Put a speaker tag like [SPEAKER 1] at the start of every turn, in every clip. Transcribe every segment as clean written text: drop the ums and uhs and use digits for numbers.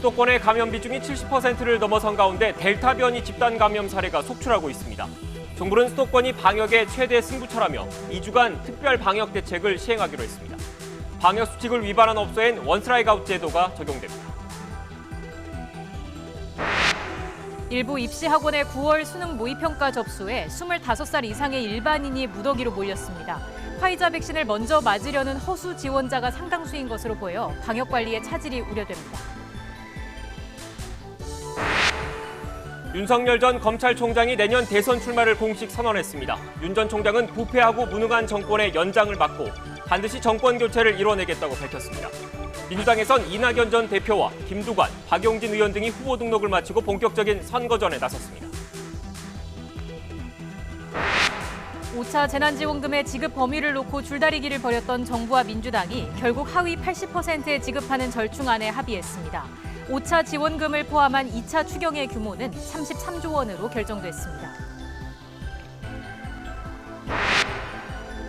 [SPEAKER 1] 수도권의 감염 비중이 70%를 넘어선 가운데 델타 변이 집단 감염 사례가 속출하고 있습니다. 정부는 수도권이 방역의 최대 승부처라며 2주간 특별 방역 대책을 시행하기로 했습니다. 방역 수칙을 위반한 업소엔 원스트라이크 아웃 제도가 적용됩니다.
[SPEAKER 2] 일부 입시학원의 9월 수능 모의평가 접수에 25살 이상의 일반인이 무더기로 몰렸습니다. 화이자 백신을 먼저 맞으려는 허수 지원자가 상당수인 것으로 보여 방역 관리에 차질이 우려됩니다.
[SPEAKER 1] 윤석열 전 검찰총장이 내년 대선 출마를 공식 선언했습니다. 윤 전 총장은 부패하고 무능한 정권의 연장을 막고 반드시 정권 교체를 이뤄내겠다고 밝혔습니다. 민주당에선 이낙연 전 대표와 김두관, 박용진 의원 등이 후보 등록을 마치고 본격적인 선거전에 나섰습니다.
[SPEAKER 2] 5차 재난지원금의 지급 범위를 놓고 줄다리기를 벌였던 정부와 민주당이 결국 하위 80%에 지급하는 절충안에 합의했습니다. 5차 지원금을 포함한 2차 추경의 규모는 33조 원으로 결정됐습니다.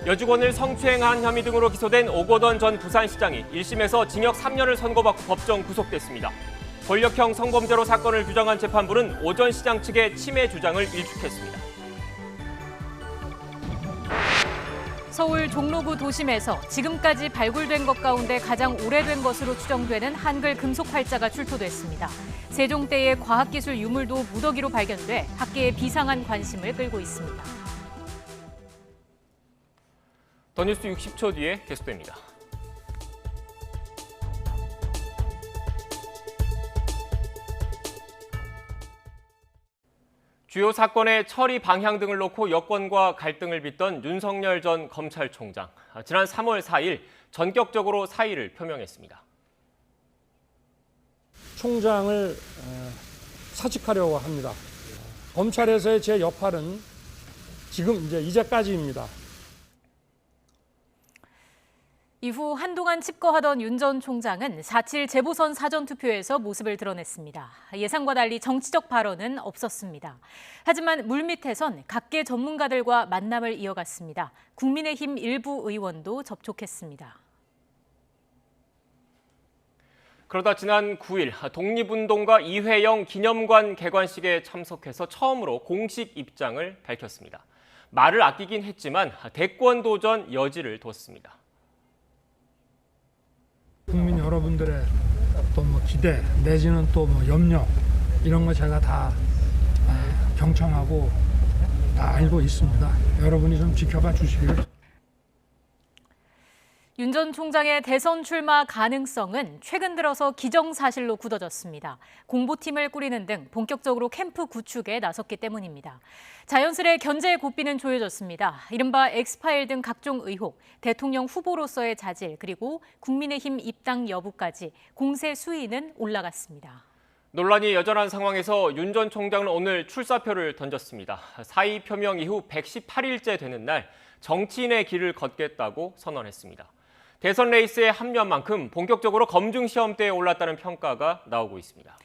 [SPEAKER 1] 여직원을 성추행한 혐의 등으로 기소된 오거돈 전 부산시장이 1심에서 징역 3년을 선고받고 법정 구속됐습니다. 권력형 성범죄로 사건을 규정한 재판부는 오 전 시장 측의 침해 주장을 일축했습니다.
[SPEAKER 2] 서울 종로구 도심에서 지금까지 발굴된 것 가운데 가장 오래된 것으로 추정되는 한글 금속 활자가 출토됐습니다. 세종 때의 과학기술 유물도 무더기로 발견돼 학계에 비상한 관심을 끌고 있습니다.
[SPEAKER 1] 더 뉴스 60초 뒤에 계속됩니다. 주요 사건의 처리 방향 등을 놓고 여권과 갈등을 빚던 윤석열 전 검찰총장. 지난 3월 4일 전격적으로 사의를 표명했습니다.
[SPEAKER 3] 총장을 사직하려고 합니다. 검찰에서의 제 역할은 지금 이제까지입니다.
[SPEAKER 2] 이후 한동안 칩거하던 윤 전 총장은 4.7 재보선 사전투표에서 모습을 드러냈습니다. 예상과 달리 정치적 발언은 없었습니다. 하지만 물밑에선 각계 전문가들과 만남을 이어갔습니다. 국민의힘 일부 의원도 접촉했습니다.
[SPEAKER 1] 그러다 지난 9일 독립운동가 이회영 기념관 개관식에 참석해서 처음으로 공식 입장을 밝혔습니다. 말을 아끼긴 했지만 대권 도전 여지를 뒀습니다.
[SPEAKER 3] 국민 여러분들의 또 기대 내지는 또 염려 이런 거 제가 다 경청하고 다 알고 있습니다. 여러분이 좀 지켜봐 주시기를.
[SPEAKER 2] 윤 전 총장의 대선 출마 가능성은 최근 들어서 기정사실로 굳어졌습니다. 공보팀을 꾸리는 등 본격적으로 캠프 구축에 나섰기 때문입니다. 자연스레 견제의 고삐는 조여졌습니다. 이른바 엑스파일 등 각종 의혹, 대통령 후보로서의 자질, 그리고 국민의힘 입당 여부까지 공세 수위는 올라갔습니다.
[SPEAKER 1] 논란이 여전한 상황에서 윤 전 총장은 오늘 출사표를 던졌습니다. 사의 표명 이후 118일째 되는 날 정치인의 길을 걷겠다고 선언했습니다. 대선 레이스에 합류한 만큼 본격적으로 검증 시험대에 올랐다는 평가가 나오고 있습니다.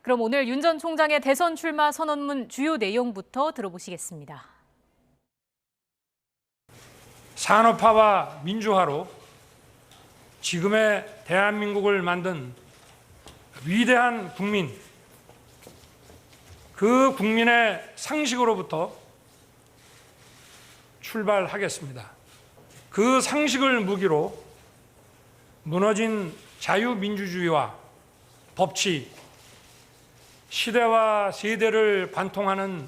[SPEAKER 2] 그럼 오늘 윤 전 총장의 대선 출마 선언문 주요 내용부터 들어보시겠습니다.
[SPEAKER 3] 산업화와 민주화로 지금의 대한민국을 만든 위대한 국민, 그 국민의 상식으로부터 출발하겠습니다. 그 상식을 무기로 무너진 자유민주주의와 법치, 시대와 세대를 관통하는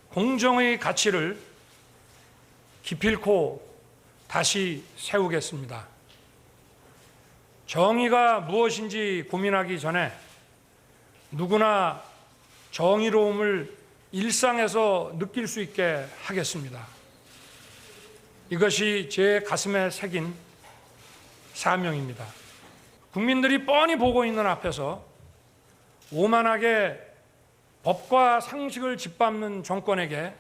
[SPEAKER 3] 공정의 가치를 기필코 다시 세우겠습니다. 정의가 무엇인지 고민하기 전에 누구나 정의로움을 일상에서 느낄 수 있게 하겠습니다. 이것이 제 가슴에 새긴 사명입니다. 국민들이 뻔히 보고 있는 앞에서 오만하게 법과 상식을 짓밟는 정권에게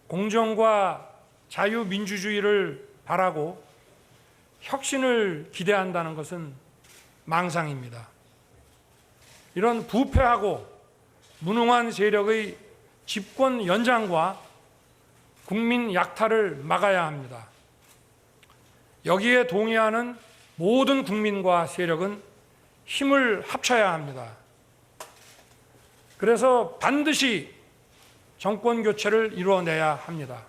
[SPEAKER 3] 공정과 자유민주주의를 바라고 혁신을 기대한다는 것은 망상입니다. 이런 부패하고 무능한 세력의 집권 연장과 국민 약탈을 막아야 합니다. 여기에 동의하는 모든 국민과 세력은 힘을 합쳐야 합니다. 그래서 반드시 정권 교체를 이루어내야 합니다.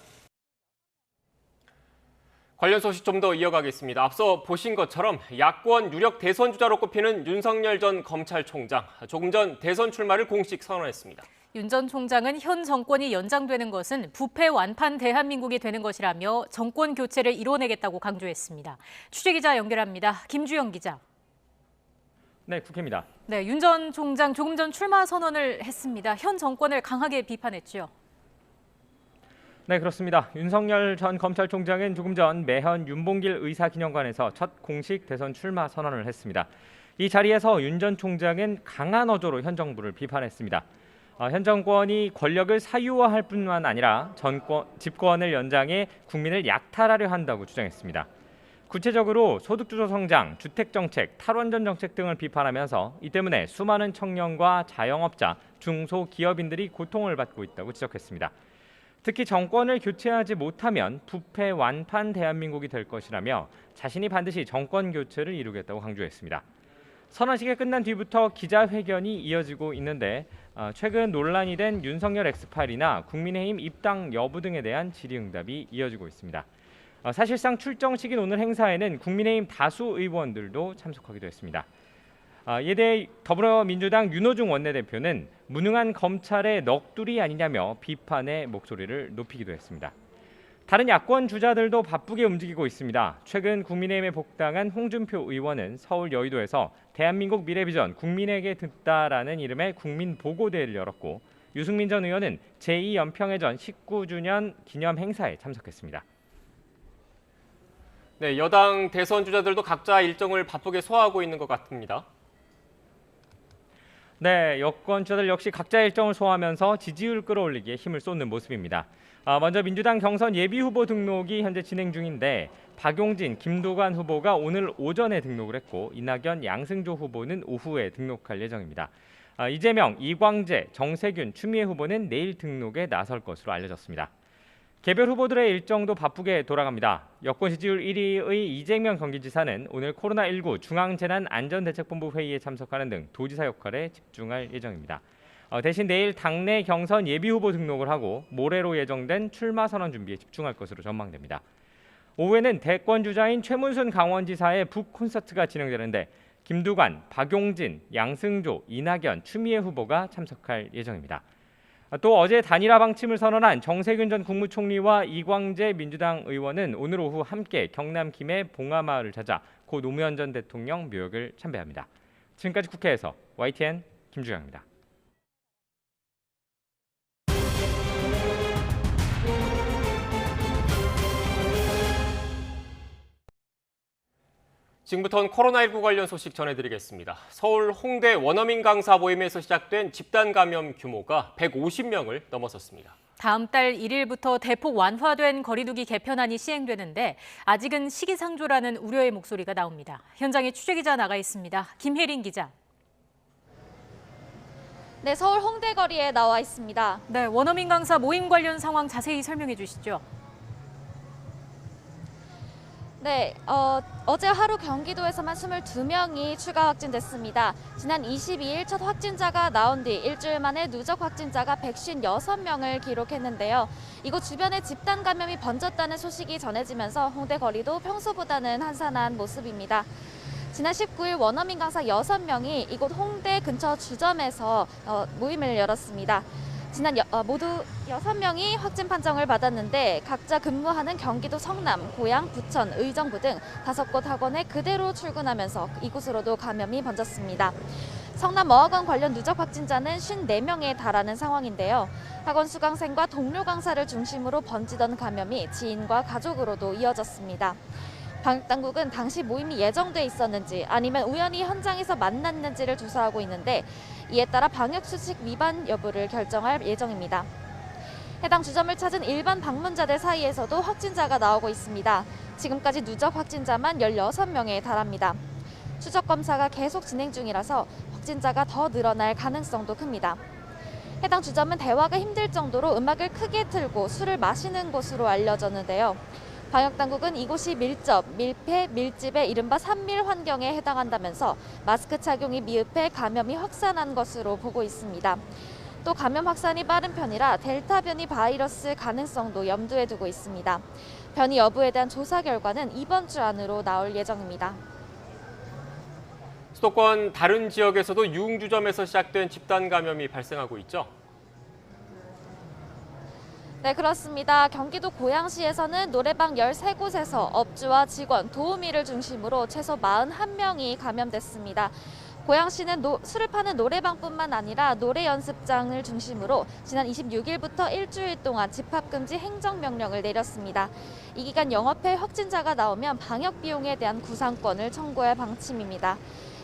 [SPEAKER 1] 관련 소식 좀 더 이어가겠습니다. 앞서 보신 것처럼 야권 유력 대선 주자로 꼽히는 윤석열 전 검찰총장, 조금 전 대선 출마를 공식 선언했습니다.
[SPEAKER 2] 윤 전 총장은 현 정권이 연장되는 것은 부패 완판 대한민국이 되는 것이라며 정권 교체를 이뤄내겠다고 강조했습니다. 취재기자 연결합니다. 김주영 기자.
[SPEAKER 4] 네, 국회입니다.
[SPEAKER 2] 네, 윤 전 총장 조금 전 출마 선언을 했습니다. 현 정권을 강하게 비판했죠.
[SPEAKER 4] 네, 그렇습니다. 윤석열 전 검찰총장은 조금 전 매현 윤봉길 의사기념관에서 첫 공식 대선 출마 선언을 했습니다. 이 자리에서 윤 전 총장은 강한 어조로 현 정부를 비판했습니다. 현 정권이 권력을 사유화할 뿐만 아니라 집권을 연장해 국민을 약탈하려 한다고 주장했습니다. 구체적으로 소득주도 성장, 주택정책, 탈원전 정책 등을 비판하면서 이 때문에 수많은 청년과 자영업자, 중소기업인들이 고통을 받고 있다고 지적했습니다. 특히 정권을 교체하지 못하면 부패 완판 대한민국이 될 것이라며 자신이 반드시 정권 교체를 이루겠다고 강조했습니다. 선언식이 끝난 뒤부터 기자회견이 이어지고 있는데 최근 논란이 된 윤석열 엑스파일이나 국민의힘 입당 여부 등에 대한 질의응답이 이어지고 있습니다. 사실상 출정식인 오늘 행사에는 국민의힘 다수 의원들도 참석하기도 했습니다. 이에 대해 더불어민주당 윤호중 원내대표는 무능한 검찰의 넋두리 아니냐며 비판의 목소리를 높이기도 했습니다. 다른 야권 주자들도 바쁘게 움직이고 있습니다. 최근 국민의힘에 복당한 홍준표 의원은 서울 여의도에서 대한민국 미래비전 국민에게 듣다라는 이름의 국민보고대회를 열었고 유승민 전 의원은 제2연평해전 19주년 기념 행사에 참석했습니다.
[SPEAKER 1] 네, 여당 대선 주자들도 각자 일정을 바쁘게 소화하고 있는 것 같습니다.
[SPEAKER 4] 네, 여권 주자들 역시 각자 일정을 소화하면서 지지율 끌어올리기에 힘을 쏟는 모습입니다. 먼저 민주당 경선 예비후보 등록이 현재 진행 중인데 박용진, 김두관 후보가 오늘 오전에 등록을 했고 이낙연, 양승조 후보는 오후에 등록할 예정입니다. 이재명, 이광재, 정세균, 추미애 후보는 내일 등록에 나설 것으로 알려졌습니다. 개별 후보들의 일정도 바쁘게 돌아갑니다. 여권 지지율 1위의 이재명 경기지사는 오늘 코로나19 중앙재난안전대책본부 회의에 참석하는 등 도지사 역할에 집중할 예정입니다. 대신 내일 당내 경선 예비후보 등록을 하고 모레로 예정된 출마 선언 준비에 집중할 것으로 전망됩니다. 오후에는 대권 주자인 최문순 강원지사의 북콘서트가 진행되는데 김두관, 박용진, 양승조, 이낙연, 추미애 후보가 참석할 예정입니다. 또 어제 단일화 방침을 선언한 정세균 전 국무총리와 이광재 민주당 의원은 오늘 오후 함께 경남 김해 봉하마을을 찾아 고 노무현 전 대통령 묘역을 참배합니다. 지금까지 국회에서 YTN 김주영입니다.
[SPEAKER 1] 지금부터는 코로나19 관련 소식 전해드리겠습니다. 서울 홍대 원어민 강사 모임에서 시작된 집단 감염 규모가 150명을 넘어섰습니다.
[SPEAKER 2] 다음 달 1일부터 대폭 완화된 거리두기 개편안이 시행되는데 아직은 시기상조라는 우려의 목소리가 나옵니다. 현장에 취재기자 나가 있습니다. 김혜린 기자.
[SPEAKER 5] 네, 서울 홍대 거리에 나와 있습니다.
[SPEAKER 2] 네, 원어민 강사 모임 관련 상황 자세히 설명해 주시죠.
[SPEAKER 5] 네, 어제 하루 경기도에서만 22명이 추가 확진됐습니다. 지난 22일 첫 확진자가 나온 뒤 일주일 만에 누적 확진자가 156명을 기록했는데요. 이곳 주변에 집단 감염이 번졌다는 소식이 전해지면서 홍대 거리도 평소보다는 한산한 모습입니다. 지난 19일 원어민 강사 6명이 이곳 홍대 근처 주점에서 모임을 열었습니다. 모두 6명이 확진 판정을 받았는데 각자 근무하는 경기도 성남, 고양, 부천, 의정부 등 5곳 학원에 그대로 출근하면서 이곳으로도 감염이 번졌습니다. 성남어학원 관련 누적 확진자는 54명에 달하는 상황인데요. 학원 수강생과 동료 강사를 중심으로 번지던 감염이 지인과 가족으로도 이어졌습니다. 방역당국은 당시 모임이 예정돼 있었는지 아니면 우연히 현장에서 만났는지를 조사하고 있는데 이에 따라 방역수칙 위반 여부를 결정할 예정입니다. 해당 주점을 찾은 일반 방문자들 사이에서도 확진자가 나오고 있습니다. 지금까지 누적 확진자만 16명에 달합니다. 추적 검사가 계속 진행 중이라서 확진자가 더 늘어날 가능성도 큽니다. 해당 주점은 대화가 힘들 정도로 음악을 크게 틀고 술을 마시는 곳으로 알려졌는데요. 방역당국은 이곳이 밀접, 밀폐, 밀집의 이른바 산밀 환경에 해당한다면서 마스크 착용이 미흡해 감염이 확산한 것으로 보고 있습니다. 또 감염 확산이 빠른 편이라 델타 변이 바이러스 가능성도 염두에 두고 있습니다. 변이 여부에 대한 조사 결과는 이번 주 안으로 나올 예정입니다.
[SPEAKER 1] 수도권 다른 지역에서도 유흥주점에서 시작된 집단 감염이 발생하고 있죠.
[SPEAKER 5] 네, 그렇습니다. 경기도 고양시에서는 노래방 13곳에서 업주와 직원, 도우미를 중심으로 최소 41명이 감염됐습니다. 고양시는 술을 파는 노래방뿐만 아니라 노래 연습장을 중심으로 지난 26일부터 일주일 동안 집합금지 행정명령을 내렸습니다. 이 기간 영업회 확진자가 나오면 방역 비용에 대한 구상권을 청구할 방침입니다.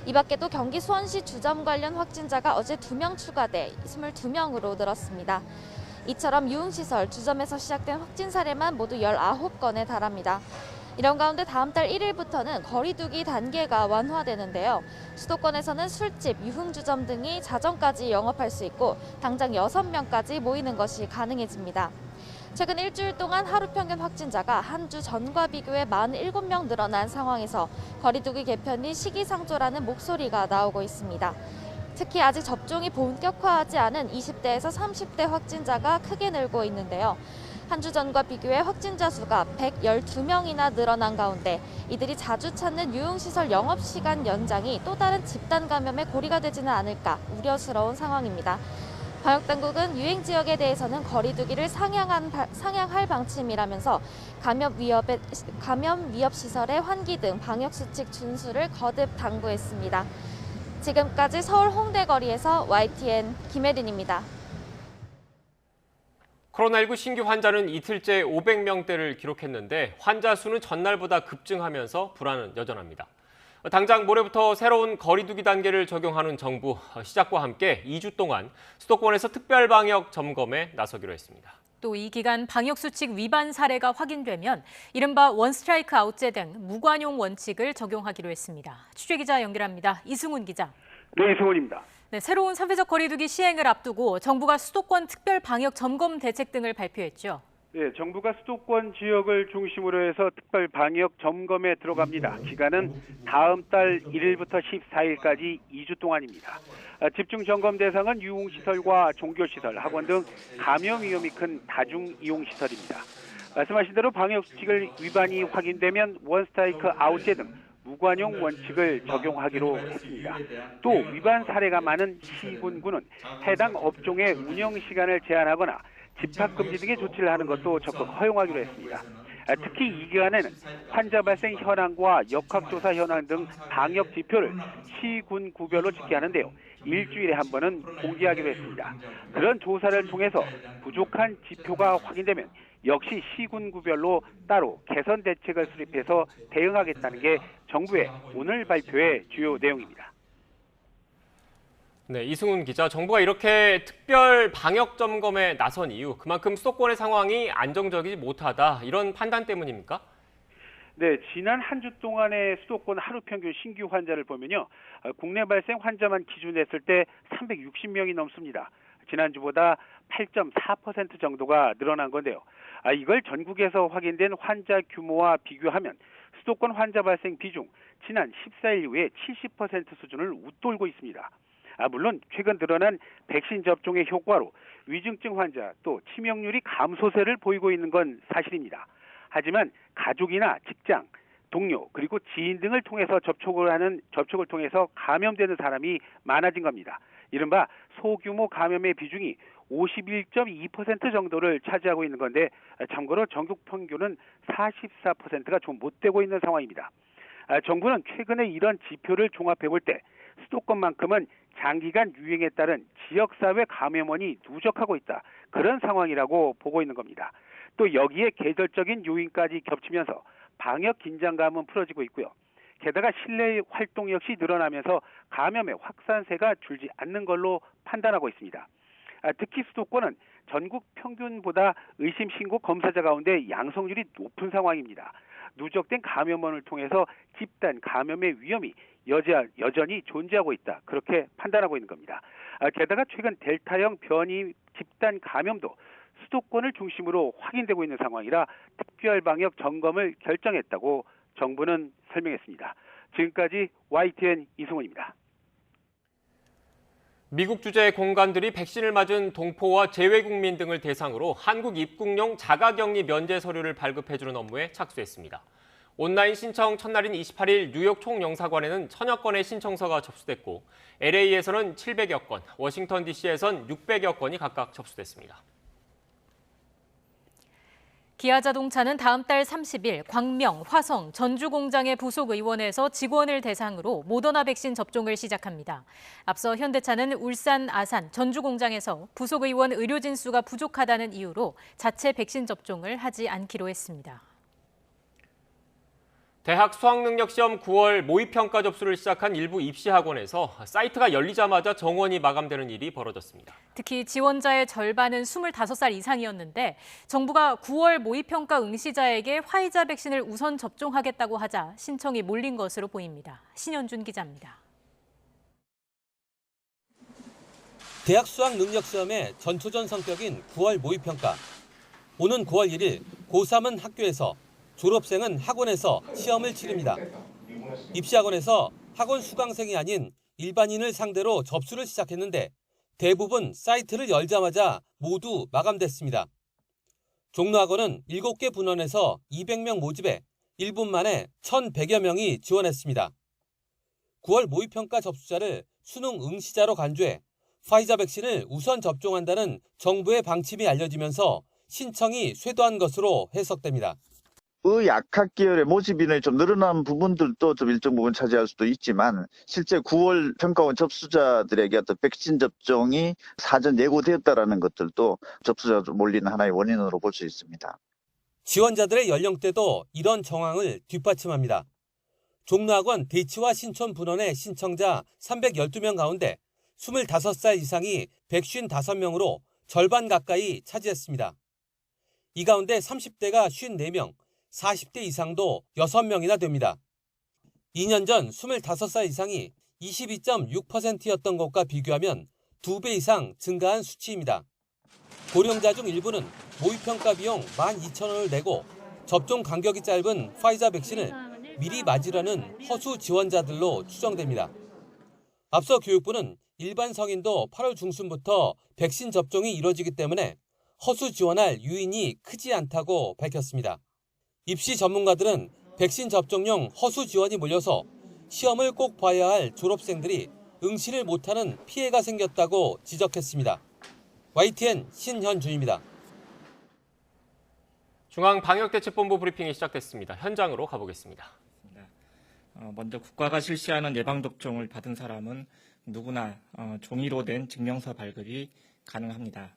[SPEAKER 5] 이 밖에도 경기 수원시 주점 관련 확진자가 어제 2명 추가돼 22명으로 늘었습니다. 이처럼 유흥시설, 주점에서 시작된 확진 사례만 모두 19건에 달합니다. 이런 가운데 다음 달 1일부터는 거리 두기 단계가 완화되는데요. 수도권에서는 술집, 유흥주점 등이 자정까지 영업할 수 있고 당장 6명까지 모이는 것이 가능해집니다. 최근 일주일 동안 하루 평균 확진자가 한 주 전과 비교해 47명 늘어난 상황에서 거리 두기 개편이 시기상조라는 목소리가 나오고 있습니다. 특히 아직 접종이 본격화하지 않은 20대에서 30대 확진자가 크게 늘고 있는데요. 한 주 전과 비교해 확진자 수가 112명이나 늘어난 가운데 이들이 자주 찾는 유흥시설 영업시간 연장이 또 다른 집단 감염의 고리가 되지는 않을까 우려스러운 상황입니다. 방역당국은 유행 지역에 대해서는 거리 두기를 상향할 방침이라면서 감염 위협 시설의 환기 등 방역수칙 준수를 거듭 당부했습니다. 지금까지 서울 홍대 거리에서 YTN 김혜린입니다.
[SPEAKER 1] 코로나19 신규 환자는 이틀째 500명대를 기록했는데 환자 수는 전날보다 급증하면서 불안은 여전합니다. 당장 모레부터 새로운 거리 두기 단계를 적용하는 정부 시작과 함께 2주 동안 수도권에서 특별 방역 점검에 나서기로 했습니다.
[SPEAKER 2] 또 이 기간 방역수칙 위반 사례가 확인되면 이른바 원스트라이크 아웃제 등 무관용 원칙을 적용하기로 했습니다. 취재기자 연결합니다. 이승훈 기자.
[SPEAKER 6] 네, 이승훈입니다.
[SPEAKER 2] 네, 새로운 사회적 거리 두기 시행을 앞두고 정부가 수도권 특별 방역 점검 대책 등을 발표했죠.
[SPEAKER 6] 네, 정부가 수도권 지역을 중심으로 해서 특별 방역 점검에 들어갑니다. 기간은 다음 달 1일부터 14일까지 2주 동안입니다. 집중 점검 대상은 유흥시설과 종교시설, 학원 등 감염 위험이 큰 다중이용시설입니다. 말씀하신 대로 방역수칙을 위반이 확인되면 원스트라이크 아웃제 등 무관용 원칙을 적용하기로 했습니다. 또 위반 사례가 많은 시군구는 해당 업종의 운영 시간을 제한하거나 집합금지 등의 조치를 하는 것도 적극 허용하기로 했습니다. 특히 이 기간에는 환자 발생 현황과 역학조사 현황 등 방역 지표를 시군구별로 집계하는데요. 일주일에 한 번은 공개하기로 했습니다. 그런 조사를 통해서 부족한 지표가 확인되면 역시 시군구별로 따로 개선 대책을 수립해서 대응하겠다는 게 정부의 오늘 발표의 주요 내용입니다.
[SPEAKER 1] 네, 이승훈 기자, 정부가 이렇게 특별 방역 점검에 나선 이유, 그만큼 수도권의 상황이 안정적이지 못하다, 이런 판단 때문입니까?
[SPEAKER 6] 네, 지난 한 주 동안의 수도권 하루 평균 신규 환자를 보면요. 국내 발생 환자만 기준했을 때 360명이 넘습니다. 지난주보다 8.4% 정도가 늘어난 건데요. 이걸 전국에서 확인된 환자 규모와 비교하면 수도권 환자 발생 비중 지난 14일 이후에 70% 수준을 웃돌고 있습니다. 물론 최근 드러난 백신 접종의 효과로 위중증 환자 또 치명률이 감소세를 보이고 있는 건 사실입니다. 하지만 가족이나 직장, 동료 그리고 지인 등을 통해서 접촉을 통해서 감염되는 사람이 많아진 겁니다. 이른바 소규모 감염의 비중이 51.2% 정도를 차지하고 있는 건데 참고로 전국 평균은 44%가 좀 못 되고 있는 상황입니다. 정부는 최근에 이런 지표를 종합해 볼 때 수도권만큼은 장기간 유행에 따른 지역사회 감염원이 누적하고 있다. 그런 상황이라고 보고 있는 겁니다. 또 여기에 계절적인 요인까지 겹치면서 방역 긴장감은 풀어지고 있고요. 게다가 실내 활동 역시 늘어나면서 감염의 확산세가 줄지 않는 걸로 판단하고 있습니다. 특히 수도권은 전국 평균보다 의심 신고 검사자 가운데 양성률이 높은 상황입니다. 누적된 감염원을 통해서 집단 감염의 위험이 여전히 존재하고 있다. 그렇게 판단하고 있는 겁니다. 게다가 최근 델타형 변이 집단 감염도 수도권을 중심으로 확인되고 있는 상황이라 특별방역 점검을 결정했다고 정부는 설명했습니다. 지금까지 YTN 이승훈입니다.
[SPEAKER 1] 미국 주재 공관들이 백신을 맞은 동포와 재외국민 등을 대상으로 한국 입국용 자가격리 면제 서류를 발급해주는 업무에 착수했습니다. 온라인 신청 첫날인 28일 뉴욕 총영사관에는 1000여 건의 신청서가 접수됐고 LA에서는 700여 건, 워싱턴 DC에선 600여 건이 각각 접수됐습니다.
[SPEAKER 2] 기아자동차는 다음 달 30일 광명, 화성, 전주 공장의 부속 의원에서 직원을 대상으로 모더나 백신 접종을 시작합니다. 앞서 현대차는 울산, 아산, 전주 공장에서 부속 의원 의료진 수가 부족하다는 이유로 자체 백신 접종을 하지 않기로 했습니다.
[SPEAKER 1] 대학 수학능력시험 9월 모의평가 접수를 시작한 일부 입시학원에서 사이트가 열리자마자 정원이 마감되는 일이 벌어졌습니다.
[SPEAKER 2] 특히 지원자의 절반은 25살 이상이었는데 정부가 9월 모의평가 응시자에게 화이자 백신을 우선 접종하겠다고 하자 신청이 몰린 것으로 보입니다. 신현준 기자입니다.
[SPEAKER 7] 대학 수학능력시험의 전초전 성격인 9월 모의평가. 오는 9월 1일 고3은 학교에서, 졸업생은 학원에서 시험을 치릅니다. 입시학원에서 학원 수강생이 아닌 일반인을 상대로 접수를 시작했는데 대부분 사이트를 열자마자 모두 마감됐습니다. 종로학원은 7개 분원에서 200명 모집에 1분 만에 1,100여 명이 지원했습니다. 9월 모의평가 접수자를 수능 응시자로 간주해 화이자 백신을 우선 접종한다는 정부의 방침이 알려지면서 신청이 쇄도한 것으로 해석됩니다.
[SPEAKER 8] 의약학 계열의 모집 인원이 좀 늘어난 부분들도 좀 일정 부분 차지할 수도 있지만 실제 9월 평가원 접수자들에게 어떤 백신 접종이 사전 예고되었다라는 것들도 접수자 몰리는 하나의 원인으로 볼 수 있습니다.
[SPEAKER 7] 지원자들의 연령대도 이런 정황을 뒷받침합니다. 종로학원 대치와 신촌 분원의 신청자 312명 가운데 25살 이상이 155명으로 절반 가까이 차지했습니다. 이 가운데 30대가 54명, 40대 이상도 6명이나 됩니다. 2년 전 25살 이상이 22.6%였던 것과 비교하면 2배 이상 증가한 수치입니다. 고령자 중 일부는 모의평가 비용 12,000원을 내고 접종 간격이 짧은 화이자 백신을 미리 맞으려는 허수 지원자들로 추정됩니다. 앞서 교육부는 일반 성인도 8월 중순부터 백신 접종이 이뤄지기 때문에 허수 지원할 유인이 크지 않다고 밝혔습니다. 입시 전문가들은 백신 접종용 허수 지원이 몰려서 시험을 꼭 봐야 할 졸업생들이 응시를 못하는 피해가 생겼다고 지적했습니다. YTN 신현준입니다.
[SPEAKER 1] 중앙방역대책본부 브리핑이 시작됐습니다. 현장으로 가보겠습니다.
[SPEAKER 9] 먼저 국가가 실시하는 예방접종을 받은 사람은 누구나 종이로 된 증명서 발급이 가능합니다.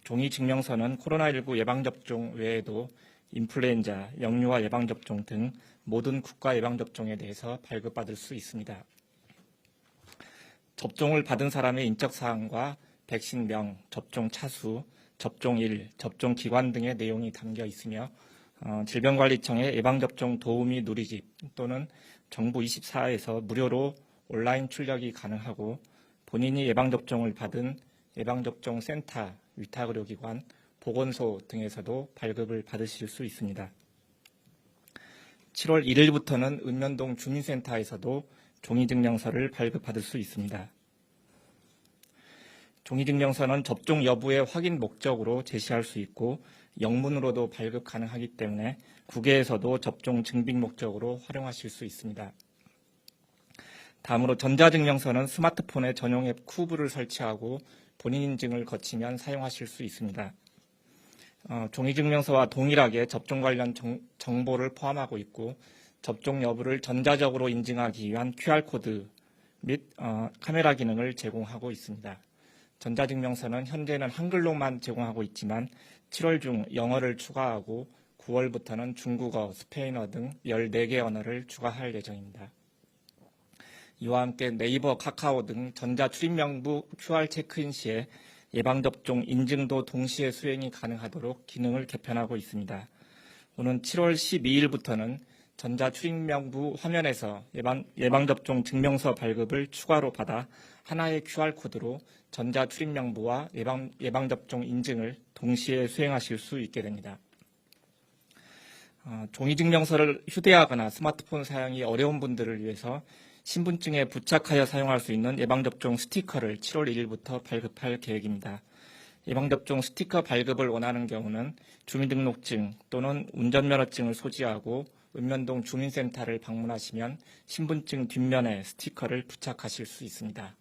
[SPEAKER 9] 종이 증명서는 코로나19 예방접종 외에도 인플루엔자, 영유아 예방접종 등 모든 국가 예방접종에 대해서 발급받을 수 있습니다. 접종을 받은 사람의 인적사항과 백신명, 접종 차수, 접종일, 접종 기관 등의 내용이 담겨 있으며 질병관리청의 예방접종 도우미 누리집 또는 정부 24에서 무료로 온라인 출력이 가능하고 본인이 예방접종을 받은 예방접종센터, 위탁의료기관, 보건소 등에서도 발급을 받으실 수 있습니다. 7월 1일부터는 읍면동 주민센터에서도 종이증명서를 발급받을 수 있습니다. 종이증명서는 접종 여부의 확인 목적으로 제시할 수 있고 영문으로도 발급 가능하기 때문에 국외에서도 접종 증빙 목적으로 활용하실 수 있습니다. 다음으로 전자증명서는 스마트폰에 전용 앱 쿠브를 설치하고 본인 인증을 거치면 사용하실 수 있습니다. 종이증명서와 동일하게 접종 관련 정보를 포함하고 있고 접종 여부를 전자적으로 인증하기 위한 QR코드 및 카메라 기능을 제공하고 있습니다. 전자증명서는 현재는 한글로만 제공하고 있지만 7월 중 영어를 추가하고 9월부터는 중국어, 스페인어 등 14개 언어를 추가할 예정입니다. 이와 함께 네이버, 카카오 등 전자출입명부 QR 체크인 시에 예방접종 인증도 동시에 수행이 가능하도록 기능을 개편하고 있습니다. 오는 7월 12일부터는 전자출입명부 화면에서 예방접종 증명서 발급을 추가로 받아 하나의 QR코드로 전자출입명부와 예방접종 인증을 동시에 수행하실 수 있게 됩니다. 종이증명서를 휴대하거나 스마트폰 사용이 어려운 분들을 위해서 신분증에 부착하여 사용할 수 있는 예방접종 스티커를 7월 1일부터 발급할 계획입니다. 예방접종 스티커 발급을 원하는 경우는 주민등록증 또는 운전면허증을 소지하고 읍면동 주민센터를 방문하시면 신분증 뒷면에 스티커를 부착하실 수 있습니다.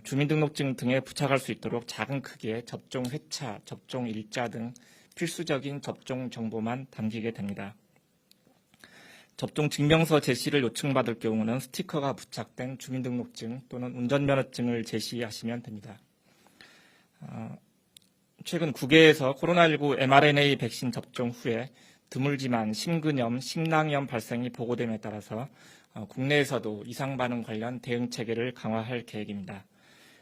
[SPEAKER 9] 주민등록증 등에 부착할 수 있도록 작은 크기의 접종 회차, 접종 일자 등 필수적인 접종 정보만 담기게 됩니다. 접종 증명서 제시를 요청받을 경우는 스티커가 부착된 주민등록증 또는 운전면허증을 제시하시면 됩니다. 최근 국외에서 코로나19 mRNA 백신 접종 후에 드물지만 심근염, 심낭염 발생이 보고됨에 따라서 국내에서도 이상반응 관련 대응 체계를 강화할 계획입니다.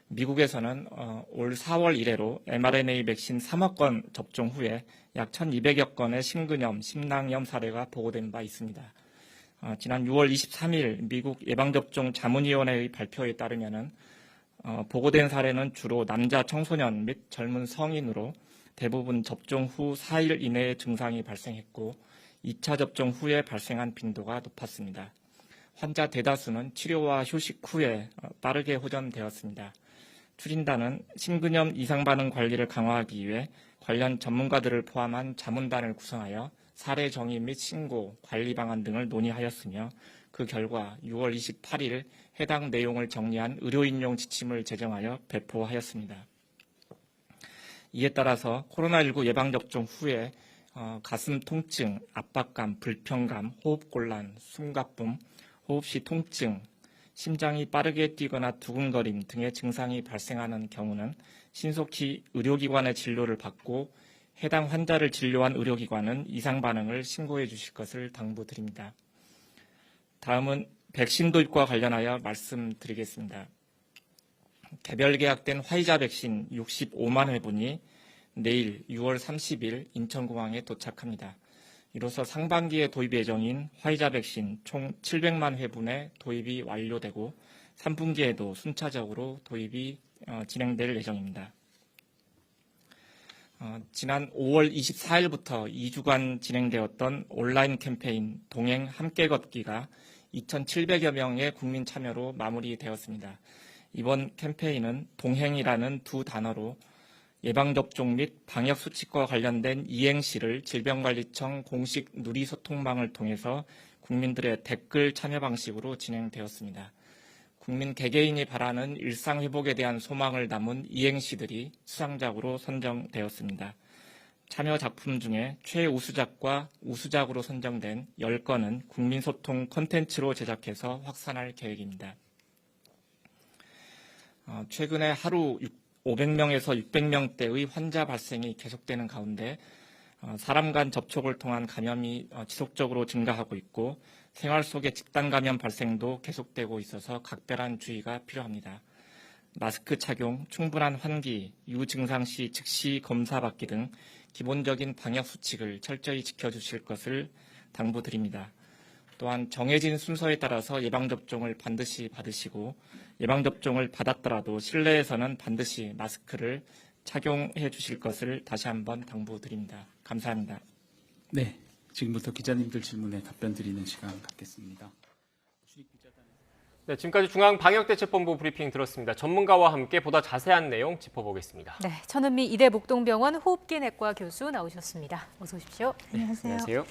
[SPEAKER 9] 미국에서는 올 4월 이래로 mRNA 백신 3억 건 접종 후에 약 1,200여 건의 심근염, 심낭염 사례가 보고된 바 있습니다. 지난 6월 23일 미국 예방접종 자문위원회의 발표에 따르면은 보고된 사례는 주로 남자 청소년 및 젊은 성인으로 대부분 접종 후 4일 이내에 증상이 발생했고 2차 접종 후에 발생한 빈도가 높았습니다. 환자 대다수는 치료와 휴식 후에 빠르게 호전되었습니다. 추진단은 심근염 이상반응 관리를 강화하기 위해 관련 전문가들을 포함한 자문단을 구성하여 사례 정의 및 신고, 관리 방안 등을 논의하였으며 그 결과 6월 28일 해당 내용을 정리한 의료인용 지침을 제정하여 배포하였습니다. 이에 따라서 코로나19 예방접종 후에 가슴 통증, 압박감, 불편감, 호흡곤란, 숨가쁨, 호흡시 통증, 심장이 빠르게 뛰거나 두근거림 등의 증상이 발생하는 경우는 신속히 의료기관의 진료를 받고 해당 환자를 진료한 의료기관은 이상 반응을 신고해 주실 것을 당부드립니다. 다음은 백신 도입과 관련하여 말씀드리겠습니다. 개별 계약된 화이자 백신 65만 회분이 내일 6월 30일 인천공항에 도착합니다. 이로써 상반기에 도입 예정인 화이자 백신 총 700만 회분의 도입이 완료되고 3분기에도 순차적으로 도입이 진행될 예정입니다. 지난 5월 24일부터 2주간 진행되었던 온라인 캠페인 동행 함께 걷기가 2,700여 명의 국민 참여로 마무리되었습니다. 이번 캠페인은 동행이라는 두 단어로 예방접종 및 방역수칙과 관련된 이행시를 질병관리청 공식 누리소통망을 통해서 국민들의 댓글 참여 방식으로 진행되었습니다. 국민 개개인이 바라는 일상회복에 대한 소망을 담은 이행시들이 수상작으로 선정되었습니다. 참여 작품 중에 최우수작과 우수작으로 선정된 10건은 국민소통 콘텐츠로 제작해서 확산할 계획입니다. 최근에 하루 500명에서 600명대의 환자 발생이 계속되는 가운데 사람 간 접촉을 통한 감염이 지속적으로 증가하고 있고 생활 속의 집단 감염 발생도 계속되고 있어서 각별한 주의가 필요합니다. 마스크 착용, 충분한 환기, 유증상 시 즉시 검사받기 등 기본적인 방역 수칙을 철저히 지켜주실 것을 당부드립니다. 또한 정해진 순서에 따라서 예방접종을 반드시 받으시고 예방접종을 받았더라도 실내에서는 반드시 마스크를 착용해 주실 것을 다시 한번 당부드립니다. 감사합니다.
[SPEAKER 10] 네, 지금부터 기자님들 질문에 답변 드리는 시간 갖겠습니다.
[SPEAKER 1] 네, 지금까지 중앙방역대책본부 브리핑 들었습니다. 전문가와 함께 보다 자세한 내용 짚어보겠습니다.
[SPEAKER 2] 네, 천은미 이대 목동병원 호흡기내과 교수 나오셨습니다. 어서 오십시오.
[SPEAKER 11] 안녕하세요.
[SPEAKER 1] 안녕하세요.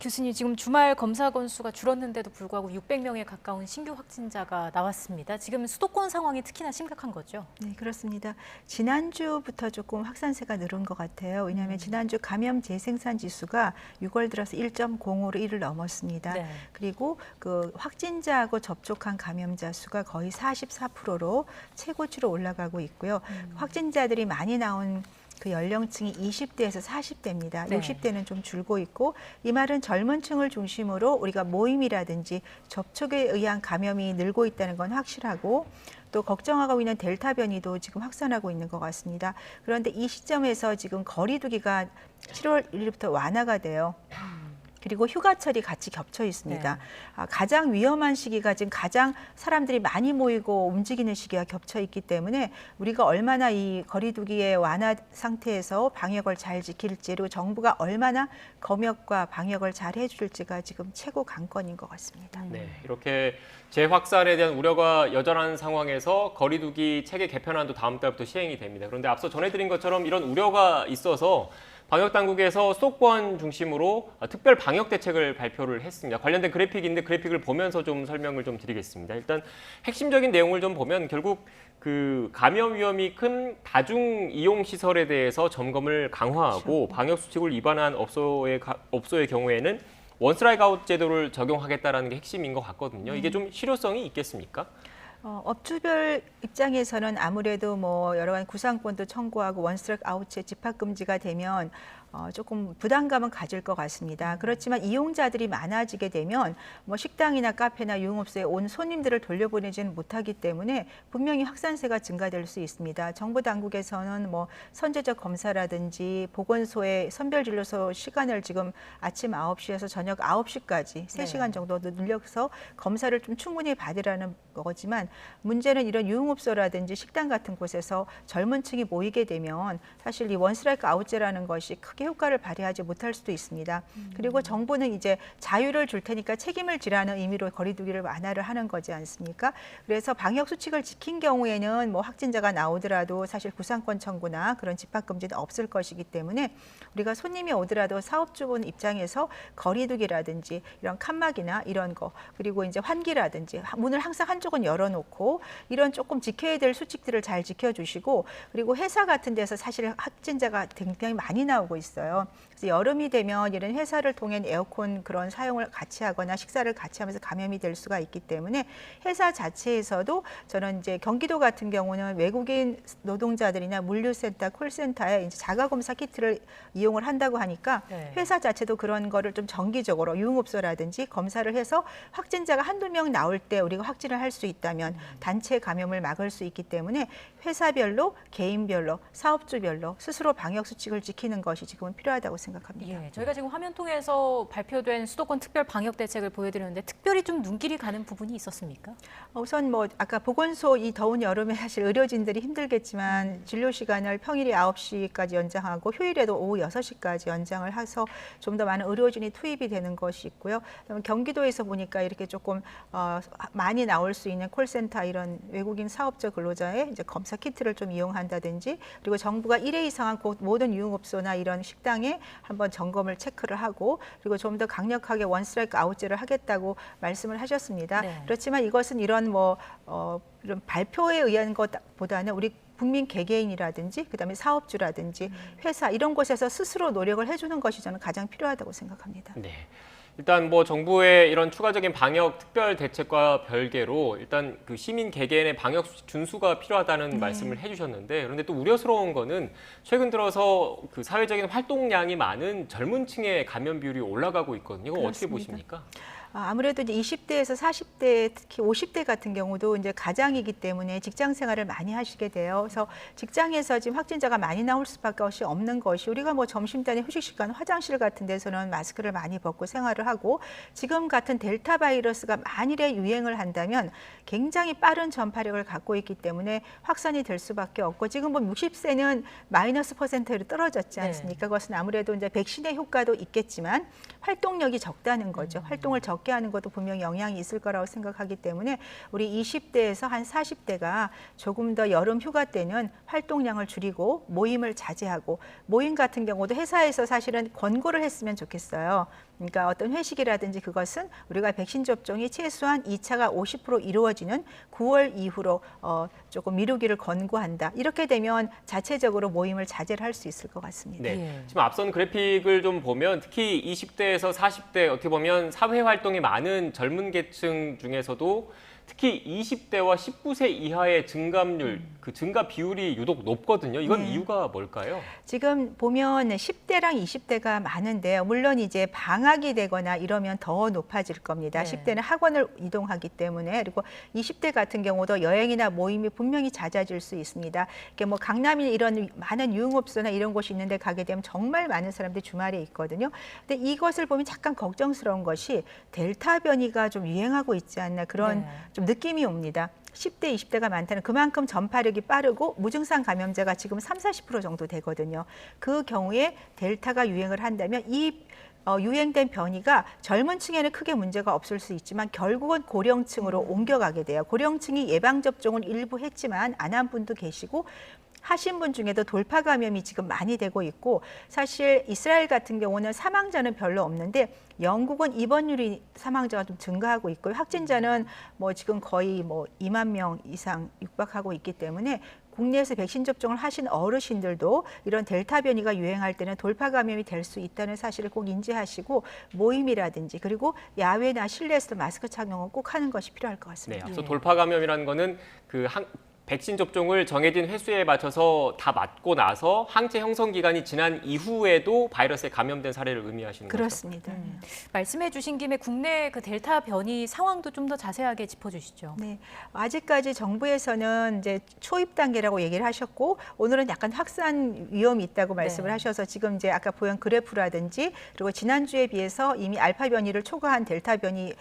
[SPEAKER 2] 교수님, 지금 주말 검사 건수가 줄었는데도 불구하고 600명에 가까운 신규 확진자가 나왔습니다. 지금 수도권 상황이 특히나 심각한 거죠?
[SPEAKER 11] 네, 그렇습니다. 지난주부터 조금 확산세가 늘은 것 같아요. 왜냐하면 지난주 감염 재생산 지수가 6월 들어서 1.05로 1을 넘었습니다.
[SPEAKER 2] 네.
[SPEAKER 11] 그리고 그 확진자하고 접촉한 감염자 수가 거의 44%로 최고치로 올라가고 있고요. 확진자들이 많이 나온 그 연령층이 20대에서 40대입니다.
[SPEAKER 2] 네.
[SPEAKER 11] 60대는 좀 줄고 있고 이 말은 젊은 층을 중심으로 우리가 모임이라든지 접촉에 의한 감염이 늘고 있다는 건 확실하고 또 걱정하고 있는 델타 변이도 지금 확산하고 있는 것 같습니다. 그런데 이 시점에서 지금 거리 두기가 7월 1일부터 완화가 돼요. 그리고 휴가철이 같이 겹쳐 있습니다.
[SPEAKER 2] 네.
[SPEAKER 11] 가장 위험한 시기가 지금 가장 사람들이 많이 모이고 움직이는 시기가 겹쳐 있기 때문에 우리가 얼마나 이 거리두기의 완화 상태에서 방역을 잘 지킬지 그리고 정부가 얼마나 검역과 방역을 잘 해줄지가 지금 최고 관건인 것 같습니다.
[SPEAKER 1] 네, 이렇게 재확산에 대한 우려가 여전한 상황에서 거리두기 체계 개편안도 다음 달부터 시행이 됩니다. 그런데 앞서 전해드린 것처럼 이런 우려가 있어서 방역당국에서 수도권 중심으로 특별 방역 대책을 발표를 했습니다. 관련된 그래픽인데 그래픽을 보면서 좀 설명을 좀 드리겠습니다. 일단 핵심적인 내용을 좀 보면 결국 그 감염 위험이 큰 다중 이용 시설에 대해서 점검을 강화하고 방역 수칙을 위반한 업소의 경우에는 원스트라이크 아웃 제도를 적용하겠다라는 게 핵심인 것 같거든요. 이게 좀 실효성이 있겠습니까?
[SPEAKER 11] 업주별 입장에서는 아무래도 뭐 여러 가지 구상권도 청구하고 원스트라이크 아웃의 집합 금지가 되면 조금 부담감은 가질 것 같습니다. 그렇지만 이용자들이 많아지게 되면 뭐 식당이나 카페나 유흥업소에 온 손님들을 돌려보내지는 못하기 때문에 분명히 확산세가 증가될 수 있습니다. 정부 당국에서는 뭐 선제적 검사라든지 보건소의 선별진료소 시간을 지금 아침 9시에서 저녁 9시까지 3시간 정도 늘려서 검사를 좀 충분히 받으라는 거지만 문제는 이런 유흥업소라든지 식당 같은 곳에서 젊은 층이 모이게 되면 사실 이 원스트라이크 아웃제라는 것이 크게 효과를 발휘하지 못할 수도 있습니다. 그리고 정부는 이제 자유를 줄 테니까 책임을 지라는 의미로 거리두기를 완화를 하는 거지 않습니까? 그래서 방역 수칙을 지킨 경우에는 뭐 확진자가 나오더라도 사실 구상권 청구나 그런 집합금지는 없을 것이기 때문에 우리가 손님이 오더라도 사업주분 입장에서 거리두기라든지 이런 칸막이나 이런 거 그리고 이제 환기라든지 문을 항상 한쪽은 열어놓고 이런 조금 지켜야 될 수칙들을 잘 지켜주시고 그리고 회사 같은 데서 사실 확진자가 굉장히 많이 나오고 있어요. 그래서 여름이 되면 이런 회사를 통해 에어컨 그런 사용을 같이 하거나 식사를 같이 하면서 감염이 될 수가 있기 때문에 회사 자체에서도 저는 이제 경기도 같은 경우는 외국인 노동자들이나 물류센터, 콜센터에 이제 자가검사 키트를 이용을 한다고 하니까 회사 자체도 그런 거를 좀 정기적으로 유흥업소라든지 검사를 해서 확진자가 한두 명 나올 때 우리가 확진을 할 수 있다면 단체 감염을 막을 수 있기 때문에 회사별로, 개인별로, 사업주별로 스스로 방역 수칙을 지키는 것이 지금은 필요하다고 생각합니다.
[SPEAKER 2] 예, 저희가 지금 화면 통해서 발표된 수도권 특별 방역 대책을 보여드렸는데 특별히 좀 눈길이 가는 부분이 있었습니까?
[SPEAKER 11] 우선 뭐 아까 보건소 이 더운 여름에 사실 의료진들이 힘들겠지만 진료 시간을 평일에 9시까지 연장하고 휴일에도 오후 6시까지 연장을 해서 좀 더 많은 의료진이 투입이 되는 것이 있고요. 경기도에서 보니까 이렇게 조금 많이 나올 수 있는 콜센터 이런 외국인 사업자 근로자의 이제 검사 키트를 좀 이용한다든지 그리고 정부가 1회 이상한 모든 유흥업소나 이런 식당에 한번 점검을 체크를 하고 그리고 좀 더 강력하게 원스트라이크 아웃제를 하겠다고 말씀을 하셨습니다. 그렇지만 이것은 이런 이런 발표에 의한 것보다는 우리 국민 개개인이라든지 그다음에 사업주라든지 회사 이런 곳에서 스스로 노력을 해주는 것이 저는 가장 필요하다고 생각합니다.
[SPEAKER 1] 네. 일단 뭐 정부의 이런 추가적인 방역 특별 대책과 별개로 일단 그 시민 개개인의 방역 수칙 준수가 필요하다는 말씀을 해주셨는데 그런데 또 우려스러운 거는 최근 들어서 그 사회적인 활동량이 많은 젊은 층의 감염 비율이 올라가고 있거든요. 이거 어떻게 보십니까?
[SPEAKER 11] 아무래도 이제 20대에서 40대, 특히 50대 같은 경우도 이제 가장이기 때문에 직장 생활을 많이 하시게 돼요. 그래서 직장에서 지금 확진자가 많이 나올 수밖에 없는 것이 우리가 뭐 점심때나 휴식 시간 화장실 같은 데서는 마스크를 많이 벗고 생활을 하고 지금 같은 델타 바이러스가 만일에 유행을 한다면 굉장히 빠른 전파력을 갖고 있기 때문에 확산이 될 수밖에 없고 지금 뭐 60세는 -%로 떨어졌지 않습니까? 그것은 아무래도 이제 백신의 효과도 있겠지만 활동력이 적다는 거죠. 활동을 적게 하는 것도 분명히 영향이 있을 거라고 생각하기 때문에 우리 20대에서 한 40대가 조금 더 여름 휴가 때는 활동량을 줄이고 모임을 자제하고 모임 같은 경우도 회사에서 사실은 권고를 했으면 좋겠어요. 그러니까 어떤 회식이라든지 그것은 우리가 백신 접종이 최소한 2차가 50% 이루어지는 9월 이후로 조금 미루기를 권고한다. 이렇게 되면 자체적으로 모임을 자제를 할 수 있을 것 같습니다.
[SPEAKER 1] 네. 지금 앞선 그래픽을 좀 보면 특히 20대에서 40대 어떻게 보면 사회 활동이 많은 젊은 계층 중에서도 특히 20대와 19세 이하의 증감률, 그 증가 비율이 유독 높거든요. 이건
[SPEAKER 11] 네.
[SPEAKER 1] 이유가 뭘까요?
[SPEAKER 11] 지금 보면 10대랑 20대가 많은데요. 물론 이제 방학이 되거나 이러면 더 높아질 겁니다.
[SPEAKER 2] 네.
[SPEAKER 11] 10대는 학원을 이동하기 때문에, 그리고 20대 같은 경우도 여행이나 모임이 분명히 잦아질 수 있습니다. 이렇게 뭐 강남이나 이런 많은 유흥업소나 이런 곳이 있는데 가게 되면 정말 많은 사람들이 주말에 있거든요. 근데 이것을 보면 잠깐 걱정스러운 것이 델타 변이가 좀 유행하고 있지 않나 그런
[SPEAKER 2] 네.
[SPEAKER 11] 좀 느낌이 옵니다. 10대, 20대가 많다는 그만큼 전파력이 빠르고 무증상 감염자가 지금 30-40% 정도 되거든요. 그 경우에 델타가 유행을 한다면 이 유행된 변이가 젊은 층에는 크게 문제가 없을 수 있지만 결국은 고령층으로 옮겨가게 돼요. 고령층이 예방접종을 일부 했지만 안 한 분도 계시고 하신 분 중에도 돌파 감염이 지금 많이 되고 있고, 사실 이스라엘 같은 경우는 사망자는 별로 없는데 영국은 입원율이 사망자가 좀 증가하고 있고요. 확진자는 뭐 지금 거의 뭐 2만 명 이상 육박하고 있기 때문에 국내에서 백신 접종을 하신 어르신들도 이런 델타 변이가 유행할 때는 돌파 감염이 될 수 있다는 사실을 꼭 인지하시고 모임이라든지 그리고 야외나 실내에서도 마스크 착용을 꼭 하는 것이 필요할 것
[SPEAKER 1] 네,
[SPEAKER 11] 같습니다.
[SPEAKER 1] 앞서 돌파 감염이라는 거는 백신 접종을 정해진 횟수에 맞춰서 다 맞고 나서 항체 형성 기간이 지난 이후에도 바이러스에 감염된 사례를 의미하시는 거죠?
[SPEAKER 11] 그렇습니다.
[SPEAKER 2] 말씀해 주신 김에 국내 그 델타 변이 상황도 좀 더 자세하게 짚어주시죠.
[SPEAKER 11] 네, 아직까지 정부에서는 이제 초입 단계라고 얘기를 하셨고 오늘은 약간 확산 위험이 있다고 말씀을
[SPEAKER 2] 네.
[SPEAKER 11] 하셔서 지금 이제 아까 보연 그래프라든지 그리고 지난주에 비해서 이미 알파 변이를 초과한 델타 변이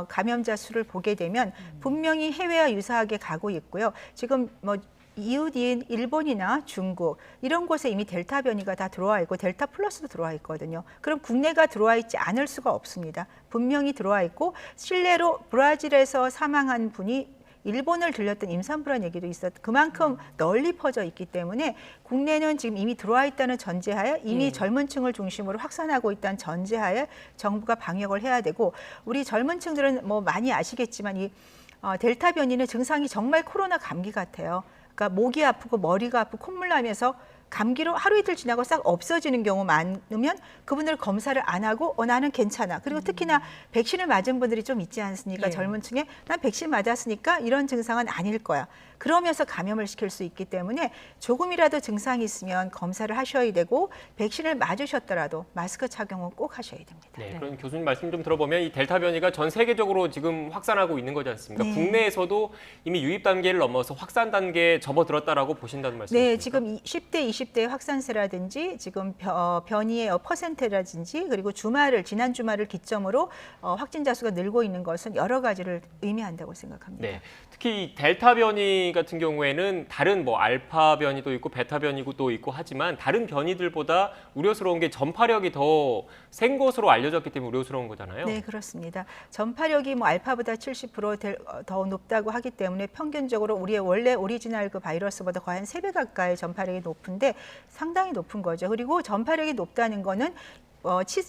[SPEAKER 11] 감염자 수를 보게 되면 분명히 해외와 유사하게 가고 있고요. 지금 뭐 이웃인 일본이나 중국 이런 곳에 이미 델타 변이가 다 들어와 있고 델타 플러스도 들어와 있거든요. 그럼 국내가 들어와 있지 않을 수가 없습니다. 분명히 들어와 있고 실례로 브라질에서 사망한 분이 일본을 들렸던 임산부란 얘기도 있었. 그만큼 널리 퍼져 있기 때문에 국내는 지금 이미 들어와 있다는 전제하에 이미 젊은 층을 중심으로 확산하고 있다는 전제하에 정부가 방역을 해야 되고, 우리 젊은 층들은 뭐 많이 아시겠지만 이 델타 변이는 증상이 정말 코로나 감기 같아요. 그러니까 목이 아프고 머리가 아프고 콧물 나면서 감기로 하루 이틀 지나고 싹 없어지는 경우 많으면 그분들 검사를 안 하고 나는 괜찮아. 그리고 특히나 백신을 맞은 분들이 좀 있지 않습니까?
[SPEAKER 2] 예.
[SPEAKER 11] 젊은 층에 난 백신 맞았으니까 이런 증상은 아닐 거야. 그러면서 감염을 시킬 수 있기 때문에 조금이라도 증상이 있으면 검사를 하셔야 되고 백신을 맞으셨더라도 마스크 착용은 꼭 하셔야 됩니다.
[SPEAKER 1] 네, 그럼 교수님 말씀 좀 들어보면 이 델타 변이가 전 세계적으로 지금 확산하고 있는 거지 않습니까?
[SPEAKER 11] 네.
[SPEAKER 1] 국내에서도 이미 유입 단계를 넘어서 확산 단계에 접어들었다라고 보신다는 말씀이십니까?
[SPEAKER 11] 네, 지금 10대, 20대 확산세라든지 지금 변이의 퍼센트라든지 그리고 지난 주말을 기점으로 확진자 수가 늘고 있는 것은 여러 가지를 의미한다고 생각합니다.
[SPEAKER 1] 네, 특히 델타 변이 같은 경우에는 다른 뭐 알파 변이도 있고 베타 변이도 또 있고 하지만 다른 변이들보다 우려스러운 게 전파력이 더 센 것으로 알려졌기 때문에 우려스러운 거잖아요.
[SPEAKER 11] 네, 그렇습니다. 전파력이 뭐 알파보다 70% 더 높다고 하기 때문에 평균적으로 우리의 원래 오리지널 그 바이러스보다 거의 한 3배 가까이 전파력이 높은데 상당히 높은 거죠. 그리고 전파력이 높다는 거는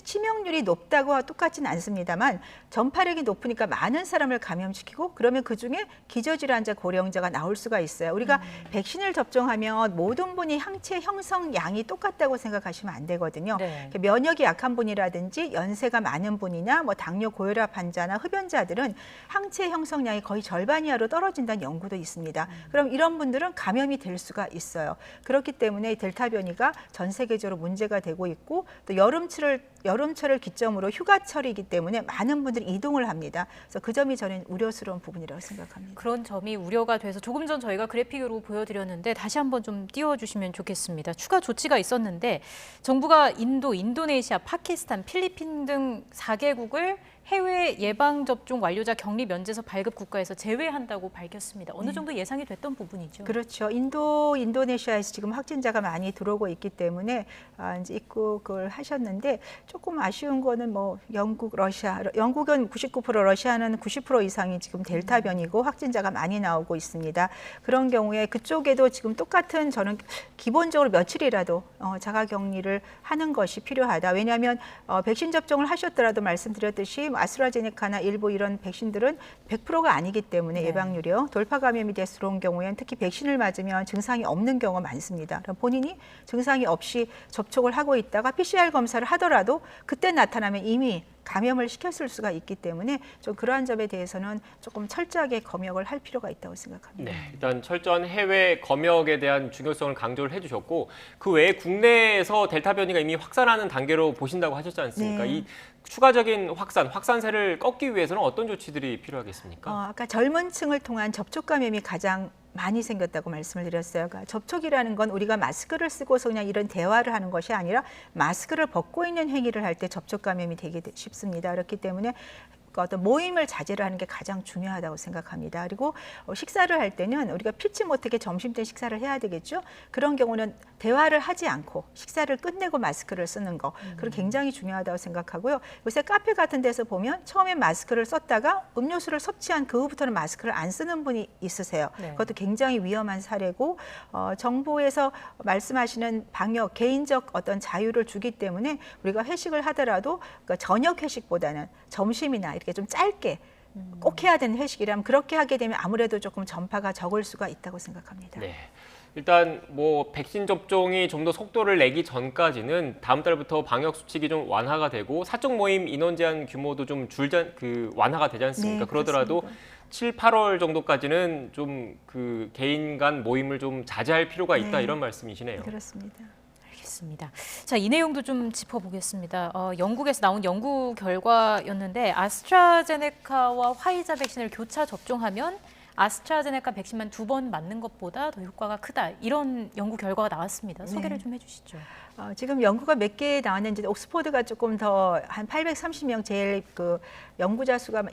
[SPEAKER 11] 치명률이 높다고 똑같지는 않습니다만 전파력이 높으니까 많은 사람을 감염시키고 그러면 그중에 기저질환자 고령자가 나올 수가 있어요. 우리가 백신을 접종하면 모든 분이 항체 형성 양이 똑같다고 생각하시면 안 되거든요.
[SPEAKER 2] 네.
[SPEAKER 11] 면역이 약한 분이라든지 연세가 많은 분이나 뭐 당뇨 고혈압 환자나 흡연자들은 항체 형성량이 거의 절반 이하로 떨어진다는 연구도 있습니다. 그럼 이런 분들은 감염이 될 수가 있어요. 그렇기 때문에 델타 변이가 전 세계적으로 문제가 되고 있고 또 여름철을 기점으로 휴가철이기 때문에 많은 분들이 이동을 합니다. 그래서 그 점이 저는 우려스러운 부분이라고 생각합니다.
[SPEAKER 2] 그런 점이 우려가 돼서 조금 전 저희가 그래픽으로 보여드렸는데 다시 한번 좀 띄워주시면 좋겠습니다. 추가 조치가 있었는데 정부가 인도네시아, 파키스탄, 필리핀 등 4개국을 해외 예방접종 완료자 격리 면제서 발급 국가에서 제외한다고 밝혔습니다. 어느 정도 예상이 됐던 부분이죠.
[SPEAKER 11] 그렇죠. 인도네시아에서 지금 확진자가 많이 들어오고 있기 때문에 이제 입국을 하셨는데 조금 아쉬운 거는 뭐 영국, 러시아, 영국은 99%, 러시아는 90% 이상이 지금 델타 변이고 확진자가 많이 나오고 있습니다. 그런 경우에 그쪽에도 지금 똑같은 저는 기본적으로 며칠이라도 자가격리를 하는 것이 필요하다. 왜냐하면 백신 접종을 하셨더라도 말씀드렸듯이 아스트라제네카나 일부 이런 백신들은 100%가 아니기 때문에 예방률이요. 돌파 감염이 돼서 들어온 경우에는 특히 백신을 맞으면 증상이 없는 경우가 많습니다. 그럼 본인이 증상이 없이 접촉을 하고 있다가 PCR 검사를 하더라도 그때 나타나면 이미 감염을 시켰을 수가 있기 때문에 좀 그러한 점에 대해서는 조금 철저하게 검역을 할 필요가 있다고 생각합니다.
[SPEAKER 1] 네, 일단 철저한 해외 검역에 대한 중요성을 강조를 해주셨고 그 외에 국내에서 델타 변이가 이미 확산하는 단계로 보신다고 하셨지 않습니까?
[SPEAKER 11] 네.
[SPEAKER 1] 이 추가적인 확산세를 꺾기 위해서는 어떤 조치들이 필요하겠습니까?
[SPEAKER 11] 아까 젊은 층을 통한 접촉 감염이 가장 많이 생겼다고 말씀을 드렸어요. 그러니까 접촉이라는 건 우리가 마스크를 쓰고서 그냥 이런 대화를 하는 것이 아니라 마스크를 벗고 있는 행위를 할 때 접촉 감염이 되기 쉽습니다. 그렇기 때문에 어떤 모임을 자제를 하는 게 가장 중요하다고 생각합니다. 그리고 식사를 할 때는 우리가 피치 못하게 점심 때 식사를 해야 되겠죠. 그런 경우는 대화를 하지 않고 식사를 끝내고 마스크를 쓰는 거, 그건 굉장히 중요하다고 생각하고요. 요새 카페 같은 데서 보면 처음에 마스크를 썼다가 음료수를 섭취한 그 후부터는 마스크를 안 쓰는 분이 있으세요.
[SPEAKER 2] 네.
[SPEAKER 11] 그것도 굉장히 위험한 사례고 정부에서 말씀하시는 방역, 개인적 어떤 자유를 주기 때문에 우리가 회식을 하더라도 그러니까 저녁 회식보다는 점심이나 이렇게 좀 짧게 꼭 해야 되는 회식이라면 그렇게 하게 되면 아무래도 조금 전파가 적을 수가 있다고 생각합니다.
[SPEAKER 1] 네. 일단 뭐 백신 접종이 좀 더 속도를 내기 전까지는 다음 달부터 방역 수칙이 좀 완화가 되고 사적 모임 인원 제한 규모도 좀 완화가 되지 않습니까?
[SPEAKER 11] 네,
[SPEAKER 1] 그러더라도
[SPEAKER 11] 그렇습니다.
[SPEAKER 1] 7, 8월 정도까지는 좀 그 개인 간 모임을 좀 자제할 필요가 있다
[SPEAKER 11] 네.
[SPEAKER 1] 이런 말씀이시네요.
[SPEAKER 11] 그렇습니다.
[SPEAKER 2] 알겠습니다. 자, 이 내용도 좀 짚어보겠습니다. 영국에서 나온 연구 결과였는데 아스트라제네카와 화이자 백신을 교차 접종하면 아스트라제네카 백신만 2번 맞는 것보다 더 효과가 크다. 이런 연구 결과가 나왔습니다. 소개를 좀 해주시죠.
[SPEAKER 11] 지금 연구가 몇 개 나왔는지 옥스포드가 조금 더 한 830명 제일 그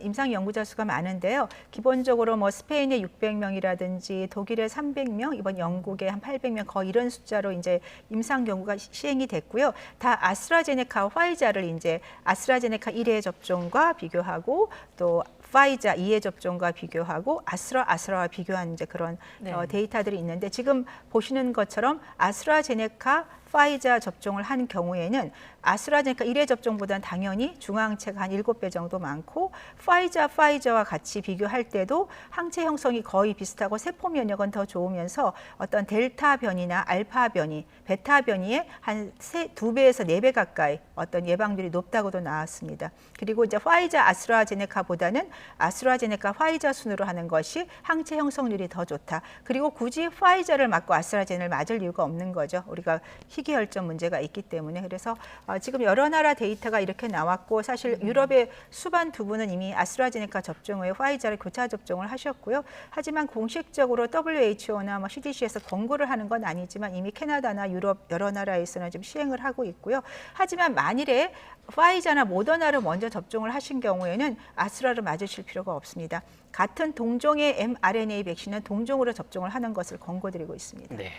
[SPEAKER 11] 임상 연구자 수가 많은데요. 기본적으로 뭐 스페인의 600명이라든지 독일의 300명, 이번 영국의 한 800명 거의 이런 숫자로 이제 임상 연구가 시행이 됐고요. 다 아스트라제네카, 화이자를 이제 아스트라제네카 1회 접종과 비교하고 또 파이자 2회 접종과 비교하고 아스트라와 비교한 이제 그런
[SPEAKER 2] 네.
[SPEAKER 11] 데이터들이 있는데 지금 보시는 것처럼 아스트라제네카 파이자 접종을 한 경우에는 아스트라제네카 1회 접종보다는 당연히 중화항체가 한 7배 정도 많고 파이자와 같이 비교할 때도 항체 형성이 거의 비슷하고 세포 면역은 더 좋으면서 어떤 델타 변이나 알파 변이, 베타 변이의 한 2배에서 4배 가까이 어떤 예방률이 높다고도 나왔습니다. 그리고 이제 파이자 아스트라제네카보다는 아스트라제네카 화이자 순으로 하는 것이 항체 형성률이 더 좋다. 그리고 굳이 파이자를 맞고 아스트라제네카를 맞을 이유가 없는 거죠. 우리가 희귀혈전 문제가 있기 때문에. 그래서 지금 여러 나라 데이터가 이렇게 나왔고 사실 유럽의 수반 두 분은 이미 아스트라제네카 접종 후에 화이자를 교차 접종을 하셨고요. 하지만 공식적으로 WHO나 CDC에서 권고를 하는 건 아니지만 이미 캐나다나 유럽 여러 나라에서는 좀 시행을 하고 있고요. 하지만 만일에 화이자나 모더나를 먼저 접종을 하신 경우에는 아스트라를 맞으실 필요가 없습니다. 같은 동종의 mRNA 백신은 동종으로 접종을 하는 것을 권고드리고 있습니다.
[SPEAKER 1] 네.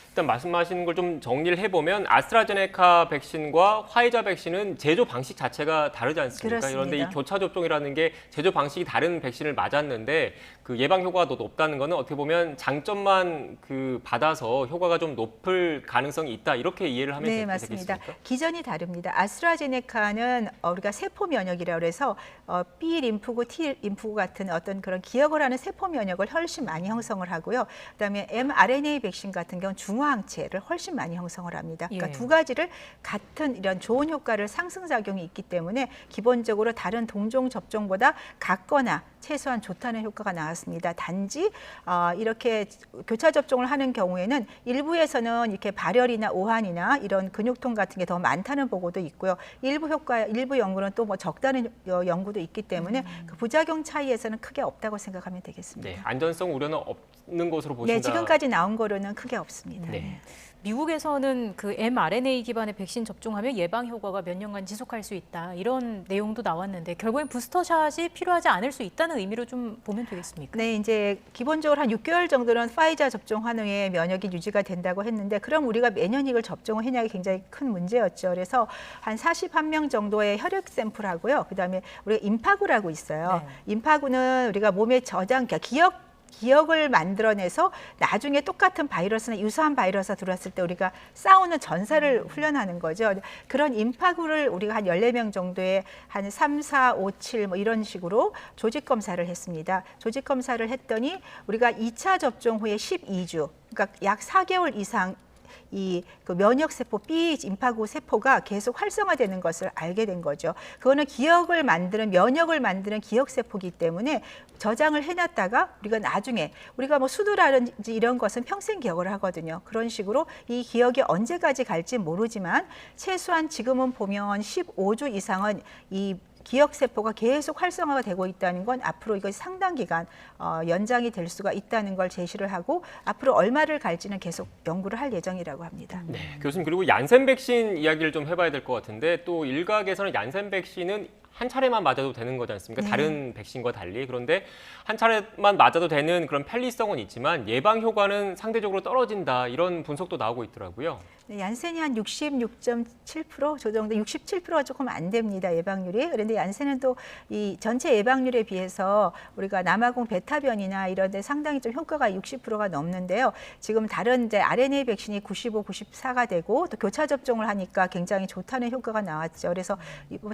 [SPEAKER 1] 일단 말씀하신 걸 좀 정리를 해보면 아스트라제네카 백신과 화이자 백신은 제조 방식 자체가 다르지 않습니까?
[SPEAKER 11] 그렇습니다.
[SPEAKER 1] 그런데 이 교차 접종이라는 게 제조 방식이 다른 백신을 맞았는데 그 예방 효과가 더 높다는 거는 어떻게 보면 장점만 받아서 효과가 좀 높을 가능성이 있다 이렇게 이해를 하면
[SPEAKER 11] 네, 맞습니다.
[SPEAKER 1] 되겠습니까?
[SPEAKER 11] 기전이 다릅니다. 아스트라제네카는 우리가 세포 면역이라고 해서 B 림프구, T 림프구 같은 어떤 그런 기억을 하는 세포 면역을 훨씬 많이 형성을 하고요. 그다음에 mRNA 백신 같은 경우는 중화항체를 훨씬 많이 형성을 합니다. 그러니까
[SPEAKER 2] 예.
[SPEAKER 11] 두 가지를 같은 이런 좋은 효과를 상승작용이 있기 때문에 기본적으로 다른 동종 접종보다 같거나 최소한 좋다는 효과가 나왔습니다. 단지 이렇게 교차 접종을 하는 경우에는 일부에서는 이렇게 발열이나 오한이나 이런 근육통 같은 게 더 많다는 보고도 있고요. 일부 연구는 또 뭐 적다는 연구도 있기 때문에 그 부작용 차이에서는 크게 없다고 생각하면 되겠습니다.
[SPEAKER 1] 네, 안전성 우려는 없는 것으로 보신다.
[SPEAKER 11] 네, 지금까지 나온 거로는 크게 없습니다.
[SPEAKER 1] 네.
[SPEAKER 2] 미국에서는 그 mRNA 기반의 백신 접종하면 예방 효과가 몇 년간 지속할 수 있다. 이런 내용도 나왔는데 결국엔 부스터샷이 필요하지 않을 수 있다는 의미로 좀 보면 되겠습니까?
[SPEAKER 11] 네, 이제 기본적으로 한 6개월 정도는 파이자 접종한 후에 면역이 유지가 된다고 했는데 그럼 우리가 매년 이걸 접종을 해냐가 굉장히 큰 문제였죠. 그래서 한 41명 정도의 혈액 샘플하고요. 그다음에 우리가 임파구라고 있어요.
[SPEAKER 2] 네.
[SPEAKER 11] 임파구는 우리가 몸에 기억을 만들어내서 나중에 똑같은 바이러스나 유사한 바이러스가 들어왔을 때 우리가 싸우는 전사를 훈련하는 거죠. 그런 임파구를 우리가 한 14명 정도의 한 3, 4, 5, 7 뭐 이런 식으로 조직 검사를 했습니다. 조직 검사를 했더니 우리가 2차 접종 후에 12주, 그러니까 약 4개월 이상 그 면역세포 B 임파구 세포가 계속 활성화되는 것을 알게 된 거죠. 그거는 기억을 만드는 면역을 만드는 기억세포이기 때문에 저장을 해놨다가 우리가 나중에 우리가 뭐 수두라든지 이런 것은 평생 기억을 하거든요. 그런 식으로 이 기억이 언제까지 갈지 모르지만 최소한 지금은 보면 15주 이상은 이 기억세포가 계속 활성화가 되고 있다는 건 앞으로 이것이 상당 기간 연장이 될 수가 있다는 걸 제시를 하고 앞으로 얼마를 갈지는 계속 연구를 할 예정이라고 합니다.
[SPEAKER 1] 네, 교수님 그리고 얀센 백신 이야기를 좀 해봐야 될 것 같은데 또 일각에서는 얀센 백신은 한 차례만 맞아도 되는 거지 않습니까?
[SPEAKER 11] 네.
[SPEAKER 1] 다른 백신과 달리. 그런데 한 차례만 맞아도 되는 그런 편리성은 있지만 예방 효과는 상대적으로 떨어진다. 이런 분석도 나오고 있더라고요.
[SPEAKER 11] 네, 얀센이 한 66.7%, 저 정도 67%가 조금 안 됩니다, 예방률이. 그런데 얀센은 또 이 전체 예방률에 비해서 우리가 남아공 베타변이나 이런 데 상당히 좀 효과가 60%가 넘는데요. 지금 다른 이제 RNA 백신이 95, 94가 되고 또 교차 접종을 하니까 굉장히 좋다는 효과가 나왔죠. 그래서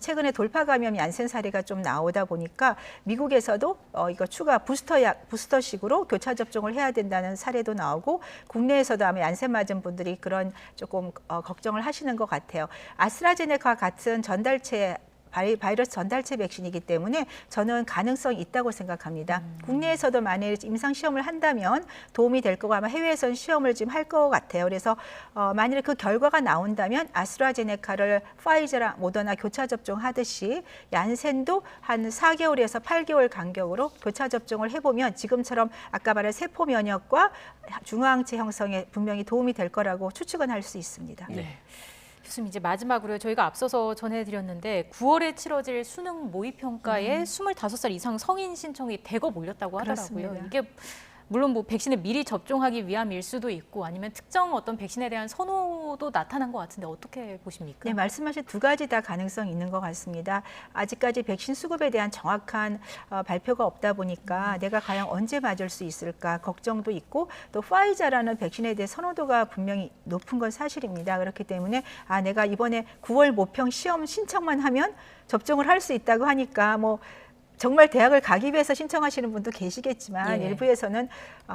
[SPEAKER 11] 최근에 돌파 감염 얀센 사례가 좀 나오다 보니까 미국에서도 이거 추가 부스터식으로 교차 접종을 해야 된다는 사례도 나오고 국내에서도 아마 얀센 맞은 분들이 그런 조금 걱정을 하시는 것 같아요. 아스트라제네카 같은 바이러스 전달체 백신이기 때문에 저는 가능성이 있다고 생각합니다. 국내에서도 만약에 임상 시험을 한다면 도움이 될 거고 아마 해외에서는 시험을 지금 할 것 같아요. 그래서 만약에 그 결과가 나온다면 아스트라제네카를 파이저랑 모더나 교차 접종하듯이 얀센도 한 4개월에서 8개월 간격으로 교차 접종을 해보면 지금처럼 아까 말한 세포 면역과 중화항체 형성에 분명히 도움이 될 거라고 추측은 할 수 있습니다.
[SPEAKER 1] 네.
[SPEAKER 2] 교수님 이제 마지막으로 저희가 앞서서 전해드렸는데 9월에 치러질 수능 모의평가에 25살 이상 성인 신청이 100억 올렸다고 하더라고요.
[SPEAKER 11] 그렇습니다.
[SPEAKER 2] 이게 물론 뭐 백신을 미리 접종하기 위함일 수도 있고 아니면 특정 어떤 백신에 대한 선호도 나타난 것 같은데 어떻게 보십니까?
[SPEAKER 11] 네, 말씀하신 두 가지 다 가능성이 있는 것 같습니다. 아직까지 백신 수급에 대한 정확한 발표가 없다 보니까 내가 과연 언제 맞을 수 있을까 걱정도 있고 또 파이자라는 백신에 대해 선호도가 분명히 높은 건 사실입니다. 그렇기 때문에 내가 이번에 9월 모평 시험 신청만 하면 접종을 할 수 있다고 하니까 뭐 정말 대학을 가기 위해서 신청하시는 분도 계시겠지만 일부에서는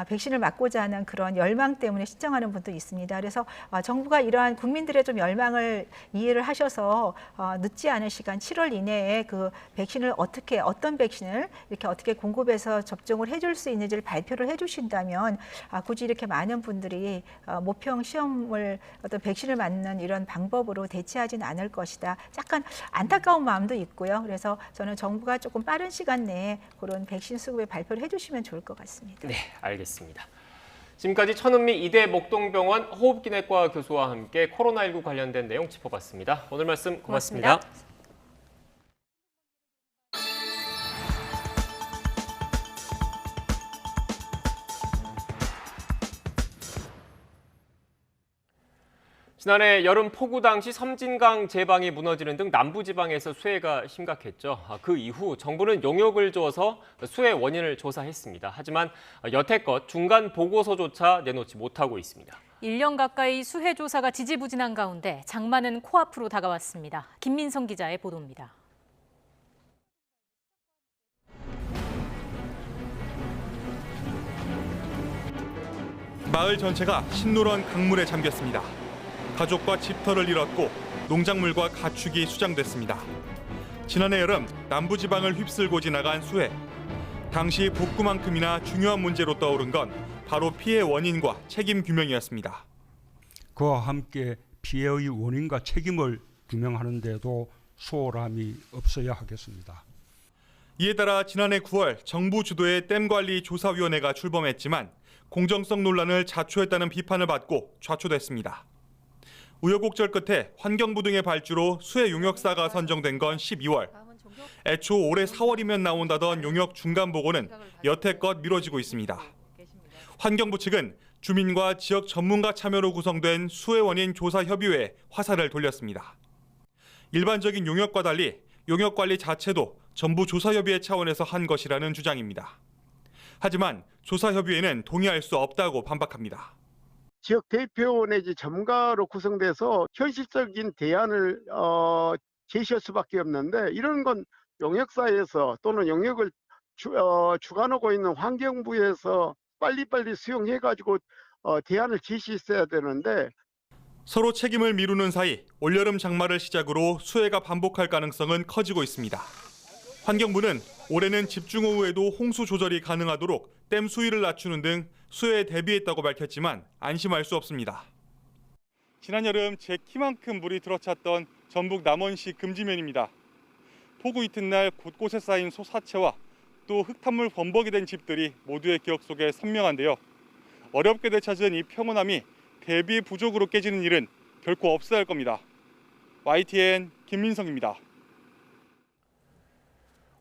[SPEAKER 11] 백신을 맞고자 하는 그런 열망 때문에 신청하는 분도 있습니다. 그래서 정부가 이러한 국민들의 좀 열망을 이해를 하셔서 늦지 않은 시간 7월 이내에 그 백신을 어떤 백신을 이렇게 어떻게 공급해서 접종을 해줄 수 있는지를 발표를 해주신다면 굳이 이렇게 많은 분들이 모평 시험을 어떤 백신을 맞는 이런 방법으로 대체하지는 않을 것이다. 약간 안타까운 마음도 있고요. 그래서 저는 정부가 조금 빠른 시간 내에 그런 백신 수급의 발표를 해주시면 좋을 것 같습니다.
[SPEAKER 1] 네, 알겠습니다. 지금까지 천은미 이대 목동병원 호흡기내과 교수와 함께 코로나19 관련된 내용 짚어봤습니다. 오늘 말씀 고맙습니다. 지난해 여름 폭우 당시 섬진강 제방이 무너지는 등 남부지방에서 수해가 심각했죠. 그 이후 정부는 용역을 줘서 수해 원인을 조사했습니다. 하지만 여태껏 중간 보고서조차 내놓지 못하고 있습니다.
[SPEAKER 2] 1년 가까이 수해 조사가 지지부진한 가운데 장마는 코앞으로 다가왔습니다. 김민성 기자의 보도입니다.
[SPEAKER 12] 마을 전체가 신노란 강물에 잠겼습니다. 가족과 집터를 잃었고 농작물과 가축이 수장됐습니다. 지난해 여름 남부지방을 휩쓸고 지나간 수해. 당시 복구만큼이나 중요한 문제로 떠오른 건 바로 피해 원인과 책임 규명이었습니다.
[SPEAKER 13] 그와 함께 피해의 원인과 책임을 규명하는 데도 소홀함이 없어야 하겠습니다.
[SPEAKER 12] 이에 따라 지난해 9월 정부 주도의 댐관리조사위원회가 출범했지만 공정성 논란을 자초했다는 비판을 받고 좌초됐습니다. 우여곡절 끝에 환경부 등의 발주로 수해 용역사가 선정된 건 12월. 애초 올해 4월이면 나온다던 용역 중간 보고는 여태껏 미뤄지고 있습니다. 환경부 측은 주민과 지역 전문가 참여로 구성된 수해 원인 조사 협의회에 화살을 돌렸습니다. 일반적인 용역과 달리 용역 관리 자체도 전부 조사협의회 차원에서 한 것이라는 주장입니다. 하지만 조사협의회는 동의할 수 없다고 반박합니다.
[SPEAKER 14] 지역 대표 내지 전문가로 구성돼서 현실적인 대안을 제시할 수밖에 없는데 이런 건 용역사에서 또는 용역을 주관하고 있는 환경부에서 빨리빨리 수용해가지고 대안을 제시했어야 되는데
[SPEAKER 12] 서로 책임을 미루는 사이 올여름 장마를 시작으로 수해가 반복할 가능성은 커지고 있습니다. 환경부는 올해는 집중호우에도 홍수 조절이 가능하도록 댐 수위를 낮추는 등 수해에 대비했다고 밝혔지만 안심할 수 없습니다. 지난 여름 제 키만큼 물이 들어찼던 전북 남원시 금지면입니다. 폭우 이튿날 곳곳에 쌓인 소사체와 또 흙탕물 범벅이 된 집들이 모두의 기억 속에 선명한데요. 어렵게 되찾은 이 평온함이 대비 부족으로 깨지는 일은 결코 없어야 할 겁니다. YTN 김민성입니다.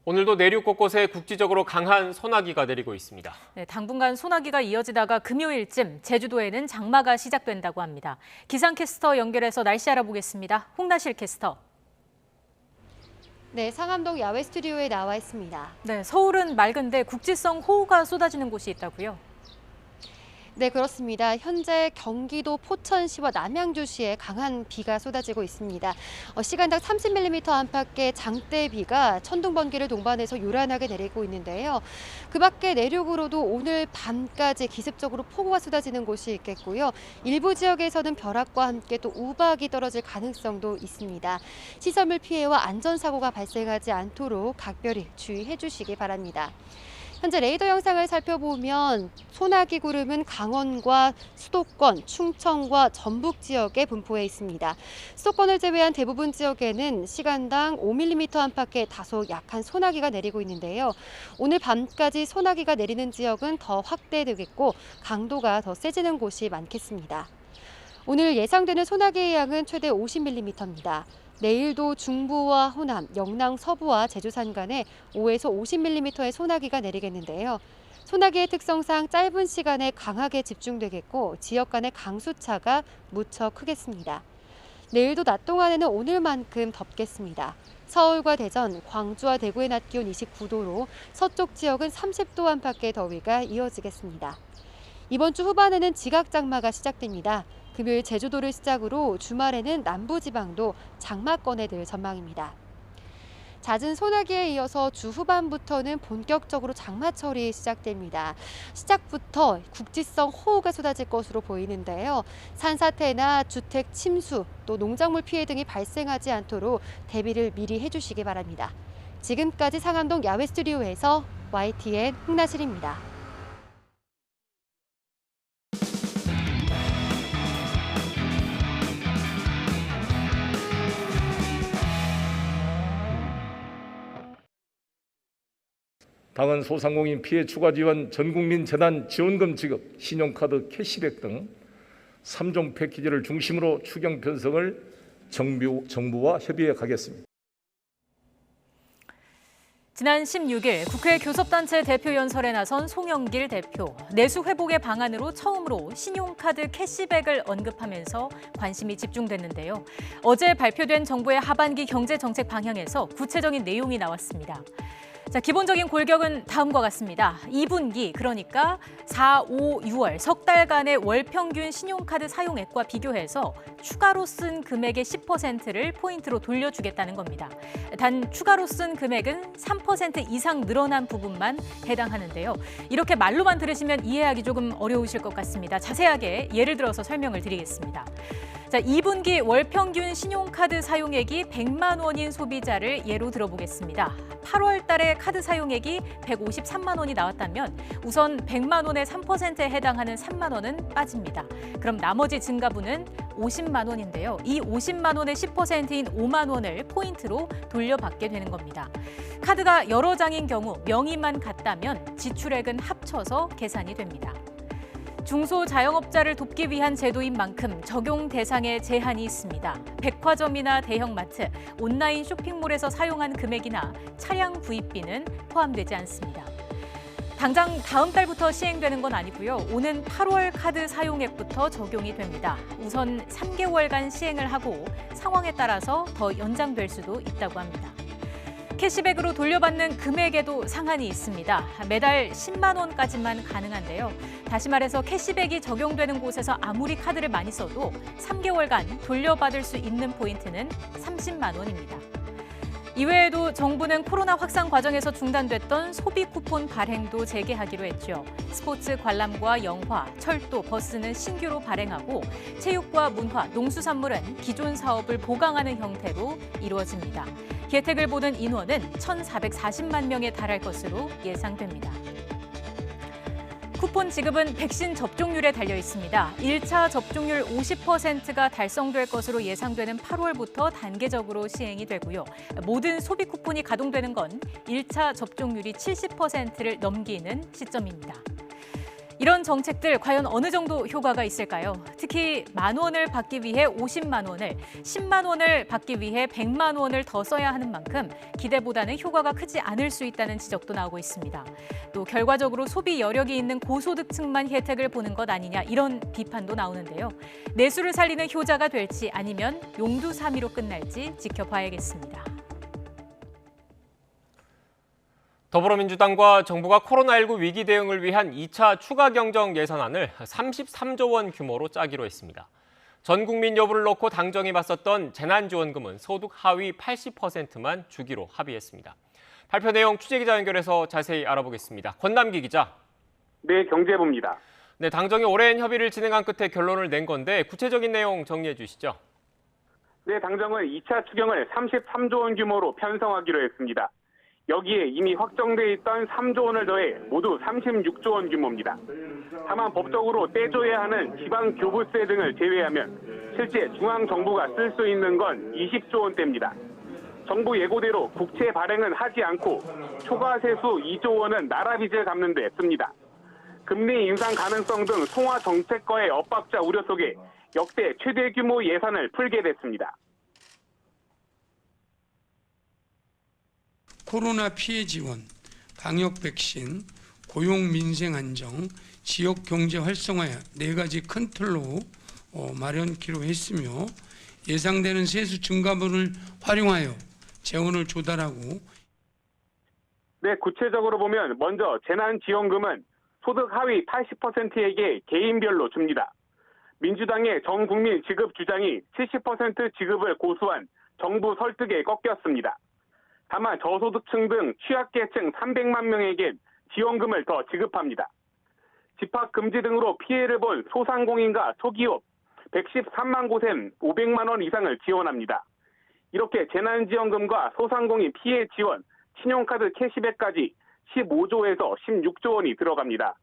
[SPEAKER 1] 오늘도 내륙 곳곳에 국지적으로 강한 소나기가 내리고 있습니다.
[SPEAKER 2] 네, 당분간 소나기가 이어지다가 금요일쯤 제주도에는 장마가 시작된다고 합니다. 기상캐스터 연결해서 날씨 알아보겠습니다. 홍나실 캐스터.
[SPEAKER 15] 네, 상암동 야외 스튜디오에 나와 있습니다.
[SPEAKER 2] 네, 서울은 맑은데 국지성 호우가 쏟아지는 곳이 있다고요?
[SPEAKER 15] 네, 그렇습니다. 현재 경기도 포천시와 남양주시에 강한 비가 쏟아지고 있습니다. 시간당 30mm 안팎의 장대비가 천둥 번개를 동반해서 요란하게 내리고 있는데요. 그 밖에 내륙으로도 오늘 밤까지 기습적으로 폭우가 쏟아지는 곳이 있겠고요. 일부 지역에서는 벼락과 함께 또 우박이 떨어질 가능성도 있습니다. 시설물 피해와 안전사고가 발생하지 않도록 각별히 주의해 주시기 바랍니다. 현재 레이더 영상을 살펴보면 소나기 구름은 강원과 수도권, 충청과 전북 지역에 분포해 있습니다. 수도권을 제외한 대부분 지역에는 시간당 5mm 안팎의 다소 약한 소나기가 내리고 있는데요. 오늘 밤까지 소나기가 내리는 지역은 더 확대되겠고 강도가 더 세지는 곳이 많겠습니다. 오늘 예상되는 소나기의 양은 최대 50mm입니다. 내일도 중부와 호남, 영남 서부와 제주 산간에 5에서 50mm의 소나기가 내리겠는데요. 소나기의 특성상 짧은 시간에 강하게 집중되겠고 지역 간의 강수차가 무척 크겠습니다. 내일도 낮 동안에는 오늘만큼 덥겠습니다. 서울과 대전, 광주와 대구의 낮 기온 29도로 서쪽 지역은 30도 안팎의 더위가 이어지겠습니다. 이번 주 후반에는 지각장마가 시작됩니다. 금요일 제주도를 시작으로 주말에는 남부지방도 장마권에 들 전망입니다. 잦은 소나기에 이어서 주 후반부터는 본격적으로 장마철이 시작됩니다. 시작부터 국지성 호우가 쏟아질 것으로 보이는데요. 산사태나 주택 침수, 또 농작물 피해 등이 발생하지 않도록 대비를 미리 해주시기 바랍니다. 지금까지 상암동 야외 스튜디오에서 YTN 홍나실입니다.
[SPEAKER 16] 당은 소상공인 피해 추가 지원, 전국민 재난 지원금 지급, 신용카드 캐시백 등 3종 패키지를 중심으로 추경 편성을 정부와 협의해 가겠습니다.
[SPEAKER 2] 지난 16일 국회 교섭단체 대표연설에 나선 송영길 대표. 내수 회복의 방안으로 처음으로 신용카드 캐시백을 언급하면서 관심이 집중됐는데요. 어제 발표된 정부의 하반기 경제정책 방향에서 구체적인 내용이 나왔습니다. 자, 기본적인 골격은 다음과 같습니다. 2분기, 그러니까 4, 5, 6월 석 달간의 월 평균 신용카드 사용액과 비교해서 추가로 쓴 금액의 10%를 포인트로 돌려주겠다는 겁니다. 단 추가로 쓴 금액은 3% 이상 늘어난 부분만 해당하는데요. 이렇게 말로만 들으시면 이해하기 조금 어려우실 것 같습니다. 자세하게 예를 들어서 설명을 드리겠습니다. 자, 2분기 월 평균 신용카드 사용액이 100만 원인 소비자를 예로 들어보겠습니다. 8월 달에 카드 사용액이 153만 원이 나왔다면 우선 100만 원의 3%에 해당하는 3만 원은 빠집니다. 그럼 나머지 증가분은 50만 원인데요. 이 50만 원의 10%인 5만 원을 포인트로 돌려받게 되는 겁니다. 카드가 여러 장인 경우 명의만 같다면 지출액은 합쳐서 계산이 됩니다. 중소자영업자를 돕기 위한 제도인 만큼 적용 대상에 제한이 있습니다. 백화점이나 대형마트, 온라인 쇼핑몰에서 사용한 금액이나 차량 구입비는 포함되지 않습니다. 당장 다음 달부터 시행되는 건 아니고요. 오는 8월 카드 사용액부터 적용이 됩니다. 우선 3개월간 시행을 하고 상황에 따라서 더 연장될 수도 있다고 합니다. 캐시백으로 돌려받는 금액에도 상한이 있습니다. 매달 10만 원까지만 가능한데요. 다시 말해서 캐시백이 적용되는 곳에서 아무리 카드를 많이 써도 3개월간 돌려받을 수 있는 포인트는 30만 원입니다. 이외에도 정부는 코로나 확산 과정에서 중단됐던 소비 쿠폰 발행도 재개하기로 했죠. 스포츠 관람과 영화, 철도, 버스는 신규로 발행하고 체육과 문화, 농수산물은 기존 사업을 보강하는 형태로 이루어집니다. 혜택을 보는 인원은 1,440만 명에 달할 것으로 예상됩니다. 쿠폰 지급은 백신 접종률에 달려 있습니다. 1차 접종률 50%가 달성될 것으로 예상되는 8월부터 단계적으로 시행이 되고요. 모든 소비 쿠폰이 가동되는 건 1차 접종률이 70%를 넘기는 시점입니다. 이런 정책들 과연 어느 정도 효과가 있을까요? 특히 10,000원을 받기 위해 50만 원을, 10만 원을 받기 위해 100만 원을 더 써야 하는 만큼 기대보다는 효과가 크지 않을 수 있다는 지적도 나오고 있습니다. 또 결과적으로 소비 여력이 있는 고소득층만 혜택을 보는 것 아니냐 이런 비판도 나오는데요. 내수를 살리는 효자가 될지 아니면 용두사미로 끝날지 지켜봐야겠습니다.
[SPEAKER 1] 더불어민주당과 정부가 코로나19 위기 대응을 위한 2차 추가 경정 예산안을 33조 원 규모로 짜기로 했습니다. 전 국민 여부를 놓고 당정이 맞섰던 재난지원금은 소득 하위 80%만 주기로 합의했습니다. 발표 내용 취재기자 연결해서 자세히 알아보겠습니다. 권남기 기자.
[SPEAKER 17] 네, 경제부입니다.
[SPEAKER 1] 네, 당정이 오랜 협의를 진행한 끝에 결론을 낸 건데 구체적인 내용 정리해 주시죠.
[SPEAKER 17] 네, 당정은 2차 추경을 33조 원 규모로 편성하기로 했습니다. 여기에 이미 확정돼 있던 3조 원을 더해 모두 36조 원 규모입니다. 다만 법적으로 떼줘야 하는 지방 교부세 등을 제외하면 실제 중앙정부가 쓸 수 있는 건 20조 원대입니다. 정부 예고대로 국채 발행은 하지 않고 초과 세수 2조 원은 나라 빚을 갚는 데 씁니다. 금리 인상 가능성 등 통화 정책과의 엇박자 우려 속에 역대 최대 규모 예산을 풀게 됐습니다.
[SPEAKER 18] 코로나 피해 지원, 방역 백신, 고용 민생 안정, 지역 경제 활성화 4가지 큰 틀로 마련키로 했으며 예상되는 세수 증가분을 활용하여 재원을 조달하고.
[SPEAKER 17] 네, 구체적으로 보면 먼저 재난지원금은 소득 하위 80%에게 개인별로 줍니다. 민주당의 전 국민 지급 주장이 70% 지급을 고수한 정부 설득에 꺾였습니다. 다만 저소득층 등 취약계층 300만 명에겐 지원금을 더 지급합니다. 집합 금지 등으로 피해를 본 소상공인과 소기업 113만 곳엔 500만 원 이상을 지원합니다. 이렇게 재난지원금과 소상공인 피해 지원, 신용카드 캐시백까지 15조에서 16조 원이 들어갑니다.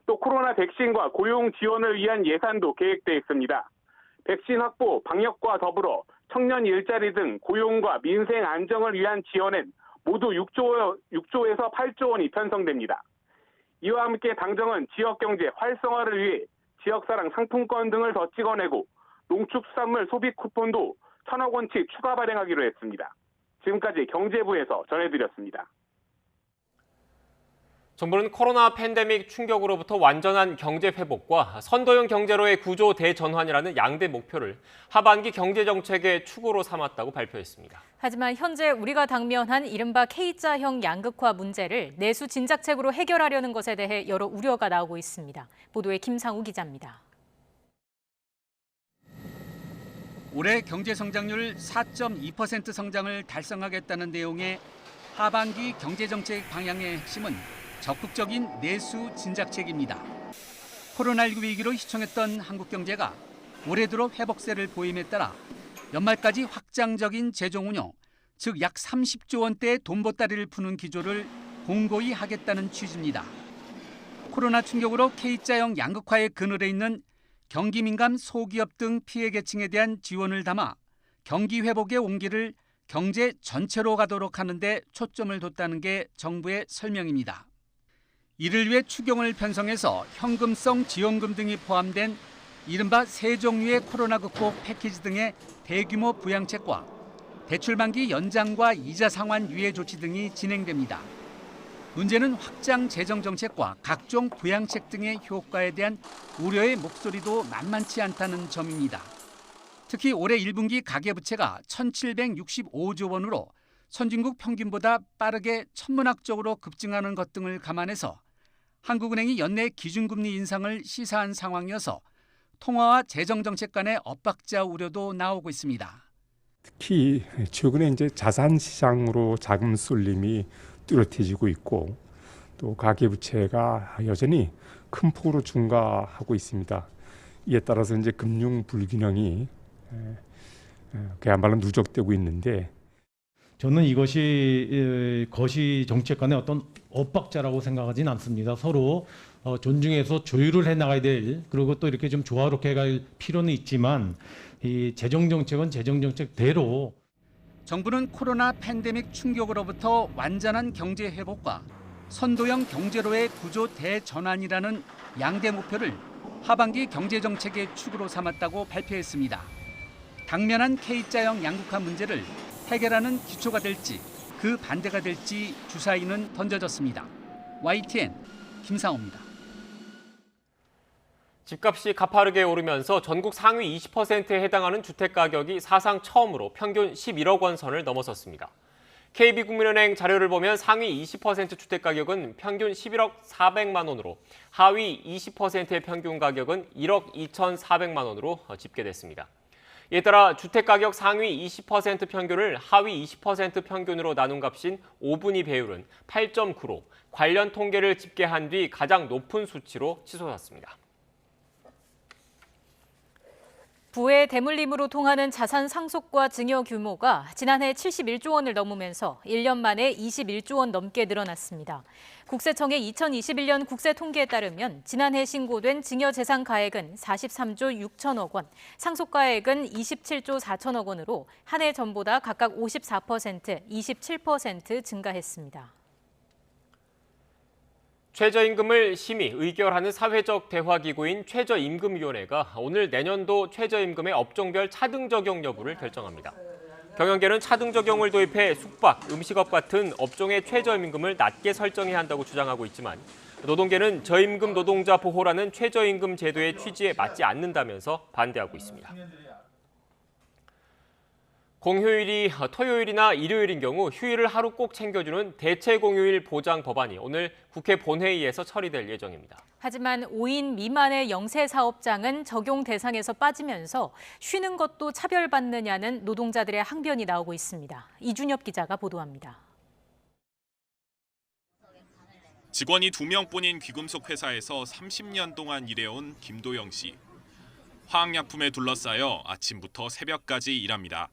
[SPEAKER 17] 또 코로나 백신과 고용 지원을 위한 예산도 계획돼 있습니다. 백신 확보, 방역과 더불어 청년 일자리 등 고용과 민생 안정을 위한 지원엔 모두 6조에서 8조 원이 편성됩니다. 이와 함께 당정은 지역경제 활성화를 위해 지역사랑 상품권 등을 더 찍어내고 농축수산물 소비 쿠폰도 1,000억 원치 추가 발행하기로 했습니다. 지금까지 경제부에서 전해드렸습니다.
[SPEAKER 1] 정부는 코로나 팬데믹 충격으로부터 완전한 경제 회복과 선도형 경제로의 구조 대전환이라는 양대 목표를 하반기 경제정책의 축으로 삼았다고 발표했습니다.
[SPEAKER 2] 하지만 현재 우리가 당면한 이른바 K자형 양극화 문제를 내수 진작책으로 해결하려는 것에 대해 여러 우려가 나오고 있습니다. 보도에 김상우 기자입니다.
[SPEAKER 19] 올해 경제 성장률 4.2% 성장을 달성하겠다는 내용의 하반기 경제정책 방향의 핵심은 적극적인 내수 진작책입니다. 코로나19 위기로 휘청했던 한국 경제가 올해 들어 회복세를 보임에 따라 연말까지 확장적인 재정 운용, 즉 약 30조 원대의 돈보따리를 푸는 기조를 공고히 하겠다는 취지입니다. 코로나 충격으로 K자형 양극화의 그늘에 있는 경기 민감 소기업 등 피해 계층에 대한 지원을 담아 경기 회복의 온기를 경제 전체로 가도록 하는 데 초점을 뒀다는 게 정부의 설명입니다. 이를 위해 추경을 편성해서 현금성 지원금 등이 포함된 이른바 세 종류의 코로나 극복 패키지 등의 대규모 부양책과 대출 만기 연장과 이자 상환 유예 조치 등이 진행됩니다. 문제는 확장 재정 정책과 각종 부양책 등의 효과에 대한 우려의 목소리도 만만치 않다는 점입니다. 특히 올해 1분기 가계부채가 1,765조 원으로 선진국 평균보다 빠르게 천문학적으로 급증하는 것 등을 감안해서 한국은행이 연내 기준금리 인상을 시사한 상황이어서 통화와 재정정책 간의 엇박자 우려도 나오고 있습니다.
[SPEAKER 20] 특히 최근에 이제 자산 시장으로 자금 쏠림이 뚜렷해지고 있고 또 가계부채가 여전히 큰 폭으로 증가하고 있습니다. 이에 따라서 이제 금융 불균형이 그야말로 누적되고 있는데
[SPEAKER 21] 저는 이것이 거시 정책 간의 어떤 엇박자라고 생각하지는 않습니다. 서로 존중해서 조율을 해나가야 될, 그리고 또 이렇게 좀 조화롭게 갈 필요는 있지만 이 재정정책은 재정정책대로
[SPEAKER 19] 정부는 코로나 팬데믹 충격으로부터 완전한 경제 회복과 선도형 경제로의 구조 대전환이라는 양대 목표를 하반기 경제정책의 축으로 삼았다고 발표했습니다. 당면한 K자형 양극화 문제를 해결하는 기초가 될지 그 반대가 될지 주사위는 던져졌습니다. YTN 김상호입니다.
[SPEAKER 1] 집값이 가파르게 오르면서 전국 상위 20%에 해당하는 주택가격이 사상 처음으로 평균 11억 원 선을 넘어섰습니다. KB국민은행 자료를 보면 상위 20% 주택가격은 평균 11억 400만 원으로 하위 20%의 평균 가격은 1억 2,400만 원으로 집계됐습니다. 이에 따라 주택가격 상위 20% 평균을 하위 20% 평균으로 나눈 값인 5분위 배율은 8.9로 관련 통계를 집계한 뒤 가장 높은 수치로 치솟았습니다.
[SPEAKER 2] 부의 대물림으로 통하는 자산 상속과 증여 규모가 지난해 71조 원을 넘으면서 1년 만에 21조 원 넘게 늘어났습니다. 국세청의 2021년 국세 통계에 따르면 지난해 신고된 증여 재산 가액은 43조 6천억 원, 상속 가액은 27조 4천억 원으로 한 해 전보다 각각 54%, 27% 증가했습니다.
[SPEAKER 1] 최저임금을 심의, 의결하는 사회적 대화기구인 최저임금위원회가 오늘 내년도 최저임금의 업종별 차등 적용 여부를 결정합니다. 경영계는 차등 적용을 도입해 숙박, 음식업 같은 업종의 최저임금을 낮게 설정해야 한다고 주장하고 있지만 노동계는 저임금 노동자 보호라는 최저임금 제도의 취지에 맞지 않는다면서 반대하고 있습니다. 공휴일이 토요일이나 일요일인 경우 휴일을 하루 꼭 챙겨주는 대체공휴일 보장 법안이 오늘 국회 본회의에서 처리될 예정입니다.
[SPEAKER 2] 하지만 5인 미만의 영세 사업장은 적용 대상에서 빠지면서 쉬는 것도 차별받느냐는 노동자들의 항변이 나오고 있습니다. 이준엽 기자가 보도합니다.
[SPEAKER 22] 직원이 2명뿐인 귀금속 회사에서 30년 동안 일해온 김도영 씨. 화학약품에 둘러싸여 아침부터 새벽까지 일합니다.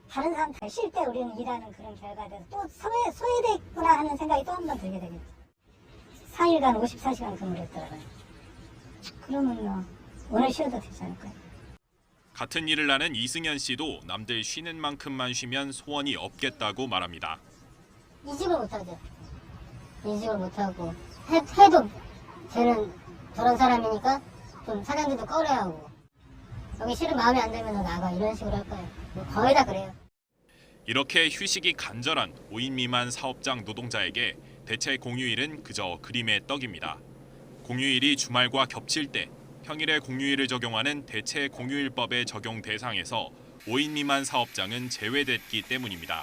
[SPEAKER 23] 다른 사람 다 쉴 때 우리는 일하는 그런 결과돼서 또 소외돼 있구나 하는 생각이 또 한 번 들게 되겠죠. 4일간 54시간 근무를 했더라고요. 그러면 오늘 쉬어도 되지 않을까요?
[SPEAKER 22] 같은 일을 하는 이승현 씨도 남들 쉬는 만큼만 쉬면 소원이 없겠다고 말합니다.
[SPEAKER 23] 이직을 못하죠. 이직을 못하고 해도 쟤는 저런 사람이니까 좀 사장들도 꺼려하고 여기 싫은 마음에 안 들면 너 나가 이런 식으로 할 거예요. 거의 다 그래요.
[SPEAKER 22] 이렇게 휴식이 간절한 5인 미만 사업장 노동자에게 대체 공휴일은 그저 그림의 떡입니다. 공휴일이 주말과 겹칠 때 평일에 공휴일을 적용하는 대체 공휴일법의 적용 대상에서 5인 미만 사업장은 제외됐기 때문입니다.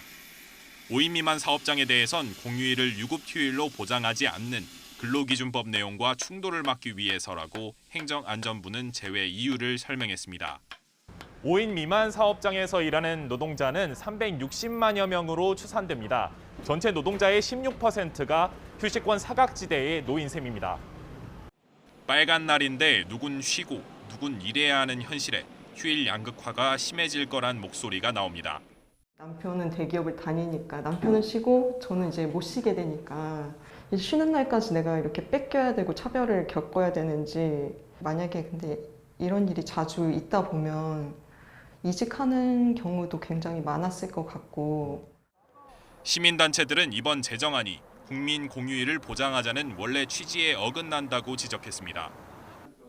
[SPEAKER 22] 5인 미만 사업장에 대해선 공휴일을 유급휴일로 보장하지 않는 근로기준법 내용과 충돌을 막기 위해서라고 행정안전부는 제외 이유를 설명했습니다.
[SPEAKER 24] 5인 미만 사업장에서 일하는 노동자는 360만여 명으로 추산됩니다. 전체 노동자의 16%가 휴식권 사각지대에 놓인 셈입니다.
[SPEAKER 22] 빨간 날인데 누군 쉬고 누군 일해야 하는 현실에 휴일 양극화가 심해질 거란 목소리가 나옵니다.
[SPEAKER 25] 남편은 대기업을 다니니까 남편은 쉬고 저는 이제 못 쉬게 되니까 쉬는 날까지 내가 이렇게 뺏겨야 되고 차별을 겪어야 되는지, 만약에 근데 이런 일이 자주 있다 보면 이직하는 경우도 굉장히 많았을 것 같고.
[SPEAKER 22] 시민단체들은 이번 제정안이 국민 공휴일을 보장하자는 원래 취지에 어긋난다고 지적했습니다.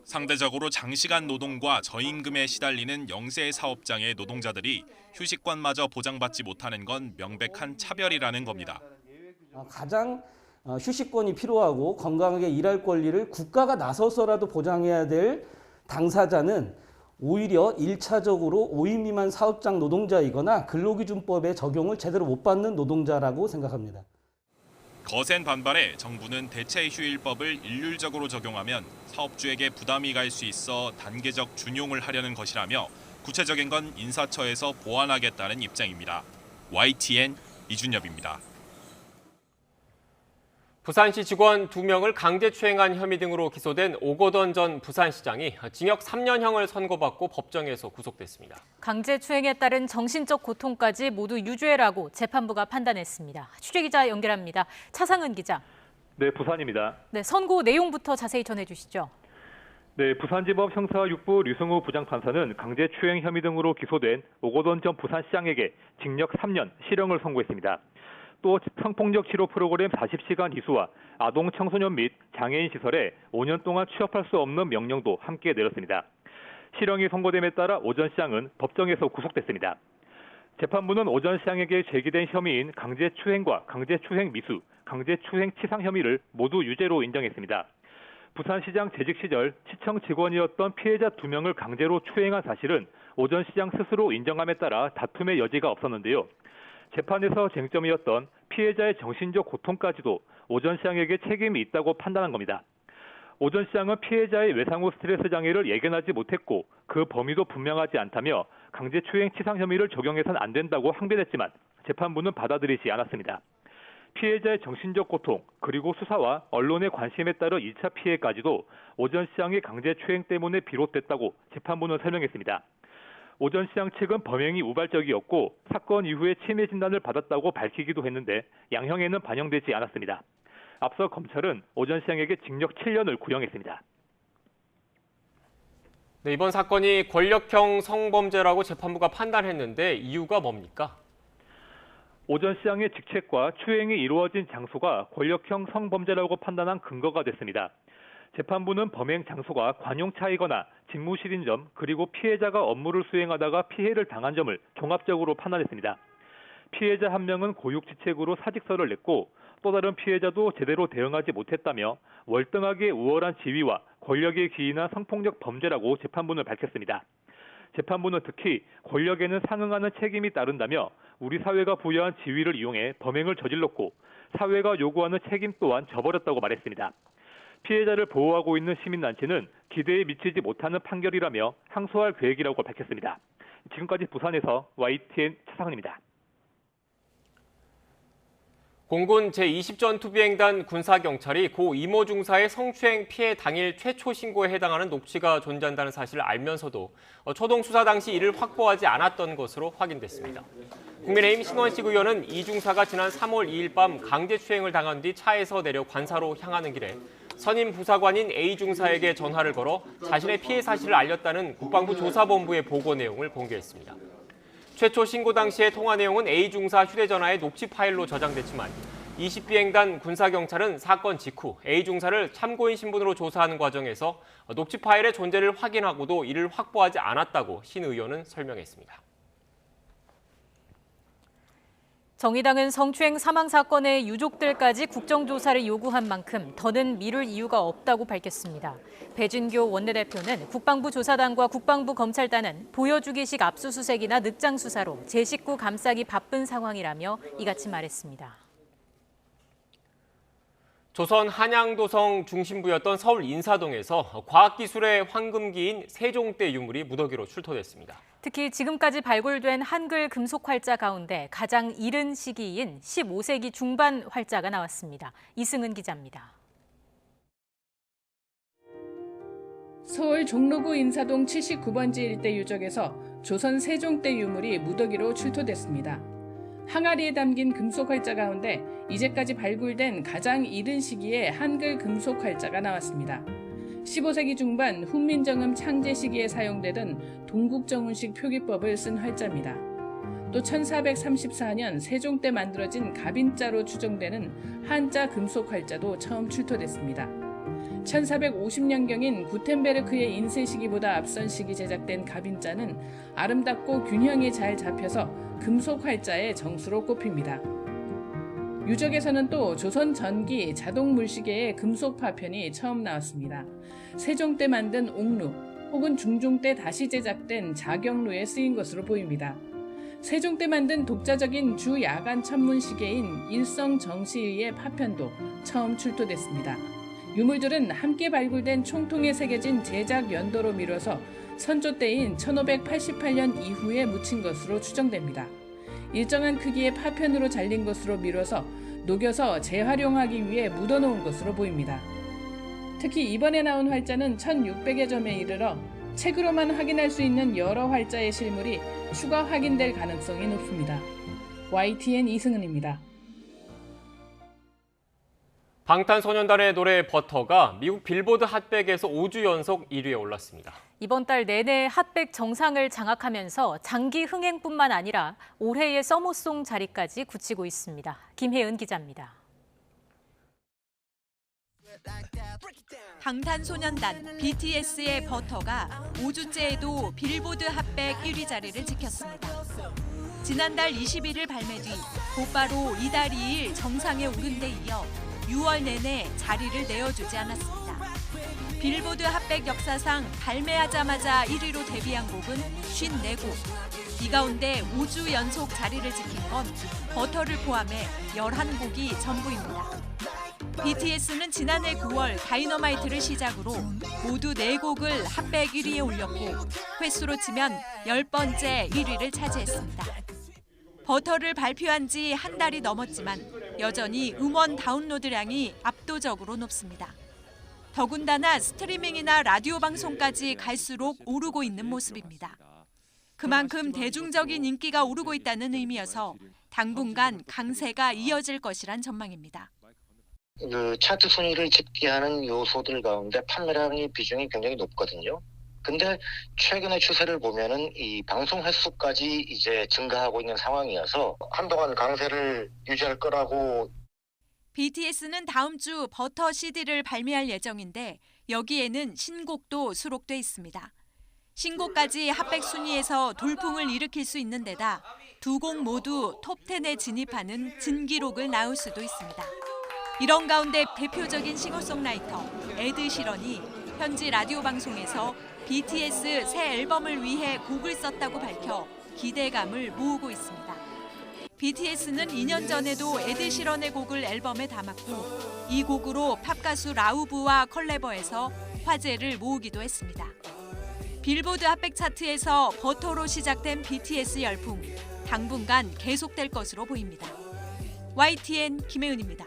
[SPEAKER 22] 상대적으로 장시간 노동과 저임금에 시달리는 영세 사업장의 노동자들이 휴식권마저 보장받지 못하는 건 명백한 차별이라는 겁니다.
[SPEAKER 26] 가장 휴식권이 필요하고 건강하게 일할 권리를 국가가 나서서라도 보장해야 될 당사자는 오히려 1차적으로 5인 미만 사업장 노동자이거나 근로기준법의 적용을 제대로 못 받는 노동자라고 생각합니다.
[SPEAKER 22] 거센 반발에 정부는 대체휴일법을 일률적으로 적용하면 사업주에게 부담이 갈 수 있어 단계적 준용을 하려는 것이라며 구체적인 건 인사처에서 보완하겠다는 입장입니다. YTN 이준엽입니다.
[SPEAKER 1] 부산시 직원 2명을 강제추행한 혐의 등으로 기소된 오거돈 전 부산시장이 징역 3년형을 선고받고 법정에서 구속됐습니다.
[SPEAKER 2] 강제추행에 따른 정신적 고통까지 모두 유죄라고 재판부가 판단했습니다. 취재기자 연결합니다. 차상은 기자.
[SPEAKER 3] 네, 부산입니다.
[SPEAKER 2] 네, 선고 내용부터 자세히 전해주시죠.
[SPEAKER 3] 네, 부산지법 형사 6부 류승우 부장판사는 강제추행 혐의 등으로 기소된 오거돈 전 부산시장에게 징역 3년, 실형을 선고했습니다. 또 성폭력 치료 프로그램 40시간 이수와 아동 청소년 및 장애인 시설에 5년 동안 취업할 수 없는 명령도 함께 내렸습니다. 실형이 선고됨에 따라 오 전 시장은 법정에서 구속됐습니다. 재판부는 오 전 시장에게 제기된 혐의인 강제추행과 강제추행 미수, 강제추행 치상 혐의를 모두 유죄로 인정했습니다. 부산시장 재직 시절 시청 직원이었던 피해자 2명을 강제로 추행한 사실은 오 전 시장 스스로 인정함에 따라 다툼의 여지가 없었는데요. 재판에서 쟁점이었던 피해자의 정신적 고통까지도 오 전 시장에게 책임이 있다고 판단한 겁니다. 오 전 시장은 피해자의 외상 후 스트레스 장애를 예견하지 못했고 그 범위도 분명하지 않다며 강제추행 치상 혐의를 적용해서는 안 된다고 항변했지만 재판부는 받아들이지 않았습니다. 피해자의 정신적 고통 그리고 수사와 언론의 관심에 따른 2차 피해까지도 오 전 시장의 강제추행 때문에 비롯됐다고 재판부는 설명했습니다. 오 전 시장 측은 범행이 우발적이었고 사건 이후에 치매 진단을 받았다고 밝히기도 했는데 양형에는 반영되지 않았습니다. 앞서 검찰은 오 전 시장에게 징역 7년을 구형했습니다.
[SPEAKER 1] 네, 이번 사건이 권력형 성범죄라고 재판부가 판단했는데 이유가 뭡니까?
[SPEAKER 3] 오 전 시장의 직책과 추행이 이루어진 장소가 권력형 성범죄라고 판단한 근거가 됐습니다. 재판부는 범행 장소가 관용차이거나 직무실인 점 그리고 피해자가 업무를 수행하다가 피해를 당한 점을 종합적으로 판단했습니다. 피해자 한 명은 고육지책으로 사직서를 냈고 또 다른 피해자도 제대로 대응하지 못했다며 월등하게 우월한 지위와 권력에 기인한 성폭력 범죄라고 재판부는 밝혔습니다. 재판부는 특히 권력에는 상응하는 책임이 따른다며 우리 사회가 부여한 지위를 이용해 범행을 저질렀고 사회가 요구하는 책임 또한 져버렸다고 말했습니다. 피해자를 보호하고 있는 시민단체는 기대에 미치지 못하는 판결이라며 항소할 계획이라고 밝혔습니다. 지금까지 부산에서 YTN 차상은입니다.
[SPEAKER 1] 공군 제20전투비행단 군사경찰이 고 이모 중사의 성추행 피해 당일 최초 신고에 해당하는 녹취가 존재한다는 사실을 알면서도 초동 수사 당시 이를 확보하지 않았던 것으로 확인됐습니다. 국민의힘 신원식 의원은 이 중사가 지난 3월 2일 밤 강제추행을 당한 뒤 차에서 내려 관사로 향하는 길에 선임 부사관인 A 중사에게 전화를 걸어 자신의 피해 사실을 알렸다는 국방부 조사본부의 보고 내용을 공개했습니다. 최초 신고 당시의 통화 내용은 A 중사 휴대전화에 녹취 파일로 저장됐지만 20비행단 군사경찰은 사건 직후 A 중사를 참고인 신분으로 조사하는 과정에서 녹취 파일의 존재를 확인하고도 이를 확보하지 않았다고 신 의원은 설명했습니다.
[SPEAKER 2] 정의당은 성추행 사망 사건의 유족들까지 국정조사를 요구한 만큼 더는 미룰 이유가 없다고 밝혔습니다. 배준교 원내대표는 국방부 조사단과 국방부 검찰단은 보여주기식 압수수색이나 늑장 수사로 제 식구 감싸기 바쁜 상황이라며 이같이 말했습니다.
[SPEAKER 1] 조선 한양도성 중심부였던 서울 인사동에서 과학기술의 황금기인 세종대 유물이 무더기로 출토됐습니다.
[SPEAKER 2] 특히 지금까지 발굴된 한글 금속 활자 가운데 가장 이른 시기인 15세기 중반 활자가 나왔습니다. 이승은 기자입니다.
[SPEAKER 4] 서울 종로구 인사동 79번지 일대 유적에서 조선 세종대 유물이 무더기로 출토됐습니다. 항아리에 담긴 금속 활자 가운데 이제까지 발굴된 가장 이른 시기의 한글 금속 활자가 나왔습니다. 15세기 중반 훈민정음 창제 시기에 사용되던 동국정운식 표기법을 쓴 활자입니다. 또 1434년 세종 때 만들어진 갑인자로 추정되는 한자 금속 활자도 처음 출토됐습니다. 1450년경인 구텐베르크의 인쇄 시기보다 앞선 시기 제작된 갑인자는 아름답고 균형이 잘 잡혀서 금속 활자의 정수로 꼽힙니다. 유적에서는 또 조선 전기 자동 물시계의 금속 파편이 처음 나왔습니다. 세종 때 만든 옥루 혹은 중종 때 다시 제작된 자경루에 쓰인 것으로 보입니다. 세종 때 만든 독자적인 주 야간 천문 시계인 일성 정시의 파편도 처음 출토됐습니다. 유물들은 함께 발굴된 총통에 새겨진 제작 연도로 미뤄서 선조 때인 1588년 이후에 묻힌 것으로 추정됩니다. 일정한 크기의 파편으로 잘린 것으로 미뤄서 녹여서 재활용하기 위해 묻어놓은 것으로 보입니다. 특히 이번에 나온 활자는 1600여 점에 이르러 책으로만 확인할 수 있는 여러 활자의 실물이 추가 확인될 가능성이 높습니다. YTN 이승은입니다.
[SPEAKER 1] 방탄소년단의 노래 버터가 미국 빌보드 핫백에서 5주 연속 1위에 올랐습니다.
[SPEAKER 2] 이번 달 내내 핫백 정상을 장악하면서 장기 흥행뿐만 아니라 올해의 서머송 자리까지 굳히고 있습니다. 김혜은 기자입니다.
[SPEAKER 5] 방탄소년단 BTS의 버터가 5주째에도 빌보드 핫백 1위 자리를 지켰습니다. 지난달 21일 발매 뒤 곧바로 이달 2일 정상에 오른 데 이어 6월 내내 자리를 내어주지 않았습니다. 빌보드 핫백 역사상 발매하자마자 1위로 데뷔한 곡은 54곡. 이 가운데 5주 연속 자리를 지킨 건 버터를 포함해 11곡이 전부입니다. BTS는 지난해 9월 다이너마이트를 시작으로 모두 4곡을 핫백 1위에 올렸고 횟수로 치면 10번째 1위를 차지했습니다. 버터를 발표한 지 한 달이 넘었지만 여전히 음원 다운로드량이 압도적으로 높습니다. 더군다나 스트리밍이나 라디오 방송까지 갈수록 오르고 있는 모습입니다. 그만큼 대중적인 인기가 오르고 있다는 의미여서 당분간 강세가 이어질 것이란 전망입니다.
[SPEAKER 6] 차트 순위를 집계하는 요소들 가운데 판매량의 비중이 굉장히 높거든요. 근데 최근의 추세를 보면은 이 방송 횟수까지 이제 증가하고 있는 상황이어서 한동안 강세를 유지할 거라고.
[SPEAKER 5] BTS는 다음 주 버터 CD를 발매할 예정인데 여기에는 신곡도 수록돼 있습니다. 신곡까지 핫백 순위에서 돌풍을 일으킬 수 있는 데다 두 곡 모두 톱10에 진입하는 진기록을 낳을 수도 있습니다. 이런 가운데 대표적인 싱어송라이터 에드 시런이 현지 라디오 방송에서 BTS 새 앨범을 위해 곡을 썼다고 밝혀 기대감을 모으고 있습니다. BTS는 2년 전에도 에드 시런의 곡을 앨범에 담았고 이 곡으로 팝가수 라우브와 컬래버해서 화제를 모으기도 했습니다. 빌보드 핫백 차트에서 버터로 시작된 BTS 열풍, 당분간 계속될 것으로 보입니다. YTN 김혜은입니다.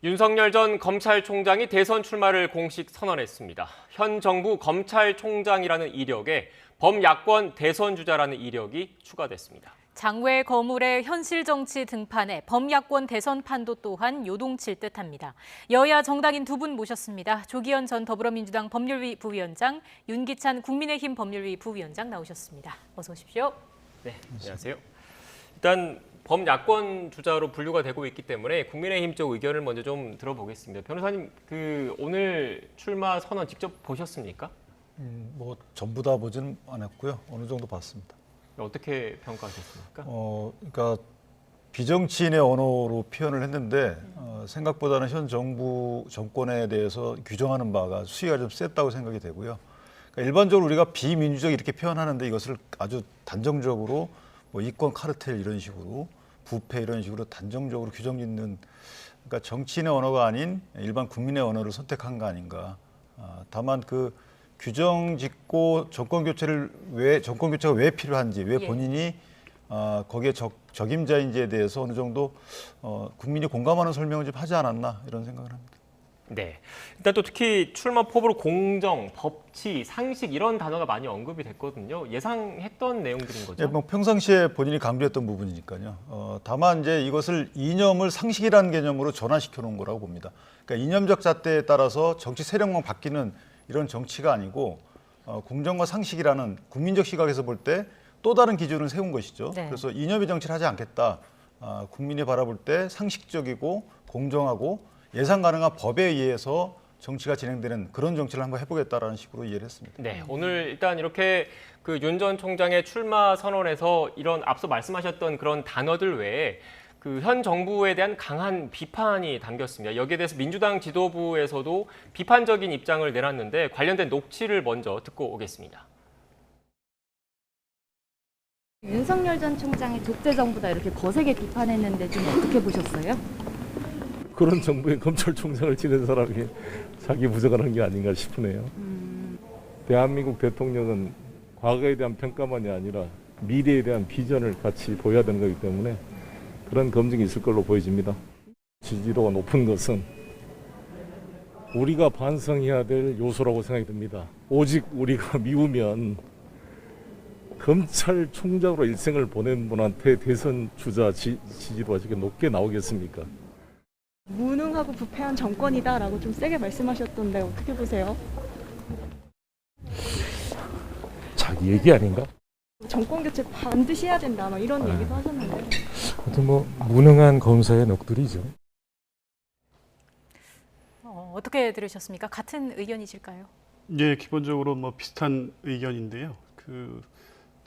[SPEAKER 1] 윤석열 전 검찰총장이 대선 출마를 공식 선언했습니다. 현 정부 검찰총장이라는 이력에 범야권 대선 주자라는 이력이 추가됐습니다.
[SPEAKER 2] 장외 거물의 현실 정치 등판에 범야권 대선판도 또한 요동칠 듯합니다. 여야 정당인 두 분 모셨습니다. 조기현 전 더불어민주당 법률위 부위원장, 윤기찬 국민의힘 법률위 부위원장 나오셨습니다. 어서 오십시오.
[SPEAKER 1] 네, 안녕하세요. 일단 범야권 주자로 분류가 되고 있기 때문에 국민의힘 쪽 의견을 먼저 좀 들어보겠습니다. 변호사님, 오늘 출마 선언 직접 보셨습니까?
[SPEAKER 7] 뭐 전부 다 보지는 않았고요. 어느 정도 봤습니다.
[SPEAKER 1] 어떻게 평가하셨습니까?
[SPEAKER 7] 그러니까 비정치인의 언어로 표현을 했는데 생각보다는 현 정부 정권에 대해서 규정하는 바가 수위가 좀 셌다고 생각이 되고요. 그러니까 일반적으로 우리가 비민주적 이렇게 표현하는데 이것을 아주 단정적으로 뭐 이권 카르텔 이런 식으로 부패 이런 식으로 단정적으로 규정 짓는, 그러니까 정치인의 언어가 아닌 일반 국민의 언어를 선택한 거 아닌가. 다만 그 규정 짓고 정권 교체가 왜 필요한지, 왜 본인이 거기에 적임자인지에 대해서 어느 정도 국민이 공감하는 설명을 좀 하지 않았나 이런 생각을 합니다.
[SPEAKER 1] 네, 일단 또 특히 출마 포부로 공정, 법치, 상식 이런 단어가 많이 언급이 됐거든요. 예상했던 내용들인 거죠?
[SPEAKER 7] 네, 뭐 평상시에 본인이 강조했던 부분이니까요. 다만 이제 이것을 이념을 상식이라는 개념으로 전환시켜 놓은 거라고 봅니다. 그러니까 이념적 잣대에 따라서 정치 세력만 바뀌는 이런 정치가 아니고 공정과 상식이라는 국민적 시각에서 볼 때 또 다른 기준을 세운 것이죠. 네. 그래서 이념의 정치를 하지 않겠다. 국민이 바라볼 때 상식적이고 공정하고 예상 가능한 법에 의해서 정치가 진행되는 그런 정치를 한번 해보겠다라는 식으로 이해를 했습니다.
[SPEAKER 1] 네, 오늘 일단 이렇게 그 윤 전 총장의 출마 선언에서 이런 앞서 말씀하셨던 그런 단어들 외에 그 현 정부에 대한 강한 비판이 담겼습니다. 여기에 대해서 민주당 지도부에서도 비판적인 입장을 내놨는데 관련된 녹취를 먼저 듣고 오겠습니다.
[SPEAKER 8] 윤석열 전 총장이 독재 정부다 이렇게 거세게 비판했는데 좀 어떻게 보셨어요?
[SPEAKER 16] 그런 정부의 검찰총장을 지낸 사람이 자기 부정을 한 게 아닌가 싶으네요. 대한민국 대통령은 과거에 대한 평가만이 아니라 미래에 대한 비전을 같이 보여야 되는 거기 때문에 그런 검증이 있을 걸로 보여집니다. 지지도가 높은 것은 우리가 반성해야 될 요소라고 생각이 듭니다. 오직 우리가 미우면 검찰총장으로 일생을 보낸 분한테 대선 주자 지지도가 저렇게 높게 나오겠습니까?
[SPEAKER 9] 무능하고 부패한 정권이다라고 좀 세게 말씀하셨던데 어떻게 보세요?
[SPEAKER 20] 자기 얘기 아닌가?
[SPEAKER 9] 정권 교체 반드시 해야 된다 막 이런 얘기도 하셨는데.
[SPEAKER 20] 아무튼 뭐 무능한 검사의 넋두리죠.
[SPEAKER 2] 어떻게 들으셨습니까? 같은 의견이실까요?
[SPEAKER 10] 예, 기본적으로 뭐 비슷한 의견인데요.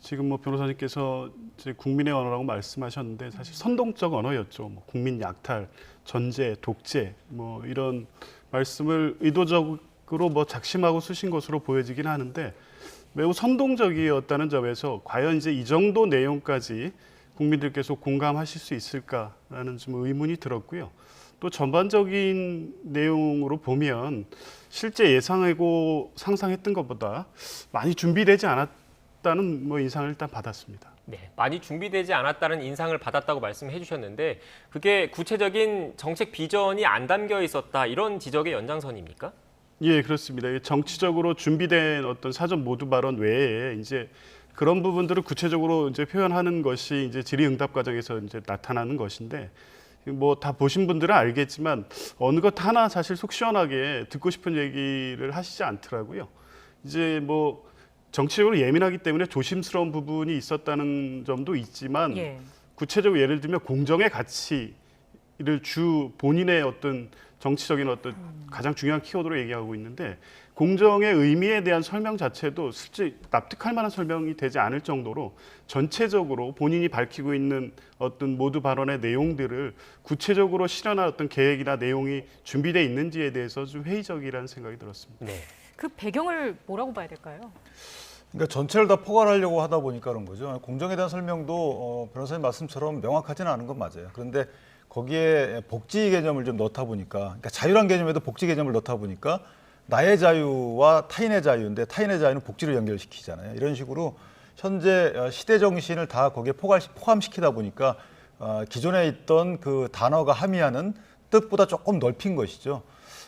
[SPEAKER 10] 지금 뭐 변호사님께서 이제 국민의 언어라고 말씀하셨는데 사실 선동적 언어였죠. 뭐 국민 약탈, 전제, 독재 뭐 이런 말씀을 의도적으로 뭐 작심하고 쓰신 것으로 보여지긴 하는데 매우 선동적이었다는 점에서 과연 이제 이 정도 내용까지 국민들께서 공감하실 수 있을까라는 좀 의문이 들었고요. 또 전반적인 내용으로 보면 실제 예상하고 상상했던 것보다 많이 준비되지 않았다는 뭐 인상을 일단 받았습니다.
[SPEAKER 1] 네, 많이 준비되지 않았다는 인상을 받았다고 말씀해 주셨는데 그게 구체적인 정책 비전이 안 담겨 있었다 이런 지적의 연장선입니까?
[SPEAKER 10] 예, 그렇습니다. 정치적으로 준비된 어떤 사전 모두 발언 외에 이제 그런 부분들을 구체적으로 이제 표현하는 것이 이제 질의응답 과정에서 이제 나타나는 것인데 뭐 다 보신 분들은 알겠지만 어느 것 하나 사실 속 시원하게 듣고 싶은 얘기를 하시지 않더라고요. 이제 뭐 정치적으로 예민하기 때문에 조심스러운 부분이 있었다는 점도 있지만 구체적으로 예를 들면 공정의 가치를 본인의 어떤 정치적인 어떤 가장 중요한 키워드로 얘기하고 있는데 공정의 의미에 대한 설명 자체도 실제 납득할 만한 설명이 되지 않을 정도로 전체적으로 본인이 밝히고 있는 어떤 모두 발언의 내용들을 구체적으로 실현할 어떤 계획이나 내용이 준비되어 있는지에 대해서 좀 회의적이라는 생각이 들었습니다.
[SPEAKER 2] 네. 그 배경을 뭐라고 봐야 될까요?
[SPEAKER 7] 그러니까 전체를 다 포괄하려고 하다 보니까 그런 거죠. 공정에 대한 설명도 변호사님 말씀처럼 명확하지는 않은 건 맞아요. 그런데 거기에 복지 개념을 좀 넣다 보니까, 그러니까 자유란 개념에도 복지 개념을 넣다 보니까 나의 자유와 타인의 자유인데 타인의 자유는 복지를 연결시키잖아요. 이런 식으로 현재 시대 정신을 다 거기에 포함시키다 보니까 기존에 있던 그 단어가 함의하는 뜻보다 조금 넓힌 것이죠.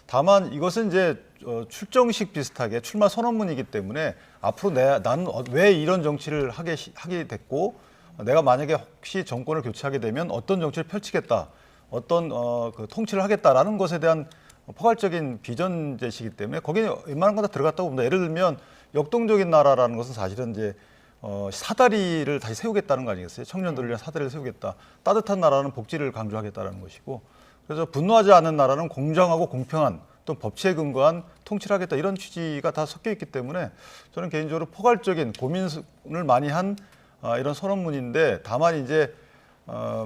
[SPEAKER 7] 다만 이것은 이제 출정식 비슷하게 출마 선언문이기 때문에 앞으로 나는 왜 이런 정치를 하게 됐고 내가 만약에 혹시 정권을 교체하게 되면 어떤 정치를 펼치겠다, 어떤 그 통치를 하겠다라는 것에 대한 포괄적인 비전 제시이기 때문에 거기에 웬만한 건 다 들어갔다고 봅니다. 예를 들면 역동적인 나라라는 것은 사실은 이제 사다리를 다시 세우겠다는 거 아니겠어요? 청년들을 위한 사다리를 세우겠다. 따뜻한 나라는 복지를 강조하겠다는 것이고, 그래서 분노하지 않는 나라는 공정하고 공평한 또 법치에 근거한 통치를 하겠다 이런 취지가 다 섞여 있기 때문에 저는 개인적으로 포괄적인 고민을 많이 한 이런 선언문인데 다만 이제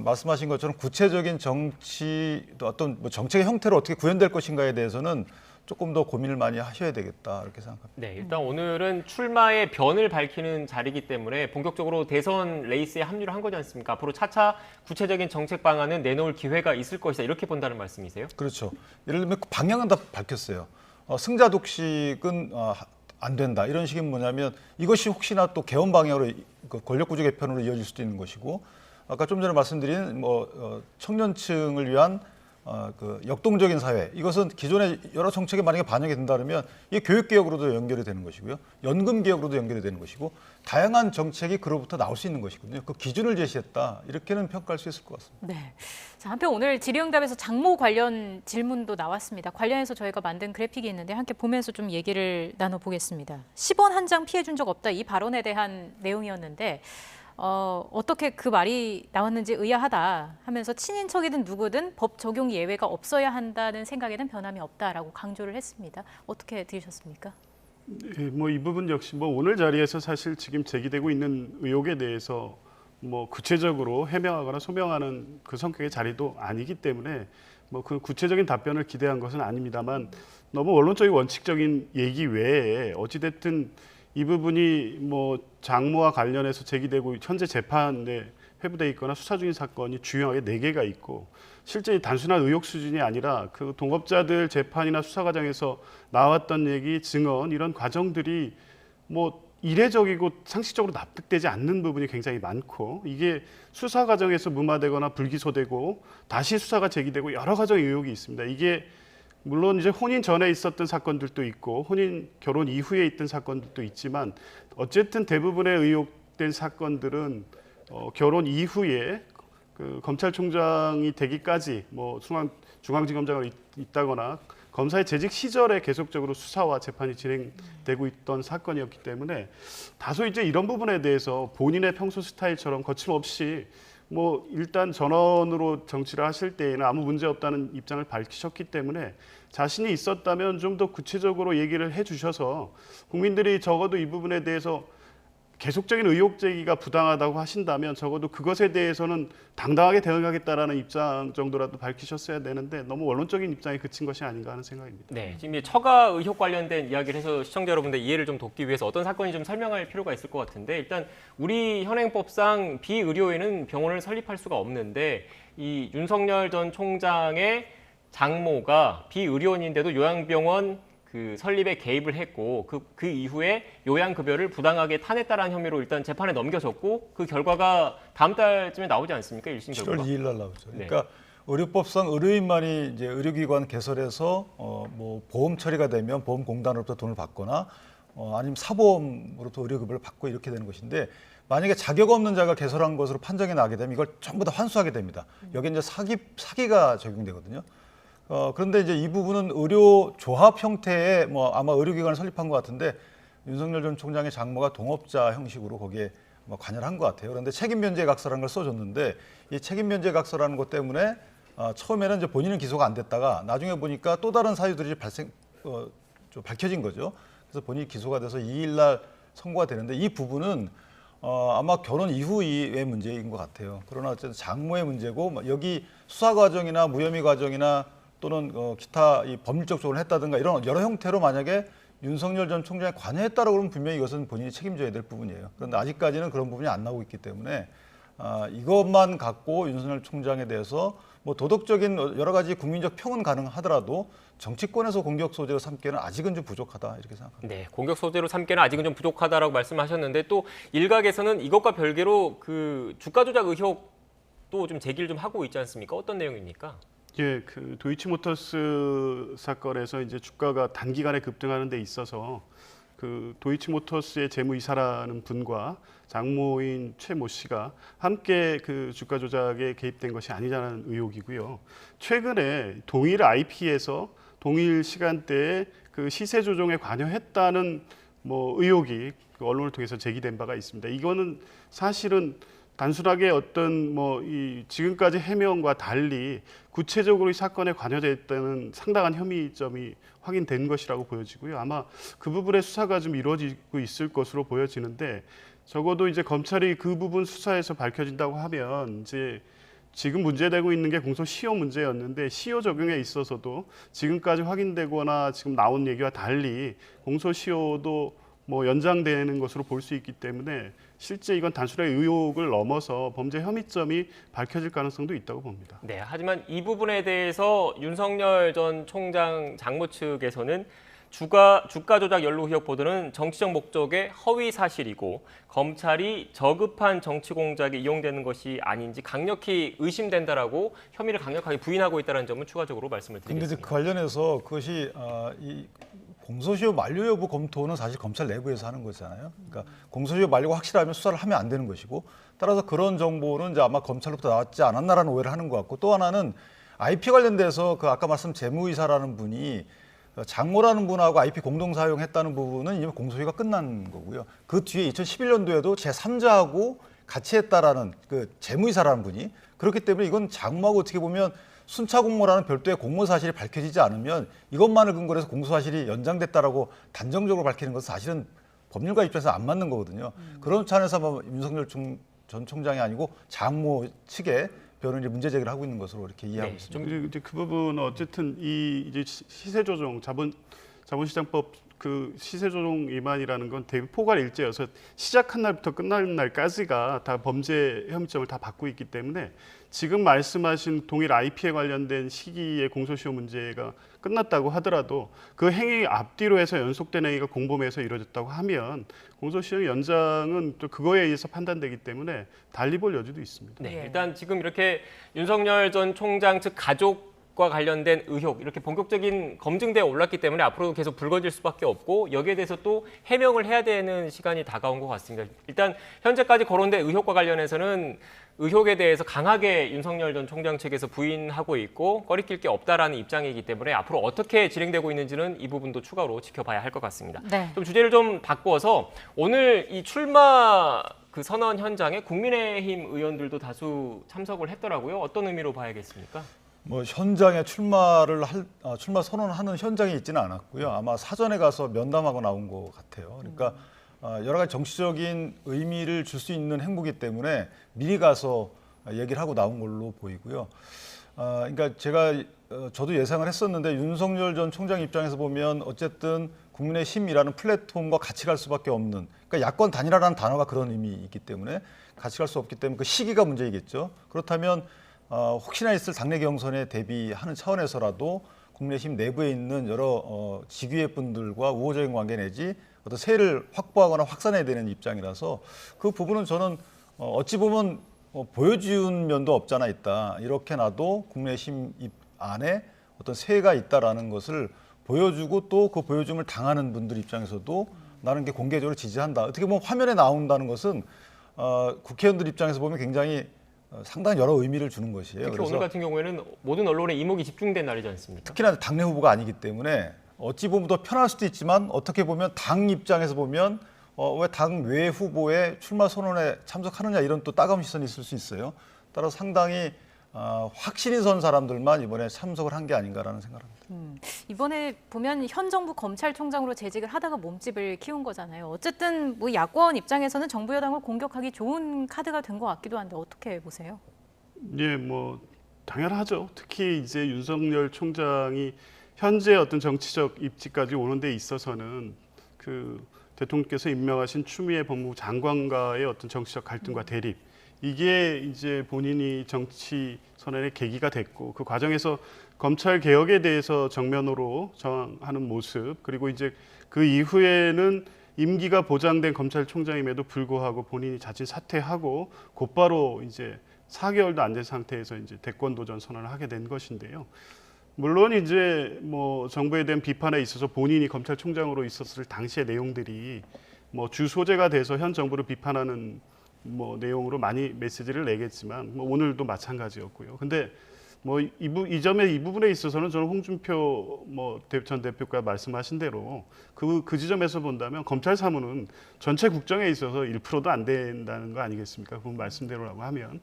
[SPEAKER 7] 말씀하신 것처럼 구체적인 정치 또 어떤 뭐 정책의 형태로 어떻게 구현될 것인가에 대해서는 조금 더 고민을 많이 하셔야 되겠다 이렇게 생각합니다.
[SPEAKER 1] 네, 일단 오늘은 출마의 변을 밝히는 자리이기 때문에 본격적으로 대선 레이스에 합류를 한 거지 않습니까? 앞으로 차차 구체적인 정책 방안은 내놓을 기회가 있을 것이다 이렇게 본다는 말씀이세요?
[SPEAKER 7] 그렇죠. 예를 들면 방향은 다 밝혔어요. 승자 독식은 안 된다 이런 식이 뭐냐면 이것이 혹시나 또 개헌 방향으로 권력구조 개편으로 이어질 수도 있는 것이고 아까 좀 전에 말씀드린 청년층을 위한 그 역동적인 사회 이것은 기존의 여러 정책에 만약에 반영이 된다 그러면 이게 교육개혁으로도 연결이 되는 것이고요. 연금개혁으로도 연결이 되는 것이고 다양한 정책이 그로부터 나올 수 있는 것이거든요. 그 기준을 제시했다 이렇게는 평가할 수 있을 것 같습니다.
[SPEAKER 2] 네. 자, 한편 오늘 질의응답에서 장모 관련 질문도 나왔습니다. 관련해서 저희가 만든 그래픽이 있는데 함께 보면서 좀 얘기를 나눠보겠습니다. 10원 한 장 피해준 적 없다 이 발언에 대한 내용이었는데 어떻게 그 말이 나왔는지 의아하다 하면서 친인척이든 누구든 법 적용 예외가 없어야 한다는 생각에는 변함이 없다라고 강조를 했습니다. 어떻게 들으셨습니까?
[SPEAKER 10] 네, 뭐 이 부분 역시 뭐 오늘 자리에서 사실 지금 제기되고 있는 의혹에 대해서 뭐 구체적으로 해명하거나 소명하는 그 성격의 자리도 아니기 때문에 뭐 그 구체적인 답변을 기대한 것은 아닙니다만 너무 원론적인 원칙적인 얘기 외에 어찌됐든 이 부분이 뭐 장모와 관련해서 제기되고 현재 재판에 회부돼 있거나 수사 중인 사건이 주요하게 4개가 있고 실제 단순한 의혹 수준이 아니라 그 동업자들 재판이나 수사 과정에서 나왔던 얘기, 증언 이런 과정들이 뭐 이례적이고 상식적으로 납득되지 않는 부분이 굉장히 많고 이게 수사 과정에서 무마되거나 불기소되고 다시 수사가 제기되고 여러 가지 의혹이 있습니다. 이게 물론 이제 혼인 전에 있었던 사건들도 있고 혼인 결혼 이후에 있던 사건들도 있지만 어쨌든 대부분의 의혹된 사건들은 결혼 이후에 그 검찰총장이 되기까지 뭐 중앙지검장으로 있다거나 검사의 재직 시절에 계속적으로 수사와 재판이 진행되고 있던 사건이었기 때문에 다소 이제 이런 부분에 대해서 본인의 평소 스타일처럼 거침없이 뭐 일단 전원으로 정치를 하실 때에는 아무 문제 없다는 입장을 밝히셨기 때문에 자신이 있었다면 좀 더 구체적으로 얘기를 해주셔서 국민들이 적어도 이 부분에 대해서 계속적인 의혹 제기가 부당하다고 하신다면 적어도 그것에 대해서는 당당하게 대응하겠다라는 입장 정도라도 밝히셨어야 되는데 너무 원론적인 입장에 그친 것이 아닌가 하는 생각입니다.
[SPEAKER 1] 네, 지금 이 처가 의혹 관련된 이야기를 해서 시청자 여러분들 이해를 좀 돕기 위해서 어떤 사건인지 좀 설명할 필요가 있을 것 같은데 일단 우리 현행법상 비의료인은 병원을 설립할 수가 없는데 이 윤석열 전 총장의 장모가 비의료인인데도 요양병원 그 설립에 개입을 했고 그 이후에 요양급여를 부당하게 타냈다라는 혐의로 일단 재판에 넘겨졌고 그 결과가 다음 달쯤에 나오지 않습니까? 1심 결과가.
[SPEAKER 7] 7월 2일 날 나오죠.
[SPEAKER 1] 네.
[SPEAKER 7] 그러니까 의료법상 의료인만이 이제 의료기관 개설해서 뭐 보험 처리가 되면 보험공단으로부터 돈을 받거나 아니면 사보험으로부터 의료급여를 받고 이렇게 되는 것인데 만약에 자격 없는 자가 개설한 것으로 판정이 나게 되면 이걸 전부 다 환수하게 됩니다. 여기 이제 사기가 적용되거든요. 그런데 이제 이 부분은 의료 조합 형태의 뭐 아마 의료기관을 설립한 것 같은데 윤석열 전 총장의 장모가 동업자 형식으로 거기에 뭐 관여를 한 것 같아요. 그런데 책임 면제 각서라는 걸 써줬는데 이 책임 면제 각서라는 것 때문에 처음에는 이제 본인은 기소가 안 됐다가 나중에 보니까 또 다른 사유들이 좀 밝혀진 거죠. 그래서 본인이 기소가 돼서 2일 날 선고가 되는데 이 부분은 아마 결혼 이후의 문제인 것 같아요. 그러나 어쨌든 장모의 문제고 여기 수사 과정이나 무혐의 과정이나 또는 기타 이 법률적 조언을 했다든가 이런 여러 형태로 만약에 윤석열 전 총장이 관여했다라고 그러면 분명히 이것은 본인이 책임져야 될 부분이에요. 그런데 아직까지는 그런 부분이 안 나오고 있기 때문에 이것만 갖고 윤석열 총장에 대해서 뭐 도덕적인 여러 가지 국민적 평은 가능하더라도 정치권에서 공격 소재로 삼기에는 아직은 좀 부족하다 이렇게 생각합니다.
[SPEAKER 1] 네, 공격 소재로 삼기에는 아직은 좀 부족하다라고 말씀하셨는데 또 일각에서는 이것과 별개로 그 주가 조작 의혹도 좀 제기를 좀 하고 있지 않습니까? 어떤 내용입니까?
[SPEAKER 10] 예, 그 도이치모터스 사건에서 이제 주가가 단기간에 급등하는 데 있어서 그 도이치모터스의 재무이사라는 분과 장모인 최모 씨가 함께 그 주가 조작에 개입된 것이 아니냐는 의혹이고요. 최근에 동일 IP에서 동일 시간대에 그 시세 조정에 관여했다는 뭐 의혹이 그 언론을 통해서 제기된 바가 있습니다. 이거는 사실은 단순하게 어떤 뭐 이 지금까지 해명과 달리 구체적으로 이 사건에 관여됐다는 상당한 혐의점이 확인된 것이라고 보여지고요. 아마 그 부분의 수사가 좀 이루어지고 있을 것으로 보여지는데 적어도 이제 검찰이 그 부분 수사에서 밝혀진다고 하면 이제 지금 문제되고 있는 게 공소시효 문제였는데 시효 적용에 있어서도 지금까지 확인되거나 지금 나온 얘기와 달리 공소시효도 뭐 연장되는 것으로 볼 수 있기 때문에 실제 이건 단순하게 의혹을 넘어서 범죄 혐의점이 밝혀질 가능성도 있다고 봅니다.
[SPEAKER 1] 네, 하지만 이 부분에 대해서 윤석열 전 총장 장모 측에서는 주가 조작 연루 의혹 보도는 정치적 목적의 허위 사실이고 검찰이 저급한 정치 공작에 이용되는 것이 아닌지 강력히 의심된다라고 혐의를 강력하게 부인하고 있다는 점은 추가적으로 말씀을 드리겠습니다.
[SPEAKER 7] 그런데 그 관련해서 그것이 이 공소시효 만료 여부 검토는 사실 검찰 내부에서 하는 거잖아요. 그러니까 공소시효 만료가 확실하면 수사를 하면 안 되는 것이고 따라서 그런 정보는 이제 아마 검찰로부터 나왔지 않았나라는 오해를 하는 것 같고 또 하나는 IP 관련돼서 그 아까 말씀 재무이사라는 분이 장모라는 분하고 IP 공동 사용했다는 부분은 이미 공소시효가 끝난 거고요. 그 뒤에 2011년도에도 제3자하고 같이 했다라는 그 재무이사라는 분이 그렇기 때문에 이건 장모하고 어떻게 보면 순차 공모라는 별도의 공모 사실이 밝혀지지 않으면 이것만을 근거로 해서 공소 사실이 연장됐다라고 단정적으로 밝히는 것은 사실은 법률가 입장에서 안 맞는 거거든요. 그런 차원에서 윤석열 전 총장이 아니고 장모 측에 변호인이 문제 제기를 하고 있는 것으로 이렇게 이해하고
[SPEAKER 1] 네,
[SPEAKER 7] 있습니다.
[SPEAKER 10] 그리고 이제 그 부분은 어쨌든 이 이제 시세 조정 자본시장법 그 시세 조정 위반이라는 건 대비 포괄 일제여서 시작한 날부터 끝나는 날까지가 다 범죄 혐의점을 다 받고 있기 때문에 지금 말씀하신 동일 IP에 관련된 시기의 공소시효 문제가 끝났다고 하더라도 그 행위 앞뒤로 해서 연속된 행위가 공범에서 이루어졌다고 하면 공소시효 연장은 또 그거에 의해서 판단되기 때문에 달리 볼 여지도 있습니다.
[SPEAKER 1] 네, 일단 지금 이렇게 윤석열 전 총장 측 가족과 관련된 의혹 이렇게 본격적인 검증대에 올랐기 때문에 앞으로도 계속 불거질 수밖에 없고 여기에 대해서 또 해명을 해야 되는 시간이 다가온 것 같습니다. 일단 현재까지 거론된 의혹과 관련해서는 의혹에 대해서 강하게 윤석열 전 총장 측에서 부인하고 있고 꺼리낄 게 없다라는 입장이기 때문에 앞으로 어떻게 진행되고 있는지는 이 부분도 추가로 지켜봐야 할 것 같습니다.
[SPEAKER 2] 네.
[SPEAKER 1] 좀 주제를 좀 바꾸어서 오늘 이 출마 그 선언 현장에 국민의힘 의원들도 다수 참석을 했더라고요. 어떤 의미로 봐야겠습니까?
[SPEAKER 7] 뭐 현장에 출마 선언하는 현장이 있지는 않았고요. 아마 사전에 가서 면담하고 나온 것 같아요. 그러니까 여러 가지 정치적인 의미를 줄 수 있는 행보이기 때문에 미리 가서 얘기를 하고 나온 걸로 보이고요. 그러니까 저도 예상을 했었는데 윤석열 전 총장 입장에서 보면 어쨌든 국민의힘이라는 플랫폼과 같이 갈 수밖에 없는, 그러니까 야권 단일화라는 단어가 그런 의미이기 때문에 같이 갈 수 없기 때문에 그 시기가 문제이겠죠. 그렇다면 혹시나 있을 당내 경선에 대비하는 차원에서라도 국민의힘 내부에 있는 여러 직위의 분들과 우호적인 관계 내지 어떤 세를 확보하거나 확산해야 되는 입장이라서 그 부분은 저는 어찌 보면 보여준 면도 없잖아 있다. 이렇게 나도 국민의힘 안에 어떤 세가 있다라는 것을 보여주고 또 그 보여줌을 당하는 분들 입장에서도 나는 게 공개적으로 지지한다. 어떻게 보면 화면에 나온다는 것은 국회의원들 입장에서 보면 굉장히 상당히 여러 의미를 주는 것이에요.
[SPEAKER 1] 특히 오늘 같은 경우에는 모든 언론에 이목이 집중된 날이지 않습니까?
[SPEAKER 7] 특히나 당내 후보가 아니기 때문에 어찌 보면 더 편할 수도 있지만 어떻게 보면 당 입장에서 보면 왜 당 외 후보의 출마 선언에 참석하느냐 이런 또 따가운 시선이 있을 수 있어요. 따라서 상당히 확신이 선 사람들만 이번에 참석을 한 게 아닌가라는 생각을 합니다.
[SPEAKER 2] 이번에 보면 현 정부 검찰총장으로 재직을 하다가 몸집을 키운 거잖아요. 어쨌든 뭐 야권 입장에서는 정부 여당을 공격하기 좋은 카드가 된 것 같기도 한데 어떻게 보세요?
[SPEAKER 10] 예, 뭐 당연하죠. 특히 이제 윤석열 총장이 현재 어떤 정치적 입지까지 오는 데 있어서는 그 대통령께서 임명하신 추미애 법무부 장관과의 어떤 정치적 갈등과 대립, 이게 이제 본인이 정치 선언의 계기가 됐고 그 과정에서 검찰 개혁에 대해서 정면으로 저항하는 모습, 그리고 이제 그 이후에는 임기가 보장된 검찰총장임에도 불구하고 본인이 자진 사퇴하고 곧바로 이제 4개월도 안 된 상태에서 이제 대권 도전 선언을 하게 된 것인데요. 물론 이제 뭐 정부에 대한 비판에 있어서 본인이 검찰총장으로 있었을 당시의 내용들이 뭐 주 소재가 돼서 현 정부를 비판하는 뭐 내용으로 많이 메시지를 내겠지만 뭐 오늘도 마찬가지였고요. 근데 뭐 이 점에 이 부분에 있어서는 저는 홍준표 뭐 전 대표가 말씀하신 대로 그 지점에서 본다면 검찰 사무는 전체 국정에 있어서 1%도 안 된다는 거 아니겠습니까? 그 말씀대로라고 하면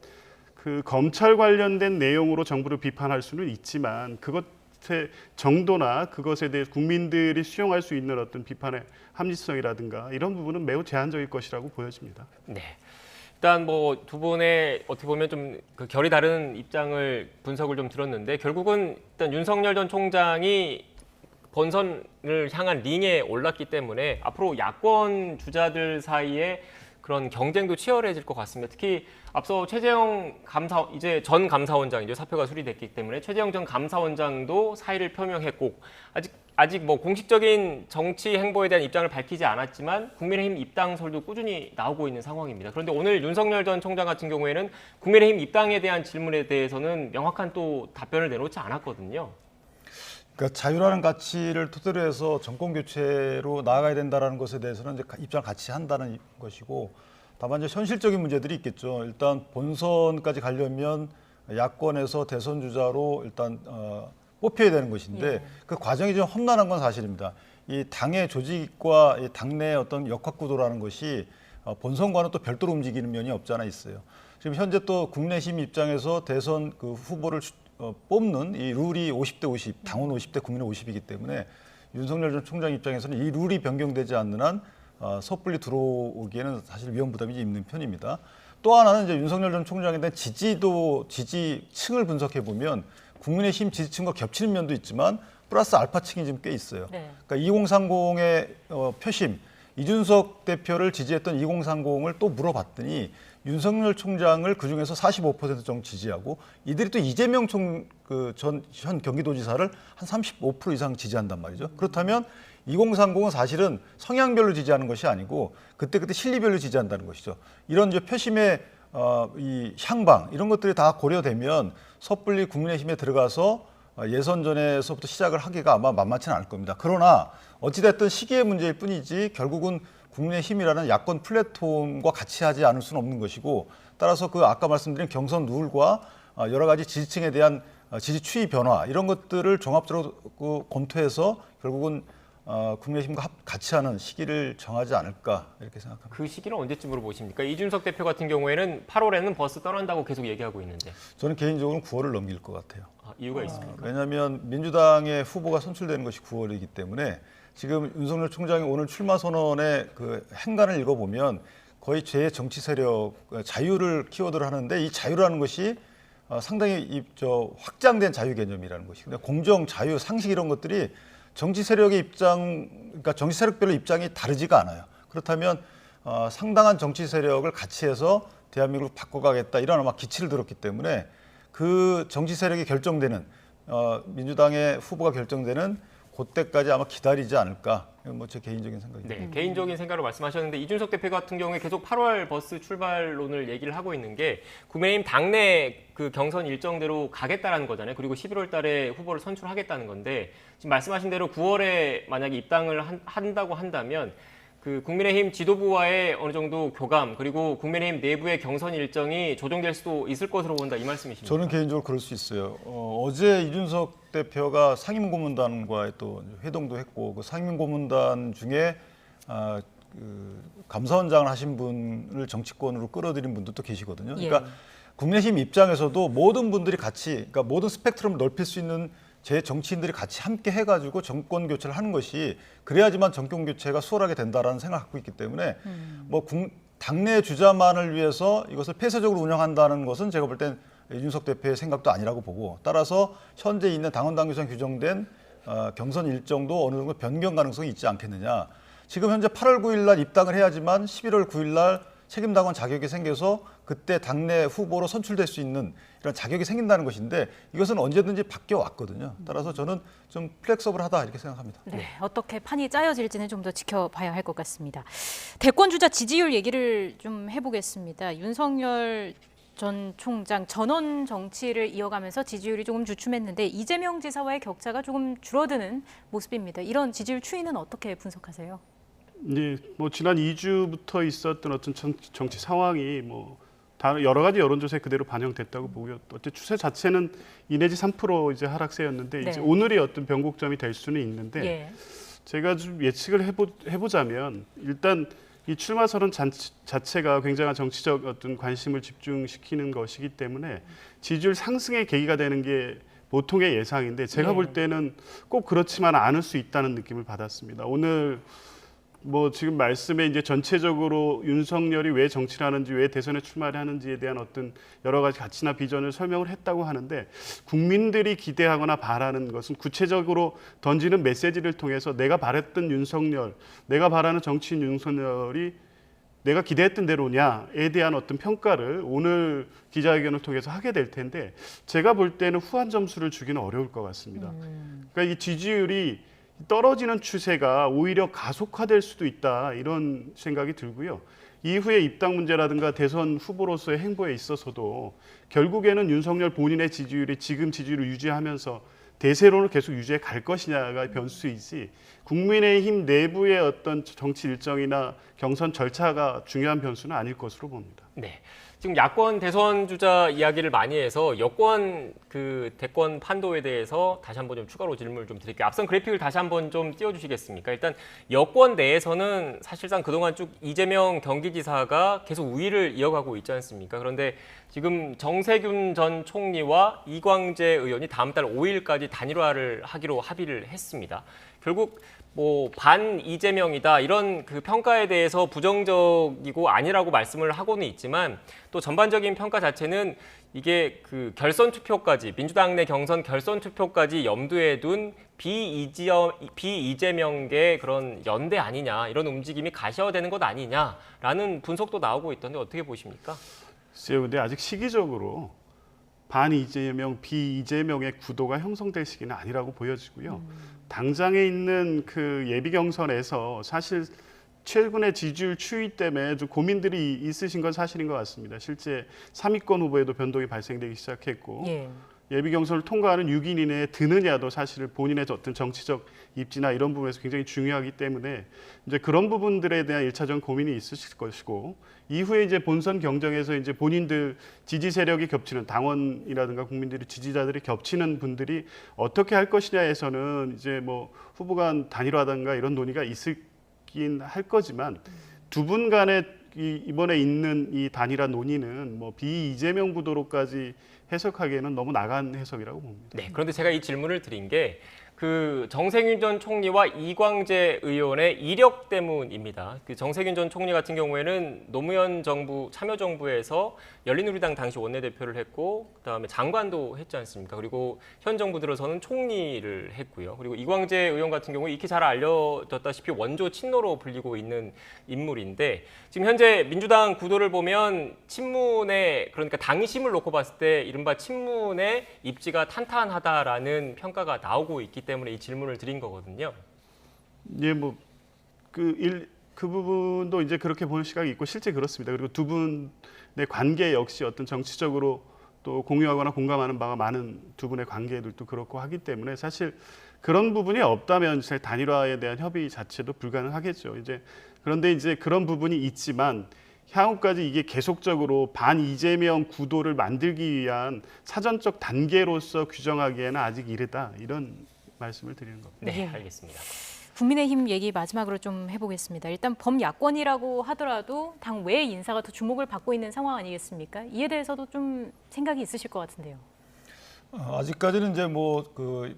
[SPEAKER 10] 그 검찰 관련된 내용으로 정부를 비판할 수는 있지만 그것의 정도나 그것에 대해 국민들이 수용할 수 있는 어떤 비판의 합리성이라든가 이런 부분은 매우 제한적일 것이라고 보여집니다.
[SPEAKER 1] 네. 일단 뭐 두 분의 어떻게 보면 좀 그 결이 다른 입장을 분석을 좀 들었는데 결국은 일단 윤석열 전 총장이 본선을 향한 링에 올랐기 때문에 앞으로 야권 주자들 사이에 그런 경쟁도 치열해질 것 같습니다. 특히 앞서 최재형 이제 전 감사원장이죠. 사표가 수리됐기 때문에 최재형 전 감사원장도 사의를 표명했고 아직 뭐 공식적인 정치 행보에 대한 입장을 밝히지 않았지만 국민의힘 입당설도 꾸준히 나오고 있는 상황입니다. 그런데 오늘 윤석열 전 총장 같은 경우에는 국민의힘 입당에 대한 질문에 대해서는 명확한 또 답변을 내놓지 않았거든요.
[SPEAKER 7] 그러니까 자유라는 가치를 토대로 해서 정권 교체로 나아가야 된다는 것에 대해서는 이제 입장을 같이 한다는 것이고, 다만 이제 현실적인 문제들이 있겠죠. 일단 본선까지 가려면 야권에서 대선 주자로 일단 뽑혀야 되는 것인데 그 과정이 좀 험난한 건 사실입니다. 이 당의 조직과 이 당내 어떤 역학구도라는 것이 본선과는 또 별도로 움직이는 면이 없지 않아 있어요. 지금 현재 또 국민의힘 입장에서 대선 그 후보를 뽑는 이 룰이 50대 50, 당원 50대 국민의 50이기 때문에 윤석열 전 총장 입장에서는 이 룰이 변경되지 않는 한 섣불리 들어오기에는 사실 위험 부담이 있는 편입니다. 또 하나는 이제 윤석열 전 총장에 대한 지지층을 분석해 보면 국민의힘 지지층과 겹치는 면도 있지만 플러스 알파층이 좀 꽤 있어요.
[SPEAKER 2] 네.
[SPEAKER 7] 그러니까 2030의 표심, 이준석 대표를 지지했던 2030을 또 물어봤더니 윤석열 총장을 그중에서 45% 정도 지지하고 이들이 또 이재명 현 경기도지사를 한 35% 이상 지지한단 말이죠. 그렇다면 2030은 사실은 성향별로 지지하는 것이 아니고 그때그때 실리별로 지지한다는 것이죠. 이런 이제 표심의 이 향방 이런 것들이 다 고려되면 섣불리 국민의힘에 들어가서 예선전에서부터 시작을 하기가 아마 만만치는 않을 겁니다. 그러나 어찌됐든 시기의 문제일 뿐이지 결국은 국민의힘이라는 야권 플랫폼과 같이 하지 않을 수는 없는 것이고 따라서 그 아까 말씀드린 경선 룰과 여러 가지 지지층에 대한 지지 추이 변화 이런 것들을 종합적으로 검토해서 결국은 국민의힘과 같이 하는 시기를 정하지 않을까 이렇게 생각합니다.
[SPEAKER 1] 그 시기는 언제쯤으로 보십니까? 이준석 대표 같은 경우에는 8월에는 버스 떠난다고 계속 얘기하고 있는데.
[SPEAKER 7] 저는 개인적으로는 9월을 넘길 것 같아요.
[SPEAKER 1] 이유가 있습니까?
[SPEAKER 7] 왜냐하면 민주당의 후보가 선출되는 것이 9월이기 때문에 지금 윤석열 총장이 오늘 출마 선언의 그 행간을 읽어보면 거의 제 정치 세력 자유를 키워드를 하는데 이 자유라는 것이 상당히 확장된 자유 개념이라는 것이거든요. 공정, 자유, 상식 이런 것들이 정치 세력의 입장, 그러니까 정치 세력별로 입장이 다르지가 않아요. 그렇다면 상당한 정치 세력을 같이 해서 대한민국을 바꿔가겠다 이런 아마 기치를 들었기 때문에 그 정치 세력이 결정되는 민주당의 후보가 결정되는 그때까지 아마 기다리지 않을까. 뭐 제 개인적인 생각입니다.
[SPEAKER 1] 네, 개인적인 생각을 말씀하셨는데 이준석 대표 같은 경우에 계속 8월 버스 출발론을 얘기를 하고 있는 게 국민의힘 당내 그 경선 일정대로 가겠다라는 거잖아요. 그리고 11월 달에 후보를 선출하겠다는 건데 지금 말씀하신 대로 9월에 만약에 입당을 한다고 한다면 그 국민의힘 지도부와의 어느 정도 교감 그리고 국민의힘 내부의 경선 일정이 조정될 수도 있을 것으로 본다 이 말씀이십니까?
[SPEAKER 7] 저는 개인적으로 그럴 수 있어요. 어제 이준석 대표가 상임고문단과의 또 회동도 했고 그 상임고문단 중에 그 감사원장을 하신 분을 정치권으로 끌어들인 분도 또 계시거든요. 그러니까 국민의힘 입장에서도 모든 분들이 같이 그러니까 모든 스펙트럼을 넓힐 수 있는 제 정치인들이 같이 함께 해가지고 정권 교체를 하는 것이 그래야지만 정권 교체가 수월하게 된다라는 생각을 갖고 있기 때문에 뭐 당내 주자만을 위해서 이것을 폐쇄적으로 운영한다는 것은 제가 볼 땐 이준석 대표의 생각도 아니라고 보고 따라서 현재 있는 당원 당규상 규정된 경선 일정도 어느 정도 변경 가능성이 있지 않겠느냐. 지금 현재 8월 9일 날 입당을 해야지만 11월 9일 날 책임당원 자격이 생겨서 그때 당내 후보로 선출될 수 있는 이런 자격이 생긴다는 것인데 이것은 언제든지 바뀌어 왔거든요. 따라서 저는 좀 플렉서블하다 이렇게 생각합니다.
[SPEAKER 2] 네, 어떻게 판이 짜여질지는 좀 더 지켜봐야 할 것 같습니다. 대권 주자 지지율 얘기를 좀 해보겠습니다. 윤석열 전 총장 전원 정치를 이어가면서 지지율이 조금 주춤했는데 이재명 지사와의 격차가 조금 줄어드는 모습입니다. 이런 지지율 추이는 어떻게 분석하세요?
[SPEAKER 10] 네, 뭐 지난 2주부터 있었던 어떤 정치 상황이 뭐 여러 가지 여론조사에 그대로 반영됐다고 보고요. 어째 추세 자체는 2 내지 3% 이제 하락세였는데
[SPEAKER 2] 네.
[SPEAKER 10] 이제 오늘이 어떤 변곡점이 될 수는 있는데 제가 좀 예측을 해보자면 일단 이 출마 선언 자체가 굉장한 정치적 어떤 관심을 집중시키는 것이기 때문에 지지율 상승의 계기가 되는 게 보통의 예상인데 제가 볼 때는 꼭 그렇지만 않을 수 있다는 느낌을 받았습니다. 오늘 뭐 지금 말씀에 이제 전체적으로 윤석열이 왜 정치를 하는지 왜 대선에 출마를 하는지에 대한 어떤 여러 가지 가치나 비전을 설명을 했다고 하는데 국민들이 기대하거나 바라는 것은 구체적으로 던지는 메시지를 통해서 내가 바랬던 윤석열, 내가 바라는 정치인 윤석열이 내가 기대했던 대로냐에 대한 어떤 평가를 오늘 기자회견을 통해서 하게 될 텐데 제가 볼 때는 후한 점수를 주기는 어려울 것 같습니다. 그러니까 이 지지율이 떨어지는 추세가 오히려 가속화될 수도 있다 이런 생각이 들고요. 이후에 입당 문제라든가 대선 후보로서의 행보에 있어서도 결국에는 윤석열 본인의 지지율이 지금 지지율을 유지하면서 대세론을 계속 유지해 갈 것이냐가 변수이지 국민의힘 내부의 어떤 정치 일정이나 경선 절차가 중요한 변수는 아닐 것으로 봅니다.
[SPEAKER 1] 네. 지금 야권 대선 주자 이야기를 많이 해서 여권 그 대권 판도에 대해서 다시 한번 좀 추가로 질문을 좀 드릴게요. 앞선 그래픽을 다시 한번 좀 띄워주시겠습니까? 일단 여권 내에서는 사실상 그동안 쭉 이재명 경기지사가 계속 우위를 이어가고 있지 않습니까? 그런데 지금 정세균 전 총리와 이광재 의원이 다음 달 5일까지 단일화를 하기로 합의를 했습니다. 결국 뭐 반 이재명이다 이런 그 평가에 대해서 부정적이고 아니라고 말씀을 하고는 있지만 또 전반적인 평가 자체는 이게 그 결선 투표까지 민주당 내 경선 결선 투표까지 염두에 둔 비이재명계 그런 연대 아니냐 이런 움직임이 가시화되는 것 아니냐라는 분석도 나오고 있던데 어떻게 보십니까?
[SPEAKER 10] 글쎄요, 근데 아직 시기적으로 반 이재명, 비이재명의 구도가 형성될 시기는 아니라고 보여지고요. 당장에 있는 그 예비 경선에서 사실 최근의 지지율 추이 때문에 좀 고민들이 있으신 건 사실인 것 같습니다. 실제 3위권 후보에도 변동이 발생되기 시작했고 예비 경선을 통과하는 6인 이내에 드느냐도 사실 본인의 어떤 정치적 입지나 이런 부분에서 굉장히 중요하기 때문에 이제 그런 부분들에 대한 1차적 고민이 있으실 것이고 이후에 이제 본선 경쟁에서 이제 본인들 지지 세력이 겹치는 당원이라든가 국민들이 지지자들이 겹치는 분들이 어떻게 할 것이냐에서는 이제 뭐 후보 간 단일화든가 이런 논의가 있긴 할 거지만 두 분 간의 이번에 있는 이 단일화 논의는 뭐 비이재명 구도로까지 해석하기에는 너무 나간 해석이라고 봅니다.
[SPEAKER 1] 네, 그런데 제가 이 질문을 드린 게 그 정세균 전 총리와 이광재 의원의 이력 때문입니다. 그 정세균 전 총리 같은 경우에는 노무현 정부 참여정부에서 열린우리당 당시 원내대표를 했고 그다음에 장관도 했지 않습니까? 그리고 현 정부 들어서는 총리를 했고요. 그리고 이광재 의원 같은 경우 익히 잘 알려졌다시피 원조 친노로 불리고 있는 인물인데 지금 현재 민주당 구도를 보면 친문의 그러니까 당심을 놓고 봤을 때 이른바 친문의 입지가 탄탄하다라는 평가가 나오고 있기 때문에 이 질문을 드린 거거든요.
[SPEAKER 10] 예, 뭐 그 부분도 이제 그렇게 보는 시각이 있고 실제 그렇습니다. 그리고 두 분의 관계 역시 어떤 정치적으로 또 공유하거나 공감하는 바가 많은 두 분의 관계들도 그렇고 하기 때문에 사실 그런 부분이 없다면 사실 단일화에 대한 협의 자체도 불가능하겠죠. 그런데 이제 그런 부분이 있지만 향후까지 이게 계속적으로 반 이재명 구도를 만들기 위한 사전적 단계로서 규정하기에는 아직 이르다 이런 말씀을 드리는 겁니다.
[SPEAKER 1] 네, 알겠습니다.
[SPEAKER 2] 국민의힘 얘기 마지막으로 좀 해보겠습니다. 일단 범야권이라고 하더라도 당 외 인사가 더 주목을 받고 있는 상황 아니겠습니까? 이에 대해서도 좀 생각이 있으실 것 같은데요.
[SPEAKER 7] 아직까지는 이제 뭐 그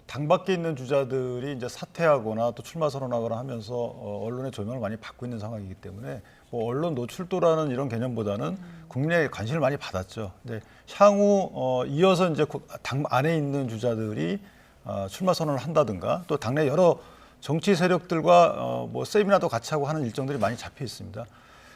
[SPEAKER 7] 당 밖에 있는 주자들이 이제 사퇴하거나 또 출마 선언하거나 하면서 언론의 조명을 많이 받고 있는 상황이기 때문에 뭐 언론 노출도라는 이런 개념보다는 국민의 관심을 많이 받았죠. 근데 향후 이어서 이제 당 안에 있는 주자들이 출마 선언을 한다든가 또 당내 여러 정치 세력들과 뭐 세미나도 같이 하고 하는 일정들이 많이 잡혀 있습니다.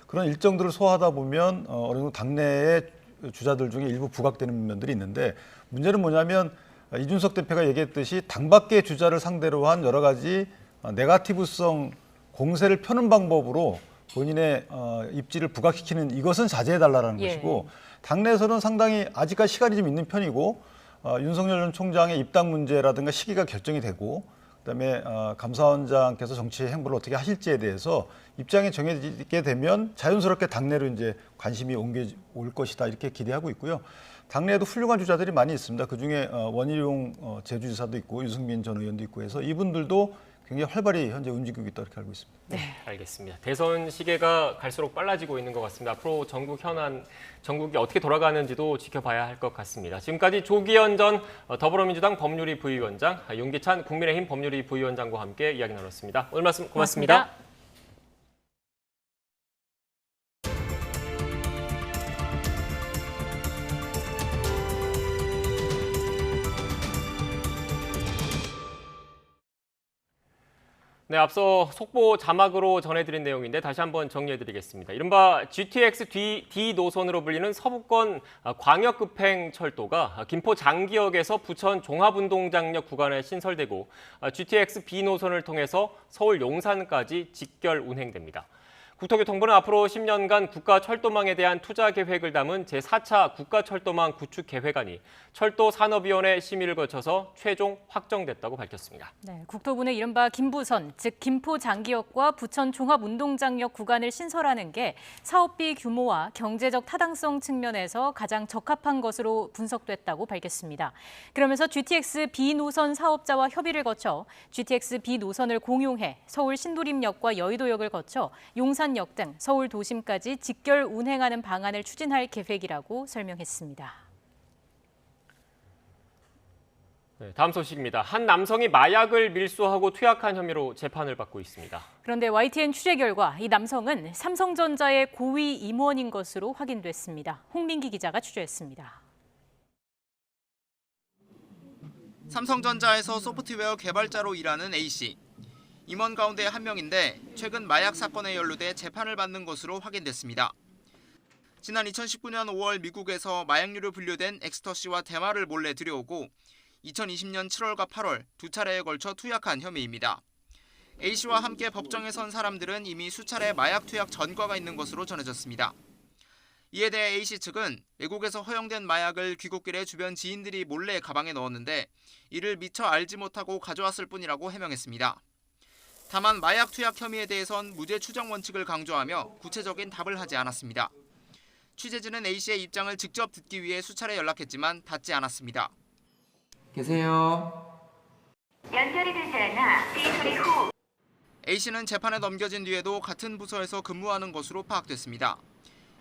[SPEAKER 7] 그런 일정들을 소화하다 보면 어느 정도 당내의 주자들 중에 일부 부각되는 면들이 있는데 문제는 뭐냐면 이준석 대표가 얘기했듯이 당 밖의 주자를 상대로 한 여러 가지 네거티브성 공세를 펴는 방법으로 본인의 입지를 부각시키는 이것은 자제해달라는 것이고 당내에서는 상당히 아직까지 시간이 좀 있는 편이고 윤석열 전 총장의 입당 문제라든가 시기가 결정이 되고 그다음에 감사원장께서 정치 행보를 어떻게 하실지에 대해서 입장이 정해지게 되면 자연스럽게 당내로 이제 관심이 옮겨올 것이다 이렇게 기대하고 있고요. 당내에도 훌륭한 주자들이 많이 있습니다. 그중에 원희룡 제주지사도 있고 유승민 전 의원도 있고 해서 이분들도 굉장히 활발히 현재 움직이고 있다 이렇게 알고 있습니다.
[SPEAKER 1] 네, 알겠습니다. 대선 시계가 갈수록 빨라지고 있는 것 같습니다. 앞으로 전국 현안, 전국이 어떻게 돌아가는지도 지켜봐야 할 것 같습니다. 지금까지 조기현 전 더불어민주당 법률위 부위원장, 윤기찬 국민의힘 법률위 부위원장과 함께 이야기 나눴습니다. 오늘 말씀 고맙습니다. 네, 앞서 속보 자막으로 전해드린 내용인데 다시 한번 정리해드리겠습니다. 이른바 GTX D 노선으로 불리는 서부권 광역급행철도가 김포 장기역에서 부천 종합운동장역 구간에 신설되고 GTX B 노선을 통해서 서울 용산까지 직결 운행됩니다. 국토교통부는 앞으로 10년간 국가철도망에 대한 투자 계획을 담은 제4차 국가철도망 구축 계획안이 철도산업위원회 심의를 거쳐서 최종 확정됐다고 밝혔습니다.
[SPEAKER 2] 네, 국토부는 이른바 김부선, 즉 김포 장기역과 부천 종합운동장역 구간을 신설하는 게 사업비 규모와 경제적 타당성 측면에서 가장 적합한 것으로 분석됐다고 밝혔습니다. 그러면서 GTX B 노선 사업자와 협의를 거쳐 GTX B 노선을 공용해 서울 신도림역과 여의도역을 거쳐 용산역 등 서울 도심까지 직결 운행하는 방안을 추진할 계획이라고 설명했습니다.
[SPEAKER 1] 네, 다음 소식입니다. 한 남성이 마약을 밀수하고 투약한 혐의로 재판을 받고 있습니다.
[SPEAKER 2] 그런데 YTN 취재 결과 이 남성은 삼성전자의 고위 임원인 것으로 확인됐습니다. 홍민기 기자가 취재했습니다.
[SPEAKER 11] 삼성전자에서 소프트웨어 개발자로 일하는 A씨. 임원 가운데 한 명인데 최근 마약 사건에 연루돼 재판을 받는 것으로 확인됐습니다. 지난 2019년 5월 미국에서 마약류로 분류된 엑스터시와 대마를 몰래 들여오고 2020년 7월과 8월 두 차례에 걸쳐 투약한 혐의입니다. A씨와 함께 법정에 선 사람들은 이미 수차례 마약 투약 전과가 있는 것으로 전해졌습니다. 이에 대해 A씨 측은 외국에서 허용된 마약을 귀국길에 주변 지인들이 몰래 가방에 넣었는데 이를 미처 알지 못하고 가져왔을 뿐이라고 해명했습니다. 다만 마약 투약 혐의에 대해선 무죄 추정 원칙을 강조하며 구체적인 답을 하지 않았습니다. 취재진은 A씨의 입장을 직접 듣기 위해 수차례 연락했지만 닿지 않았습니다.
[SPEAKER 12] 계세요.
[SPEAKER 23] 연결이 되지 않아 삐소리 후.
[SPEAKER 11] A씨는 재판에 넘겨진 뒤에도 같은 부서에서 근무하는 것으로 파악됐습니다.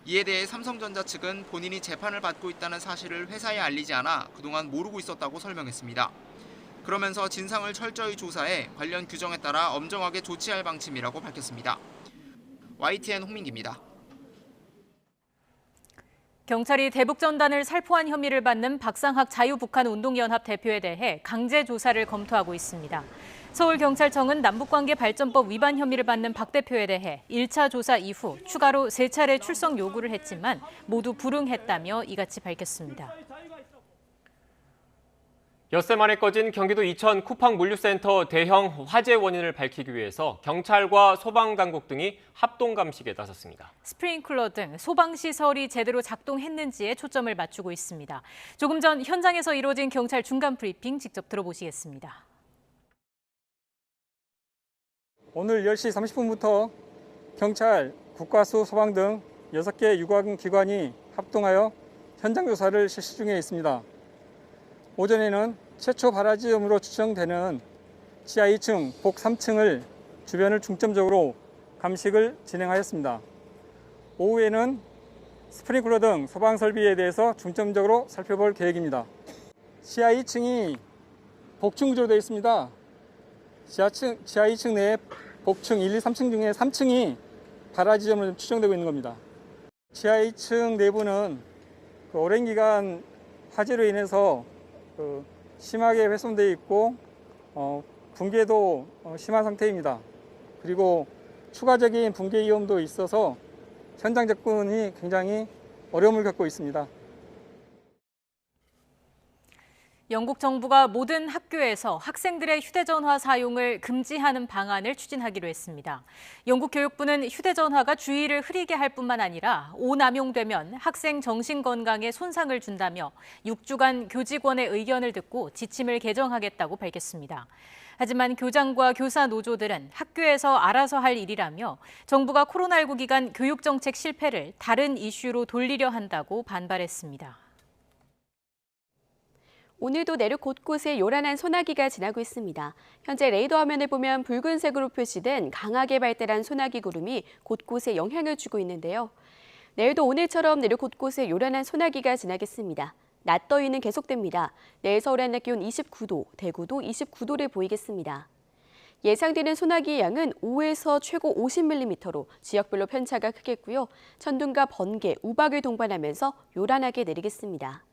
[SPEAKER 11] 이에 대해 삼성전자 측은 본인이 재판을 받고 있다는 사실을 회사에 알리지 않아 그동안 모르고 있었다고 설명했습니다. 그러면서 진상을 철저히 조사해 관련 규정에 따라 엄정하게 조치할 방침이라고 밝혔습니다. YTN 홍민기입니다.
[SPEAKER 2] 경찰이 대북전단을 살포한 혐의를 받는 박상학 자유북한운동연합 대표에 대해 강제 조사를 검토하고 있습니다. 서울경찰청은 남북관계발전법 위반 혐의를 받는 박 대표에 대해 1차 조사 이후 추가로 3차례 출석 요구를 했지만 모두 불응했다며 이같이 밝혔습니다.
[SPEAKER 1] 엿새 만에 꺼진 경기도 이천 쿠팡 물류센터 대형 화재 원인을 밝히기 위해서 경찰과 소방당국 등이 합동 감식에 나섰습니다.
[SPEAKER 2] 스프링클러 등 소방시설이 제대로 작동했는지에 초점을 맞추고 있습니다. 조금 전 현장에서 이루어진 경찰 중간 브리핑 직접 들어보시겠습니다.
[SPEAKER 13] 오늘 10시 30분부터 경찰, 국가수, 소방 등 6개 유관기관이 합동하여 현장 조사를 실시 중에 있습니다. 오전에는 최초 발화지점으로 추정되는 지하 2층, 복 3층을 주변을 중점적으로 감식을 진행하였습니다. 오후에는 스프링클러 등 소방 설비에 대해서 중점적으로 살펴볼 계획입니다. 지하 2층이 복층 구조로 되어 있습니다. 지하 2층 내에 복층 1, 2, 3층 중에 3층이 발화지점으로 추정되고 있는 겁니다. 지하 2층 내부는 오랜 기간 화재로 인해서 심하게 훼손되어 있고 붕괴도 심한 상태입니다. 그리고 추가적인 붕괴 위험도 있어서 현장 접근이 굉장히 어려움을 겪고 있습니다.
[SPEAKER 2] 영국 정부가 모든 학교에서 학생들의 휴대전화 사용을 금지하는 방안을 추진하기로 했습니다. 영국 교육부는 휴대전화가 주의를 흐리게 할 뿐만 아니라 오남용되면 학생 정신건강에 손상을 준다며 6주간 교직원의 의견을 듣고 지침을 개정하겠다고 밝혔습니다. 하지만 교장과 교사 노조들은 학교에서 알아서 할 일이라며 정부가 코로나19 기간 교육정책 실패를 다른 이슈로 돌리려 한다고 반발했습니다.
[SPEAKER 14] 오늘도 내륙 곳곳에 요란한 소나기가 지나고 있습니다. 현재 레이더 화면을 보면 붉은색으로 표시된 강하게 발달한 소나기 구름이 곳곳에 영향을 주고 있는데요. 내일도 오늘처럼 내륙 곳곳에 요란한 소나기가 지나겠습니다. 낮 더위는 계속됩니다. 내일 서울의 낮 기온 29도, 대구도 29도를 보이겠습니다. 예상되는 소나기의 양은 5에서 최고 50mm로 지역별로 편차가 크겠고요. 천둥과 번개, 우박을 동반하면서 요란하게 내리겠습니다.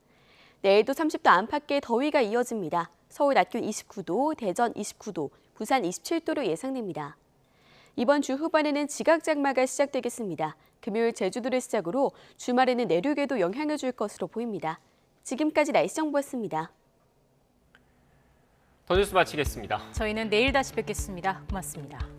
[SPEAKER 14] 내일도 30도 안팎의 더위가 이어집니다. 서울 낮 기온 29도, 대전 29도, 부산 27도로 예상됩니다. 이번 주 후반에는 지각장마가 시작되겠습니다. 금요일 제주도를 시작으로 주말에는 내륙에도 영향을 줄 것으로 보입니다. 지금까지 날씨 정보였습니다.
[SPEAKER 1] 더 뉴스 마치겠습니다.
[SPEAKER 2] 저희는 내일 다시 뵙겠습니다. 고맙습니다.